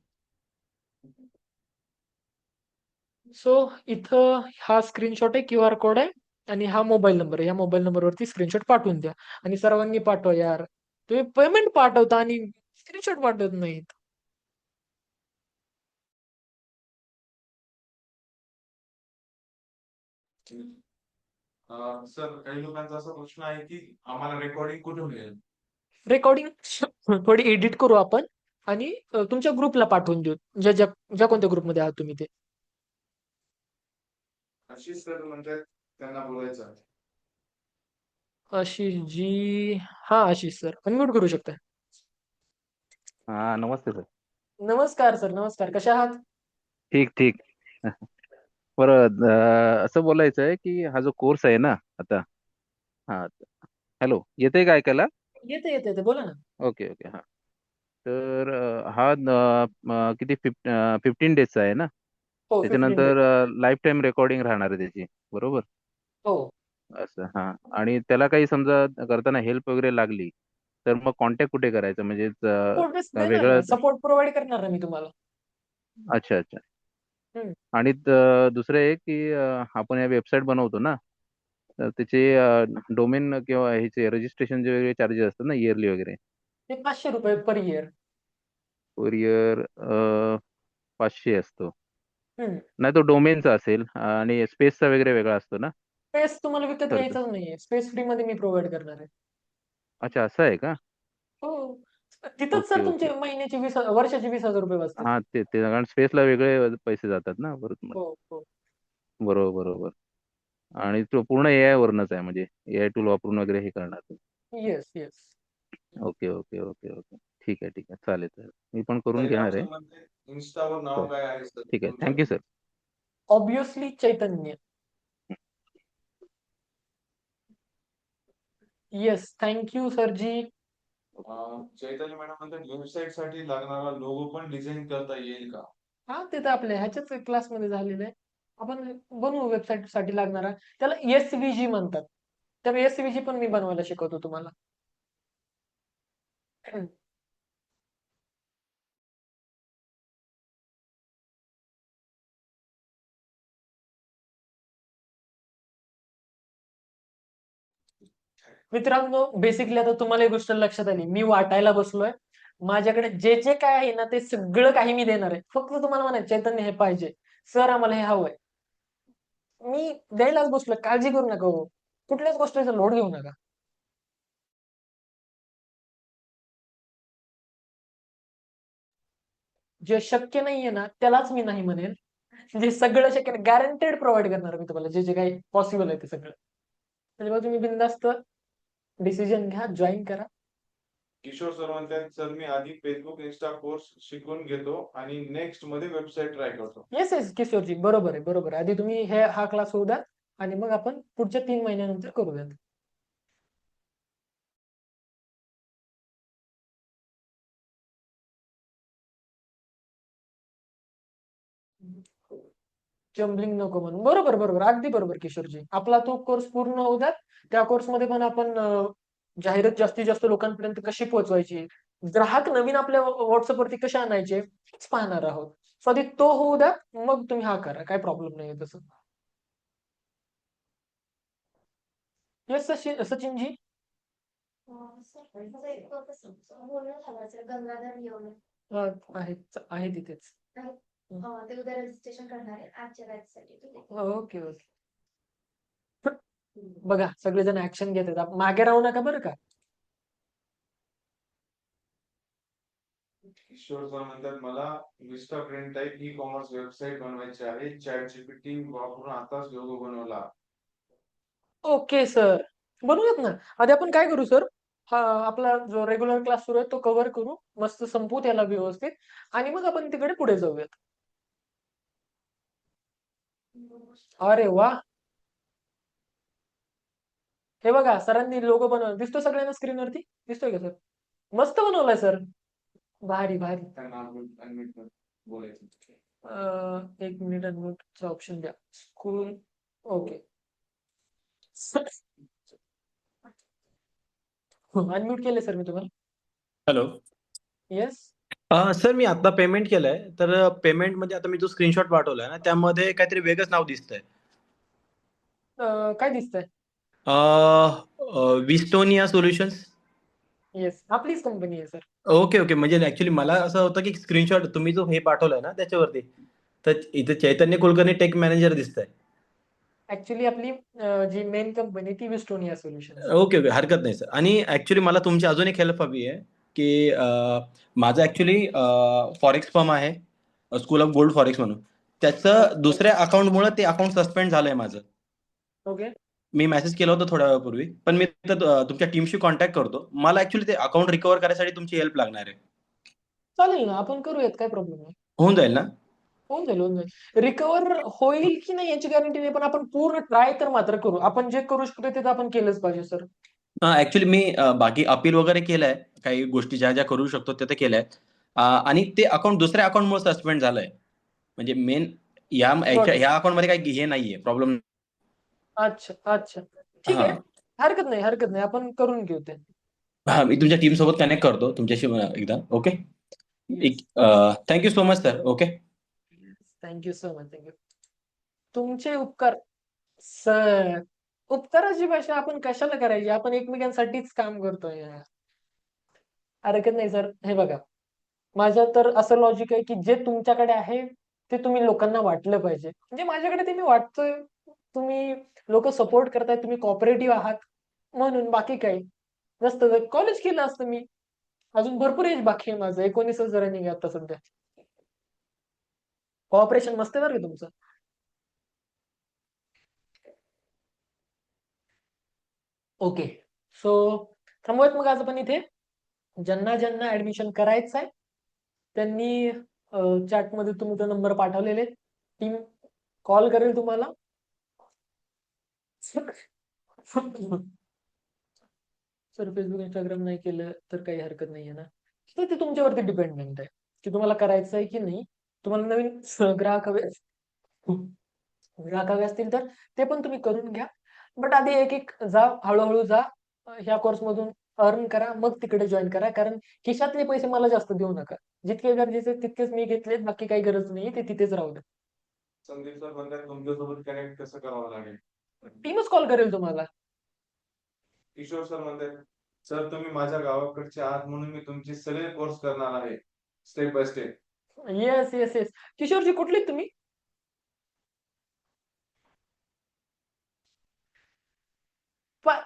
सो इथं हा स्क्रीनशॉट आहे, क्यूआर कोड आहे आणि हा मोबाईल नंबर आहे. या मोबाईल नंबरवरती स्क्रीनशॉट पाठवून द्या आणि सर्वांनी पाठवा यार. तुम्ही पेमेंट पाठवता आणि स्क्रीनशॉट पाठवत नाहीत. सर काही लोकांचा असा प्रश्न आहे की आम्हाला रेकॉर्डिंग कुठे मिळेल? रेकॉर्डिंग थोडी एडिट करू आपण आणि तुमच्या ग्रुपला पाठवून देऊ. ज्या कोणत्या ग्रुपमध्ये आहात तुम्ही ते. आशिष सर म्हणतात त्यांना बोलायचं आहे. आशिष जी. हां, आशिष सर अनम्यूट करू शकता. हा नमस्ते सर. नमस्कार सर, नमस्कार. कशा आहात? ठीक ठीक. बरं असं बोलायचं आहे की हा जो कोर्स आहे ना आता. हा. हॅलो, येतंय का ऐकायला? येते. बोला ना. ओके ओके हा. तर हा किती 15 डेजचा आहे ना. हो, 15 डेज. त्याच्यानंतर लाईफ टाईम रेकॉर्डिंग राहणार आहे त्याची, बरोबर? हो. असं हा. आणि त्याला काही समजा करताना हेल्प वगैरे लागली तर मग कॉन्टॅक्ट कुठे करायचं म्हणजे सपोर्ट देणार वेगळं? ना, सपोर्ट प्रोव्हाईड करणार ना मी तुम्हाला. अच्छा अच्छा. हं. आणि दुसरं एक की आपण या वेबसाईट बनवतो ना, तर त्याचे डोमेन किंवा ह्याचे रजिस्ट्रेशनचे वेगळे चार्जेस असतात ना इयरली वगैरे. ते ₹500 पर इयर. कुरिअर 500 असतो. हम्म. नाही तो डोमेनचा असेल आणि स्पेसचा वगैरे वेगळा असतो ना स्पेस तुम्हाला विकत तर घ्यायचाच नाहीये, स्पेस फ्री मध्ये मी प्रोव्हाइड करणार आहे. अच्छा असं आहे का? हो, तिथंच ओके सर ओके. तुमचे महिन्याचे वर्षाचे 20,000 रुपये वाचतात. हा ते ते कारण स्पेसला वेगळे पैसे जातात ना बरोबर. हो हो. बरोबर बरोबर. आणि तो पूर्ण एआय वरनच आहे म्हणजे एआय टूल वापरून वगैरे हे करणार तुम्ही. Yes yes. Okay okay okay okay. ठीक आहे चालेल चालेल मी पण करून तरी घेणार आहे. राहुल सर इन्स्टावर नाव काय आहे सर ठीक आहे तुमचं? Thank you sir. ऑब्विसली चैतन्य. येस, थँक्यू सर जी. चैतन्य मॅडम म्हणतात वेबसाईट साठी लागणारा लोगो पण डिझाईन करता येईल का? हा, ते तर आपल्या ह्याच्याच क्लासमध्ये झालेलं आहे. आपण बनवू वेबसाईट साठी लागणारा, त्याला एसव्हीजी म्हणतात. तर एसव्हीजी पण मी बनवायला शिकवतो तुम्हाला. मित्रांनो, बेसिकली आता तुम्हाला एक गोष्ट लक्षात आली, मी वाटायला बसलोय. माझ्याकडे जे जे काय आहे ना ते सगळं काही मी देणार आहे. फक्त तुम्हाला म्हणायचं चैतन्य हे पाहिजे, सर आम्हाला हे हवंय, मी द्यायलाच बसलोय. काळजी करू नका हो, कुठल्याच गोष्टीचा लोड घेऊ नका. जे शक्य नाहीये ना त्यालाच मी नाही म्हणेल. जे सगळं शक्य नाही, गॅरंटेड प्रोव्हाइड करणार मी तुम्हाला, जे जे काही पॉसिबल आहे ते सगळं. त्याच्यामुळे तुम्ही बिनधास्त डिसिजन घ्या, जॉईन करा. किशोर सर म्हणतात सर मी आधी फेसबुक इन्स्टा कोर्स शिकून घेतो आणि नेक्स्ट मध्ये वेबसाईट ट्राय करतो. येस येस किशोरजी, बरोबर आहे बरोबर आहे. आधी तुम्ही हा क्लास होऊ द्या आणि मग आपण पुढच्या 3 महिन्यानंतर करूयात. जम्बलिंग नको म्हणून, बरोबर बरोबर, अगदी बरोबर किशोरजी. आपला तो कोर्स पूर्ण होऊ द्या. त्या कोर्समध्ये पण आपण जाहिरात जास्तीत जास्त लोकांपर्यंत कशी पोहोचवायची, ग्राहक नवीन आपल्या व्हॉट्सअपवरती कसे आणायचे हेच पाहणार आहोत. सो आधी तो होऊ द्या, मग तुम्ही हा करा, काय प्रॉब्लेम नाही तसं. येस सचिनजी. आहे तिथेच. Okay okay. बघा सगळेजण ऍक्शन घेत आहेत, मागे राहू नका बरं का. किशोर सर म्हणतात मला Vistaprint type e commerce website बनवायची आहे. चॅट जीपीटी वापरून आताच लोगो बनवला. ओके सर, बनवूयात ना. आधी आपण काय करू सर, हा आपला जो रेग्युलर क्लास सुरू आहे तो कव्हर करू, मस्त संपू त्याला व्यवस्थित, आणि मग आपण तिकडे पुढे जाऊयात. अरे वा, हे बघा सरांनी लोगो बनवला, दिसतो सगळ्यांना स्क्रीनवरती, दिसतोय का सर? मस्त बनवलाय सर, भारी भारी. बोलायचं. 1 मिनिट अनम्यूटचा ऑप्शन द्या. School, okay. अनम्यूट केले सर मी तुम्हाला. हॅलो. येस. सर मी आता पेमेंट केलंय, तर पेमेंटमध्ये आता मी जो स्क्रीनशॉट पाठवलाय ना त्यामध्ये काहीतरी वेगळंच नाव दिसतंय. काय दिसतंय? विस्टोनिया सोल्युशन्स. येस, आपलीच कंपनी आहे सर. Okay okay. म्हणजे ऍक्च्युली मला असं होतं की स्क्रीनशॉट तुम्ही जो हे पाठवलाय ना त्याच्यावरती, तर इथे चैतन्य कुलकर्णी टेक मॅनेजर दिसतंय. ऍक्च्युली आपली जी मेन कंपनी ती विस्टोनिया सोल्युशन्स. ओके ओके, हरकत नाही सर. आणि ऍक्च्युली मला तुमची अजून एक हेल्प हवी आहे की माझं ऍक्च्युली फॉरेक्स फर्म आहे, स्कूल ऑफ गोल्ड फॉरेक्स म्हणून. त्याचं दुसऱ्या अकाउंटमुळे ते अकाउंट सस्पेंड झालंय माझं. ओके. मी मेसेज केला होता थोड्या वेळापूर्वी, पण मी तुमच्या टीमशी कॉन्टॅक्ट करतो. मला ऍक्च्युली ते अकाउंट रिकव्हर करायसाठी तुमची हेल्प लागणार आहे. चालेल ना, आपण करूयात, काय प्रॉब्लेम नाही. होऊन जाईल ना? होऊन जाईल होऊन जाईल. रिकवर होईल की नाही याची गॅरंटी नाही, पण आपण पूर्ण ट्राय तर मात्र करू. आपण जे करू शकतो ते तर आपण केलंच पाहिजे सर. ऍक्च्युली मी बाकी अपील वगैरे केलंय, काही गोष्टी ज्या ज्या करू शकतो त्या केल्या आहेत. आणि ते अकाउंट दुसऱ्या अकाउंटमुळे सस्पेंड झालंय. म्हणजे मेन ह्या अकाउंटमध्ये काही हे नाहीये प्रॉब्लेम. अच्छा अच्छा, ठीक आहे, हरकत नाही हरकत नाही, आपण करून घेऊ ते. हा, मी तुमच्या टीम सोबत कनेक्ट करतो तुमच्याशी एकदा. Okay, thank you so much sir. Okay, thank you so much. Thank you. तुमचे उपकार सर. उपकाराची भाषा आपण कशाला करायची, आपण एकमेकांसाठीच काम करतोय. हरकत नाही सर. हे बघा, माझं तर असं लॉजिक आहे की जे तुमच्याकडे आहे ते तुम्ही लोकांना वाटलं पाहिजे. म्हणजे माझ्याकडे ते मी वाटतोय, तुम्ही लोक सपोर्ट करताय, तुम्ही कॉपरेटिव्ह आहात म्हणून, बाकी काही नसतं कॉलेज केलं असतं मी. अजून भरपूर एज बाकी आहे माझं, 19च रनिंग आहे आता सध्या. कॉपरेशन मस्त आहे बरं का तुमचं. ओके, सो थांबूयात मग आज आपण इथे. ज्यांना ज्यांना ऍडमिशन करायचं आहे त्यांनी चॅटमध्ये तुमचा नंबर पाठवलेले, टीम कॉल करेल तुम्हाला. सर फेसबुक इंस्टाग्राम नाही केलं तर काही हरकत नाहीये ना? तर ते तुमच्यावरती डिपेंडेंट आहे की तुम्हाला करायचं आहे की नाही. तुम्हाला नवीन ग्राहक हवे असतील तर ते पण तुम्ही करून घ्या. बट आधी एक एक जा, हळूहळू जा. ह्या कोर्स मधून अर्न करा, मग तिकडे जॉईन करा. कारण खिशातले पैसे मला जास्त देऊ नका. जितके गरजेचे तितकेच मी घेतलेत, बाकी काही गरज नाही, ते तिथेच राहू दे. संदीप सर म्हणतात तुमच्यासोबत कनेक्ट कसं करावं लागेल. टीमच कॉल करेल तुम्हाला. किशोर सर म्हणतात सर तुम्ही माझ्या गावाकडचे आहात म्हणून मी तुमचे सगळे कोर्स करणार आहे step by step. Yes yes yes. Kishorji कुठले आहेत तुम्ही?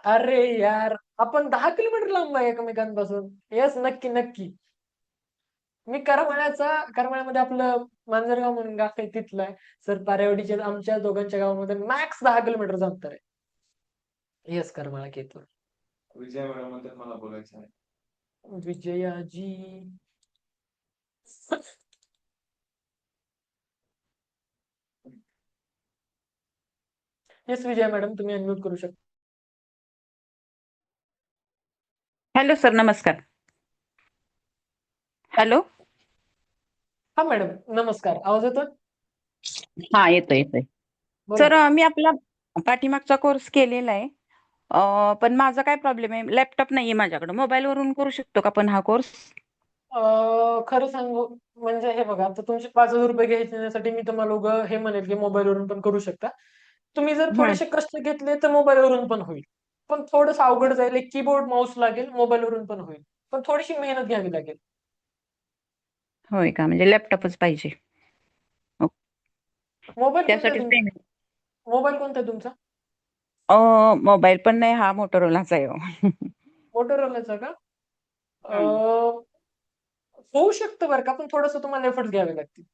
अरे यार, आपण 10 किलोमीटर लांब आहे एकमेकांपासून. येस, नक्की नक्की. मी करमाळ्यामध्ये आपलं मांजरगाव म्हणून गाव आहे, तिथलं आहे. सर पारेवाडीचे आमच्या दोघांच्या गावामध्ये मॅक्स 10 किलोमीटरचं अंतर आहे. येस, करमाळा केतूर. विजय मॅडम म्हणतात मला बोलायचं आहे. विजयाजी येस विजय मॅडम, तुम्ही अनम्यूट करू शकता. हॅलो सर, नमस्कार. हॅलो. हा मॅडम, नमस्कार. आवाज येतोय? हा, येतोय येतोय. बोला. सर मी आपला पाठीमागचा कोर्स केलेला आहे. पण माझा काय प्रॉब्लेम आहे, लॅपटॉप नाहीये माझ्याकडे. मोबाईल वरून करू शकतो का पण हा कोर्स? खरं सांगू म्हणजे हे बघा, आता तुमचे 5,000 रुपये घ्यायसाठी मी तुम्हाला उगं हे म्हणेल की मोबाईलवरून पण करू शकता. तुम्ही जर थोडेसे कष्ट घेतले तर मोबाईलवरून पण होईल. पण थोडंसं अवघड जाईल, एक कीबोर्ड माऊस लागेल, मोबाईलवरून पण होईल. पण थोडीशी मेहनत घ्यावी लागेल. होय का, म्हणजे लॅपटॉपच पाहिजे. मोबाईल कोणता आहे त्यासाठीच तुमचा? पेमेंट. मोबाईल कोणता आहे तुमचा? मोबाईल पण नाही, हा मोटोरोलाचा आहे. मोटोरोलाचा का? होऊ शकतं बरं का, पण थोडंसं तुम्हाला एफर्ट्स घ्यावे लागतील.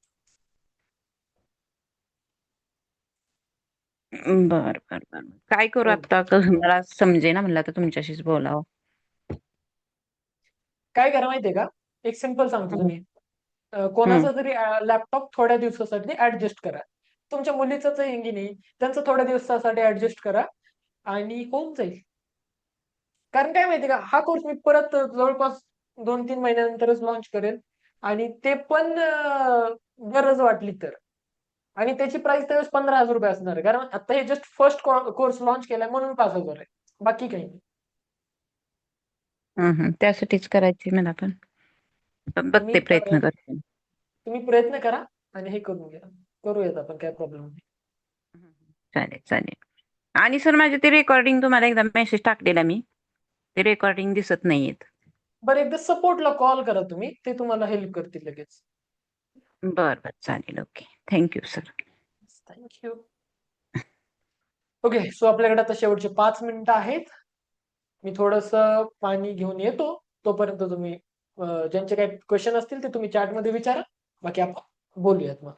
बर बर बर. काय करू हो. आता, मला समजे ना, म्हणलं आता तुमच्याशीच बोलावं. काय करा माहितीये का, एक सिंपल सांगतो. तुम्ही कोणाचा तरी लॅपटॉप थोड्या दिवसासाठी ऍडजस्ट करा. तुमच्या मुलीचंच आहे की नाही, त्यांचं थोड्या दिवसासाठी ऍडजस्ट करा आणि होऊन जाईल. कारण काय माहितीये का, हा कोर्स मी परत जवळपास 2-3 महिन्यानंतरच लॉन्च करेल आणि ते पण गरज वाटली तर. आणि त्याची प्राइस त्यावेळेस 15,000 रुपये असणार आहे. कारण आता हे जस्ट फर्स्ट कोर्स लॉन्च केलाय म्हणून 5,000 आहे, बाकी काही नाही. त्यासाठीच करायची मला पण. बघते, प्रयत्न करते. तुम्ही प्रयत्न करा आणि हे करून घ्या. करूयात आपण, काय प्रॉब्लेम नाही. चालेल चालेल. आणि सर माझे ते रेकॉर्डिंग तुम्हाला एकदा मेसेज टाकलेला मी, ते रेकॉर्डिंग दिसत नाहीयेत. बरं, एकदा सपोर्टला कॉल करा तुम्ही, ते तुम्हाला हेल्प करतील लगेच. बर बर, चालेल. Okay, thank you sir. Thank you. Okay, so आपल्याकडे आता शेवटचे 5 मिनिटं आहेत. मी थोडस पाणी घेऊन येतो. तोपर्यंत तुम्ही ज्यांचे काही क्वेश्चन असतील ते तुम्ही चॅटमध्ये विचारा. बाकी आपण बोलूयात मग.